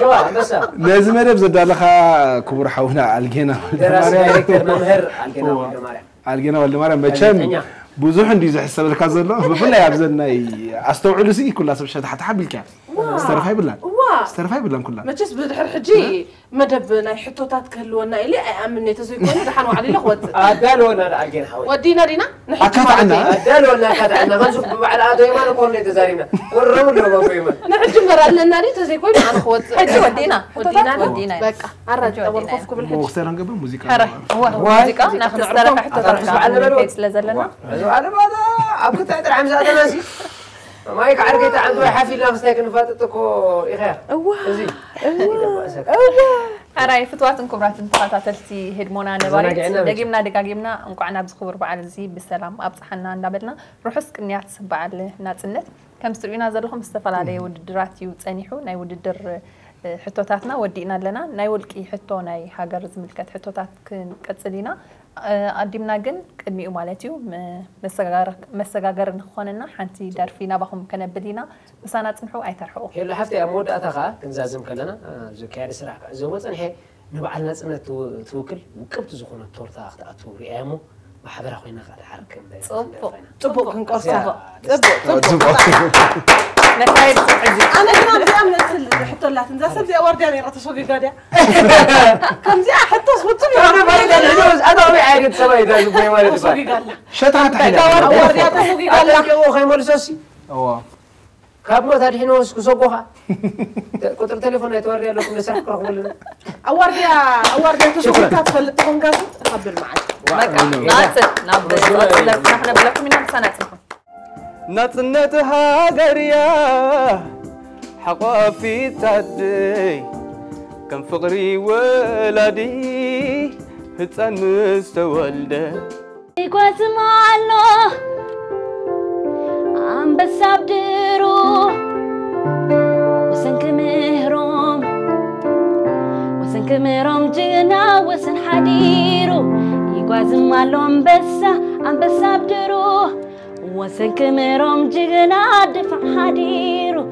جوا بس لازم أنا بزد لها كبر حونا الجينا الجينا ولا مرة بتشم بوزوح عندي زي حساب الكازر لا بفلا يبزلنا أستوعب لسي كلها سبشة حتى حبل كان استرفاي بالله كلها ما جس بدحر حجي مدب ناي حطوتات كلونا إلي أمني تزويكون دحنوا علي لخوت أدالونا الجين حوي ودينا رينا أكاد عنا أدالونا كاد عنا غنشوف على هذا ما نقول لي تزارينا والرمل ما فيما نحج مرة لنا ري تزويكون عن خوت حجي ودينا بقى عرج أول خوفكم بالحج مختار قبل موسيقى هرا هو موسيقى ناخذ استرف حتى على البيت لزلنا على هذا أبغى تعتر عم زاد ناسي ما يك عرقت عنده حافي لا مستيك نفاتتكو إخير زين أراي فتواتن كبرات تخاتلتي هدمونا نباريت دقيمنا انكو عنا بزخبر بعد زي بالسلام أبصحنا نابلنا روحس كنيات بعد ناتسنت كم سترينا زادلهم استفال عليه وددراتي وتسانيحو ناي وددر حتوتاتنا ودينا لنا ناي ولكي حتو ناي هاجر زملكات حتوتات كنقصلينا قدمنا جن قدميو مالتيو مسغاغر نخوننا حنتي دارفينا باهم كنبلينا مسانا صنحو ايترحو هلا حفتي امود اتخا كنزازم كلنا زكاري سراح زو صنحي نبعلنا صنت توكل وقبت زخونه تورتا اخطاتو ريامو محبره خوينا قال حركه طبق كنقصا نكايد عزيز أنا كمان بيعمل حتى لا تنزل زي أورد يعني رتشوقي قادة كم زي حتى صوتي أنا بعيد أنا ما عارف سوي ده زبون ما له صوقي قال شطحت حيلها أورد يا صوقي قال لا كيو خيمر سوسي أوه كاب ما تاريخ نوس كسوقها كتر تليفون يتوري لكم نسرح كرهولنا أورد يا تصوقي كاتفل تكون قاسي خبر معك نحن بلكم من سنة ناتنت هاجريا حقافي تدي كم فقري ولدي هتسان مستولده يقوز معلو عم بسابدرو وسنك مهروم جنا وسن حديرو يقوز معلو عم بسابدرو وسنك مهروم جنا دفع حديرو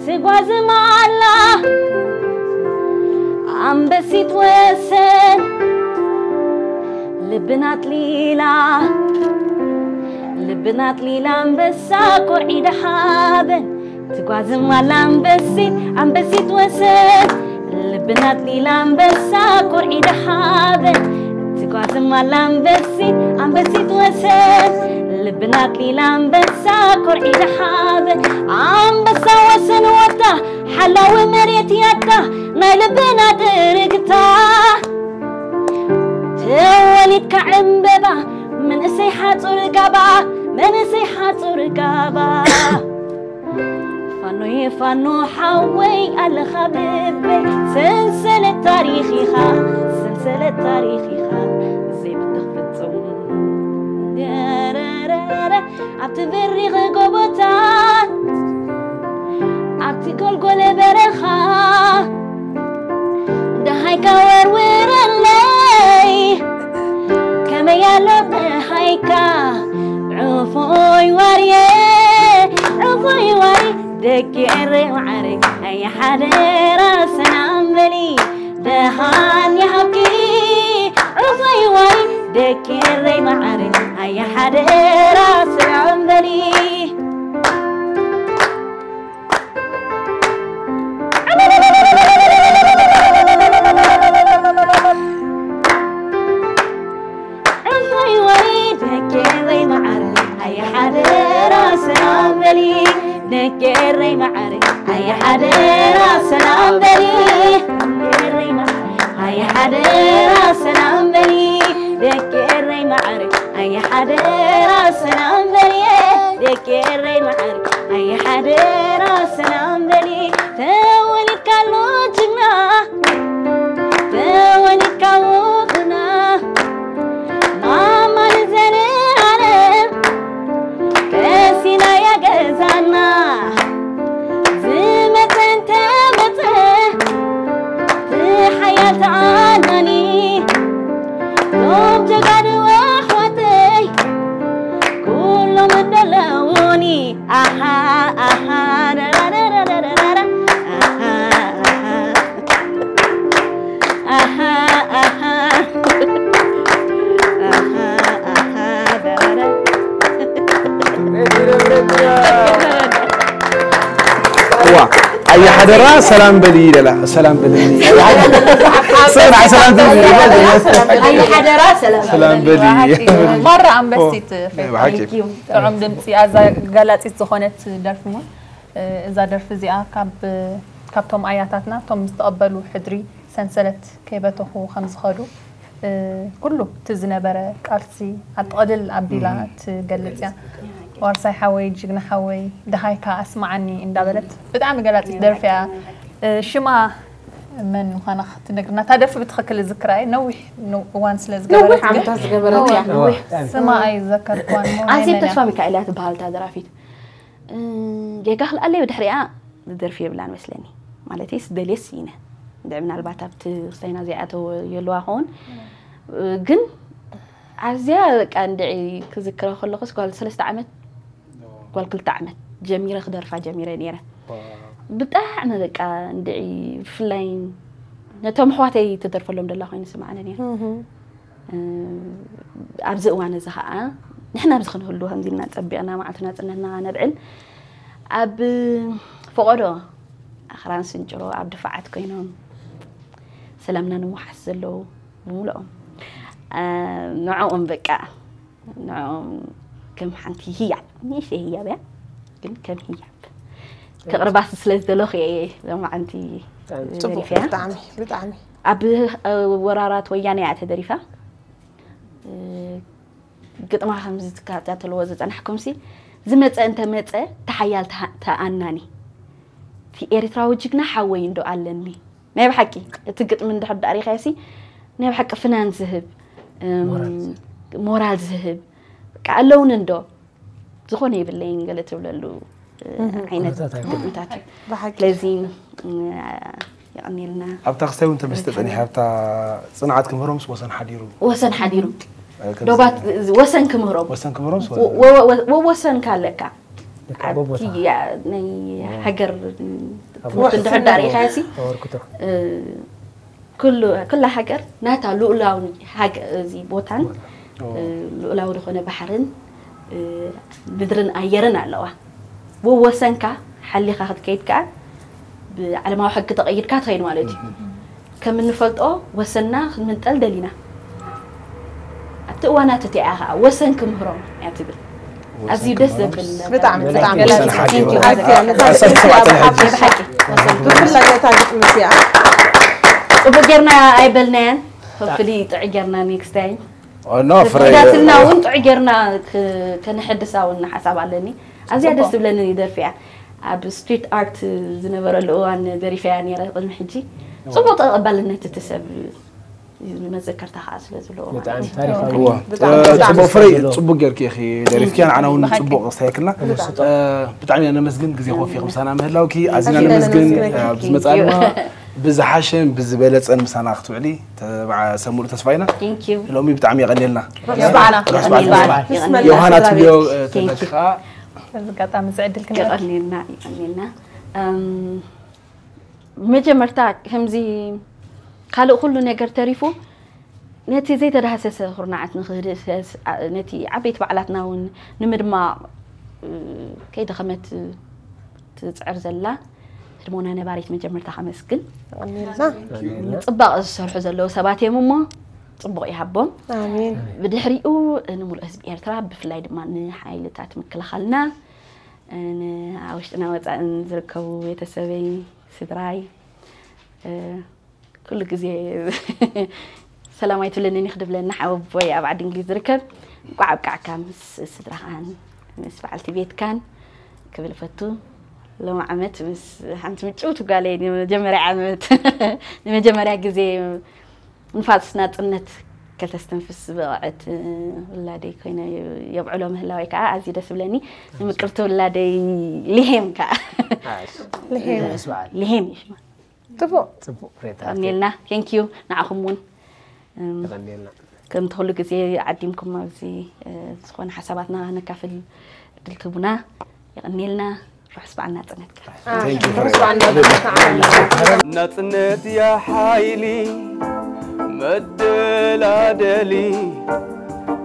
تقوز معلا عم بسيت وسن لبنات ليلا مبسا قرعي حابن تقوز معلا عم بسيت وسن لبنات ليلا مبسا قرعي حابن تقوز معلا عم بسيت وسن لبنات ليلا مبسا قرعي دحابن عم بسوسن وتا حلاوي مريت يتا نايلبنا درقتا توليد كعمببا من سيحات رقابا من سيحات رقابا فانو يفانو حوي على خبيبي سلسلة تاريخي خا سلسلة تاريخي خا زي بتخفتهم عتبري غقوبتات عتقول قول برخا دهايكا ورور اللي كما يلب هايكا عفوي واريه عفوي واري دكيري وعري اي حدا راسنا عملي دهان يحكي عفوي واري دكيري وعري اي حدا راسنا عملي عفوي واري دكيري وعري اي حدا راسنا عملي نكري معري هاي حدا راسنا عمبلي نكري معري هاي حدا راسنا عمبلي نكري معري هاي حدا راسنا عمبلي نكري معري هاي حدا راسنا عمبلي تولي كالوجنا تولي كالوجنا ماما الزنانة كاسينا يا جزانا عنني دوم جقد واخوتي كلهم دلوني اها اها أي حدا سلام بلي لا سلام بلي سلام سلام بلي أي حدا سلام بلي مرة عم بسيت عم دمتي إذا قالت إستخونت درفمو إذا درف زيا كابتم آياتنا توم مستقبلوا حدري سنسلة كيبته خمس خالو كله تزنبرة كارسي أتقدل أبديلا تقلت وارساي حوي جينا حوي دهايكا اسمعني ان دابلت بتعمل قالت درفيا شما من خنا تنقرنا تدرف بتخكل الذكرى نوح وانس لزغبرت عم تزغبرت يعني سما اي ذكر كون عزيز تفهمي كايلات بحال تدرافيت جيغال علي ودحريا درفي بلان مسلني مالتي سدليسينه دعمنا الباتابت سينا زياتو يلوا هون جن عزيا كان دعي كذكره خلقس قال 3 عامات قال كل عامات جميله خدرفا جميله نيره بتاعنا دقا ندعي فلاين نتم حواتي تدرف لهم دلا خوين سمعنا نيره ابز وانا زها نحنا بزخنه له همزينا صبينا معتنا صننا نبعل اب فقدو اخران سنجرو اب دفعت كينهم سلامنا نمحسلو مولهم نوعهم بقى نوعهم كم حنتي هي مش هي بقى كم هي كقرباس سلسلة لوخي لما أنتي بتعمي أب ورارات وياني أعتذريفة قد ما خمسة كاتات الوزت أنا حكمسي زمت أنت مت تحيال تأناني في إريترا وجهنا حوين دو علني ما يبحكي تقط من دحب داري خاسي ما يبحك فنان ذهب مورال ذهب كألون ندو زخوني باللين قالت وللو عينت لازم يعني لنا أبتا خستي وأنت مستقني أبتا صنعت كمهرم وسن حديرو وسن حديرو دوبات وسن كمهرم وسن كالكا يعني حجر تندحر داري خاسي كل حجر ناتا لؤلاون حاجة زي بوتان لؤلاون خونه بحرن بدرن أيرن علىه ووسنكا حلي خاخد كيتكا على ما حق تغير كاتين والدي كم نفلت وسنا من تل دلينا أتوانا تتعاها وسن كمهرم يعتبر أزي دس بال بتعمل وبقرنا أيبلنان hopefully تعجرنا next time نوفر إذا وانت عجرنا كنحدث أو نحسب علني أزي دس بلنا يدير فيها أب street art زنبر الأوان دري فيها يعني رقم حجي صبوا تقبلنا تتسب ما ذكرتها حاصل زلوا هو صبوا فري صبوا جرك يا أخي دري فيها أنا ونصبوا قصيكنا بتعمل أنا مسجن جزء خوفي 5 سنة مهلاوكي عايزين أنا مسجن بزمتنا بزحاشم بزبالة أنا مسانا أختو علي تبع سمور تسفينا thank you الأمي بتعمي يغني لنا يوهانا تبيو تلقى قطع مسعد الكلام يغني لنا مجمرتك همزي قالوا كل نجار تعرفوا نتي زي ترهسس خرناعت نخدس نتي عبيت بعلاتنا ونمر ما كيد خمت تسعر زلا هرمونا نباريت مجمرتها خمسكن صباق الصرح زلو سبات يمما صباق يحبهم امين بدحريو نمول اسب ايرترا بفلاي دما حيلتات مكلخلنا انا عاوشتنا وصا نزركو يتسبي سدراي كل جزء سلاميت لنا نخدم لنا حبوب ويا بعد إنجليز ركب قعب كعكام سدرخان مس فعلت بيت كان قبل فتو لو عمت بس حنت متشوت وقال لي جمرة عمت لما جمرة جزء نفاسنا تنت كتستنفس بقعت ولا دي كنا يبعلوا مهلا ويكا عزيز سبلاني لما قلت ولا دي لهم كا لهم يشمع تبو غنيلنا ثانك يو نعخمون غنيلنا كنت هولو كزي عديمكم زي سخون حساباتنا نكافل دلكبنا غنيلنا روح سبعنا نتنت نتنت يا حايلي مدلادلي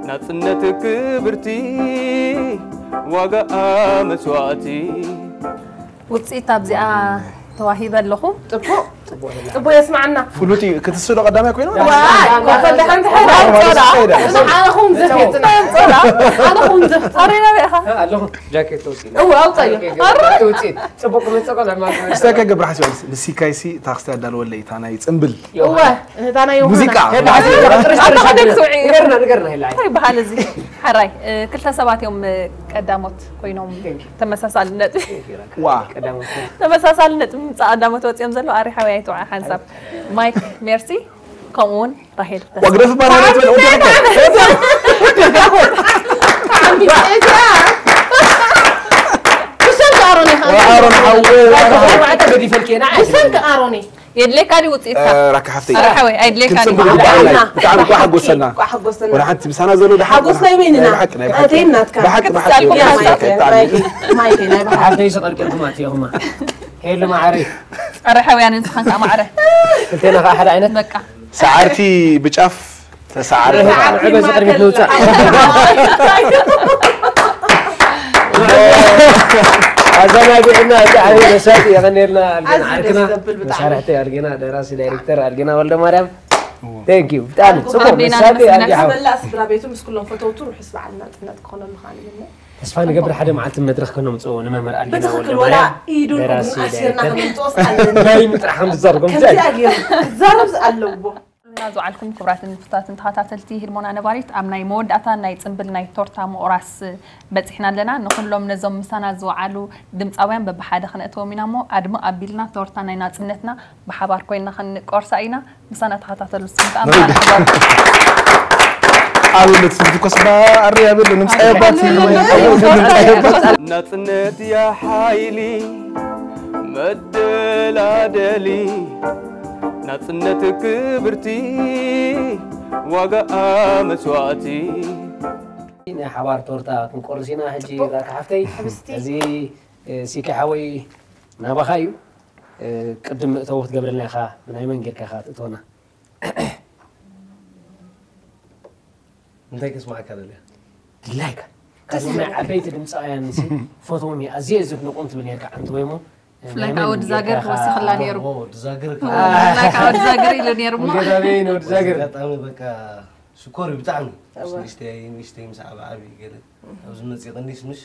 نتنت كبرتي وقع مسواتي وتصيت ابزئا تواهيب اللخو طبو يسمعنا فلوتي كتسودو قدامك وين فلت انت انا خون زفت انا خون زفت ارينا بيها اللهم جاكيت توصي هو اوطي توصي صبوك من صقل ما استاكا قبر حسي نسي كايسي تاخستا دال ولا يتانا يصنبل هو انا يوم موسيقى نقرنا هلا طيب بحالزي حراي كلتا سبات يوم قداموت كوينوم تمساسالنت وا قداموت تمساسالنت قداموت وصيم زلو اري حوايت وع حساب مايك ميرسي كمون راحل وقرف برهانات من عندي اروني ارون حول بدي فلكينا عسلك اروني يدلي كاري وصيتها راك حفتي حوي يدلي كاري تعال واحد قصنا ولا حتى مسانا زلو ده حق قصنا يميننا اتينا بحق مايك حتى يسقط كلمات يا هما هيلو ما عرف اري حوي يعني نسخن ما عرف قلتنا احد عينك بقى سعرتي بجاف تسعر عبز قريب نوصل عزمنا بينا تعالي نساتي غني لنا عركنا مسارحتي ارجينا دراسي دايركتور ارجينا ولد مريم ثانك يو تعالي صبوا نساتي ارجع لا سبرا بيتهم كلهم فتوتو روح اسمع لنا تكون المخالفين تسفاني قبل حدا معلت المدرخ كنا مصون نمر ارجينا ولد مريم دراسي دايركتور هاي مترحم تزرقم زربز اللوبو نازو عليكم كبرات الفتات انتخاتاتلتي هرمونا نباريت امناي موداتا ناي صنبل ناي تورتا مقراس بصحنا لنا نخلهم نزوم مسانا زوعالو دمصاوያን ببحاده خنأتهم ኢናሞ አድሞ አቢልና ተወርታ ናይ ናጽነትና በሐባር ኮይና خنقርሳ ኢና مسانا ተኸታተሉ ስንጣን አሉት ዝኩስባ አሪያብል ንምጻይባት ናጽነት ያ ኃይሊ መደላደሊ ናጽነት ክብርቲ وقع مسواتي إن حوار تورتا كنقرسينا هجي راك حفتي زي سيكي حوي نابخايو قدم توفت قبل لنا خا من اي منجر كخا تتونا انت كسمعك هذا ليه لايك كسمع عبيت دمصايان سي فوتومي ازيز نقمت من هيك انت ويمو فلاك عود زاجر وسخلا نيرو زاجر فلاك عود زاجر إلى نيرو قدامين ود زاجر قطعوا بقى شكوري بتاعنا نشتي مساعة بعبي قلت أوز الناس يغنيش مش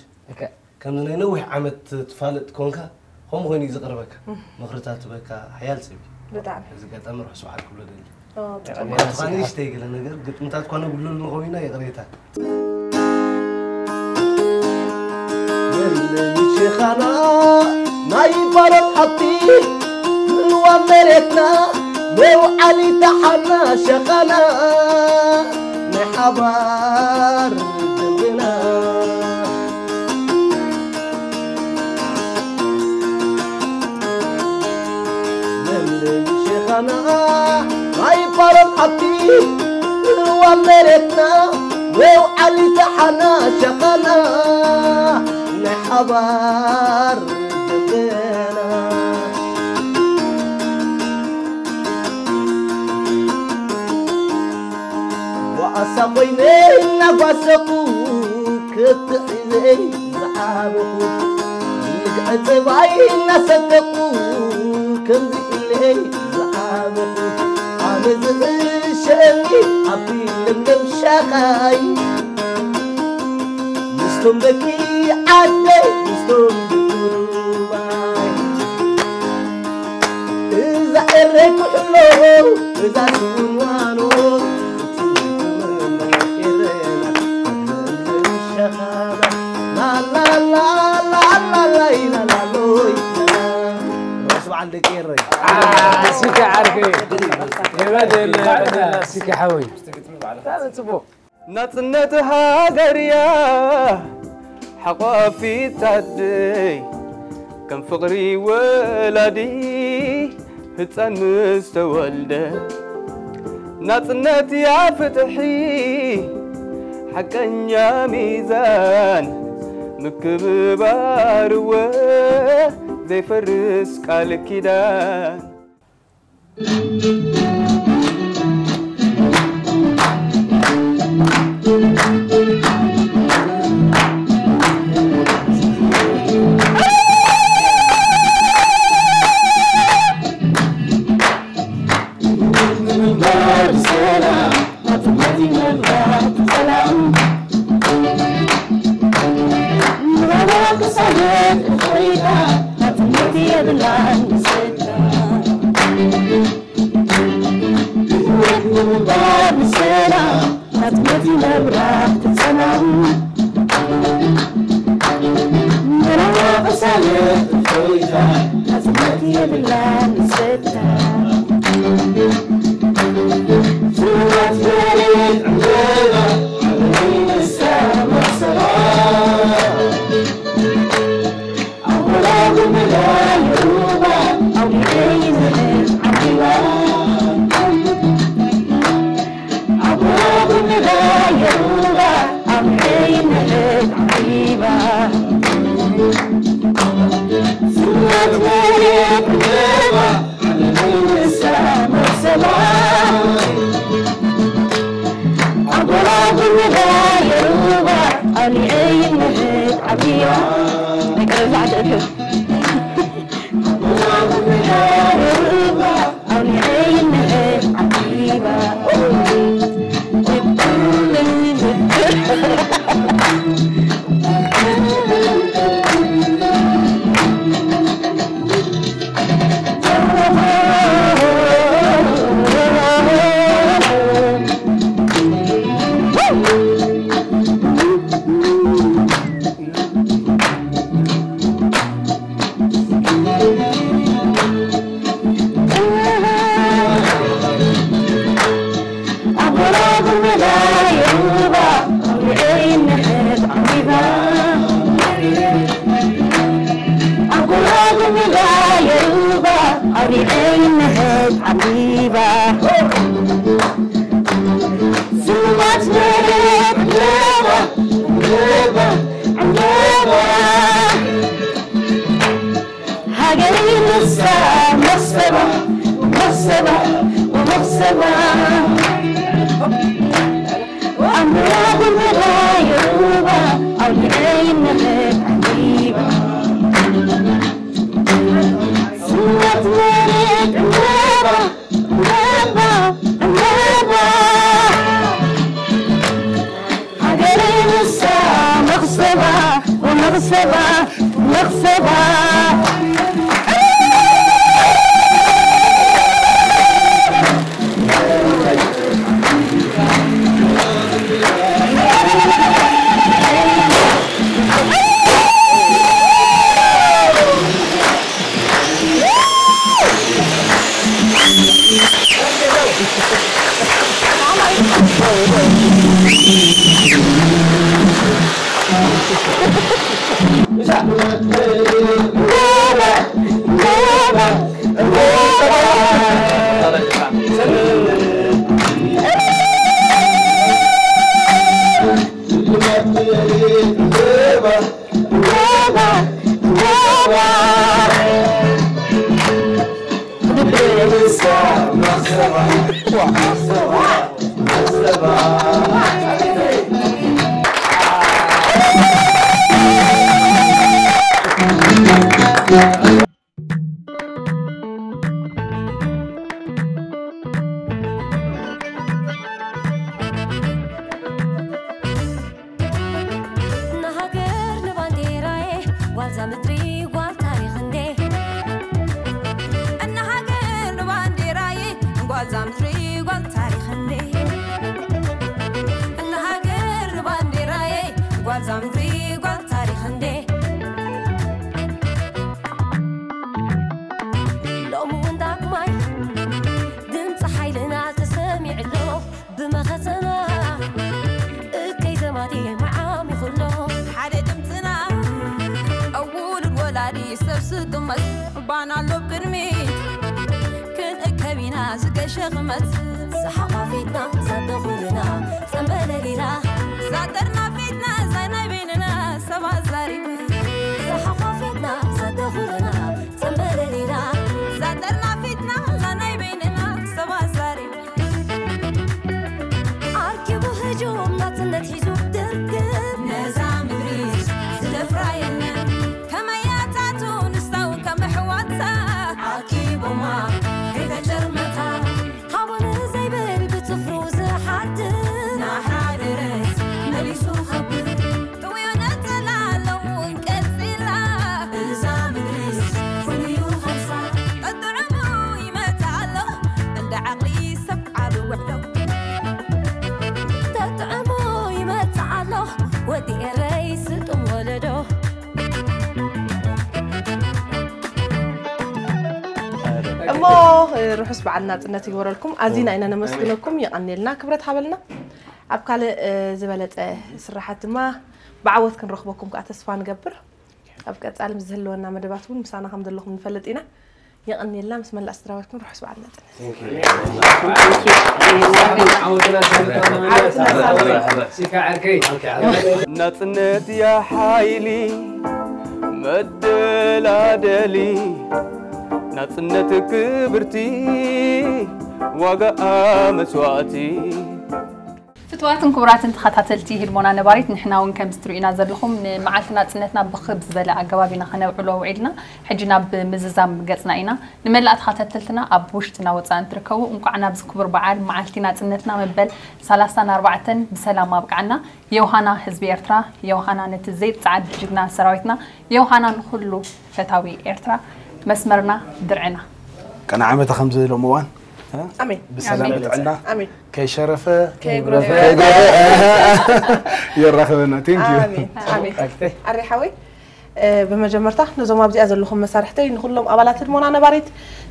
كم نوح عمت تفالت كونكا هم غني يزقربك مخرطات بك حيال سبي بتاعنا إذا قلت أمر حسوا على كل دل تغني نشتي قلت أنا قلت متى تكون أقول له الغوينا يغريتها شيخنا ما يبرد حطي ومرتنا لو علي تحنا شيخنا نحبار دمنا شيخنا ما يبرد حطي ومرتنا لو علي تحنا شيخنا نحبار دمنا وأسقيني نقصقو كتحيزي زعابقو نقعت باين نسققو كمزي إلي زعابقو عامز الشمي عبي لملم شاقاي مستم بكي عدي مستم بكرباي إذا إريك حلو إذا سنوانو لا لا لا لا لا لا لا لوي راسو عندك ايه الري سيكا عارفين يا سيكا حوي هذا تبو نطنتها غريا حقافي تدي كم فقري ولدي هتسان مستولده نطنت يا فتحي حقنيا ميزان مكب باروه زي فرس قال كيدان مخسبة مخسبة روحس بعدنا نتي ورالكم عزينا إننا نمسكنكم يقنلنا كبرت حبلنا أبكال زبالة سرحات ما بعوض كن رخبكم كأتسفان قبر أبكال تعلم زهلونا مدباتون مسانا حمد الله من فلتينا يقنلنا مسمى الأسراركم روحس بعدنا نتنت يا حايلي مدلادلي نتنت كبرتي وقع مسواتي فتواتن كبراتن تخاتلتي هرمونا نباريت نحنا وين كم ستروينا زدلكم معلتنا تنتنا بخبز بلا عقبابنا خنا وعلو وعيدنا حجنا بمززام قصنا إنا نملا تخاتلتنا أبوشتنا وصان تركو ونقعنا بزكبر بعال معلتنا تنتنا مبل 34 بسلام بقعنا يوهانا حزب إرترا يوهانا نتزيد سعد جبنا سراويتنا يوهانا نخلو فتاوي إرترا مسمرنا درعنا كان عامة 5 لموان امين بسلامة عنا امين كي شرفه كي غرفه يرخبنا ثانك يو امين امين الرحوي بمجمرته نزوم ابدي ازلكم مسارحتي نخلهم ابالات المونا نباريت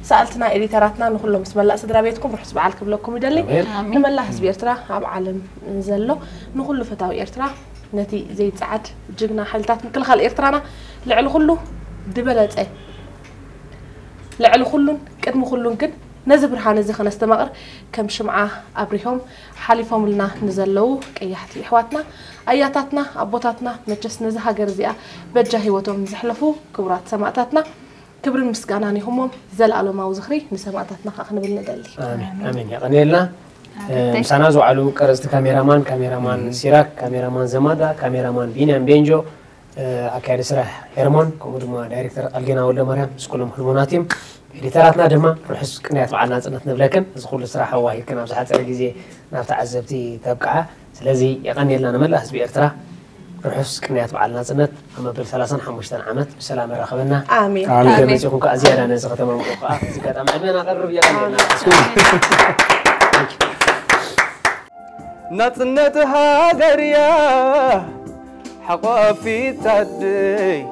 سالتنا اديتراتنا نخلهم بسم الله سدرا بيتكم روح سبعالك بلكم يدلي نملا حزب ارترا اب عالم نزلو نخلو فتاوي ارترا نتي زيت سعد جقنا حلتات كل خال ارترانا لعلو كله دبلت لعلو كلن قدم كلن كن نزبر حان زخنا استمقر كم شمعة أبريهم حليفهم لنا نزلوا كيحتي حواتنا أياتاتنا أبوتاتنا مجلس نزها جرزيا بجاهي وتوم زحلفوا كبرات سماعتاتنا كبر المسكاناني همهم زلالو ما وزخري نسماعتاتنا خاخنا بالندلي آمين آمين يا قنيلنا مسانازو علو كرزت كاميرامان سيراك كاميرامان زمادا كاميرامان بينام بينجو أكاد سرح هرمون كمدما دايركتور ألجنا ولا مريم سكولهم هرموناتهم إديتراتنا دما نحس كنيات معنا نتنا بلكن نزخول الصراحة واهي كنا بزحات على جزء نفتح عزبتي تبقى سلازي يغني لنا ملا حزب إرترا رحس كنيات بعلنا زنت أما بالثلاثين حمشتن عمت بسلام رخبنا آمين آمين بيسيكون كأزيادة نزغة تمام وقاء زكاة أما عدنا نقرب يا قلبنا ناطنت هاجريا حقافي تعدي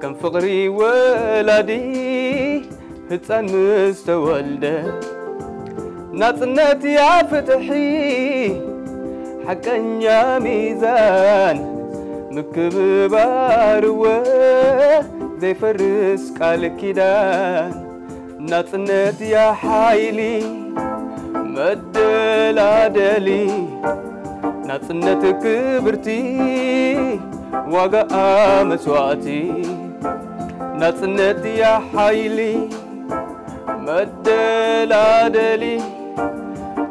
كم فقري ولدي هتسان مستولده ناطنت يا فتحي حقنيا ميزان مكببار زي فرس قال كيدان ناطنت يا حايلي مدلادلي ناطنت كبرتي وقع مسواتي ناطنت يا حايلي مدلادلي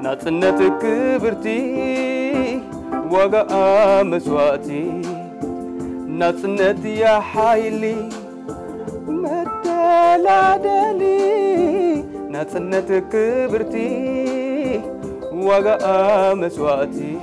ناطنت كبرتي وقع مسواتي ناطنت يا حايلي مدلادلي ناطنت كبرتي وقع مسواتي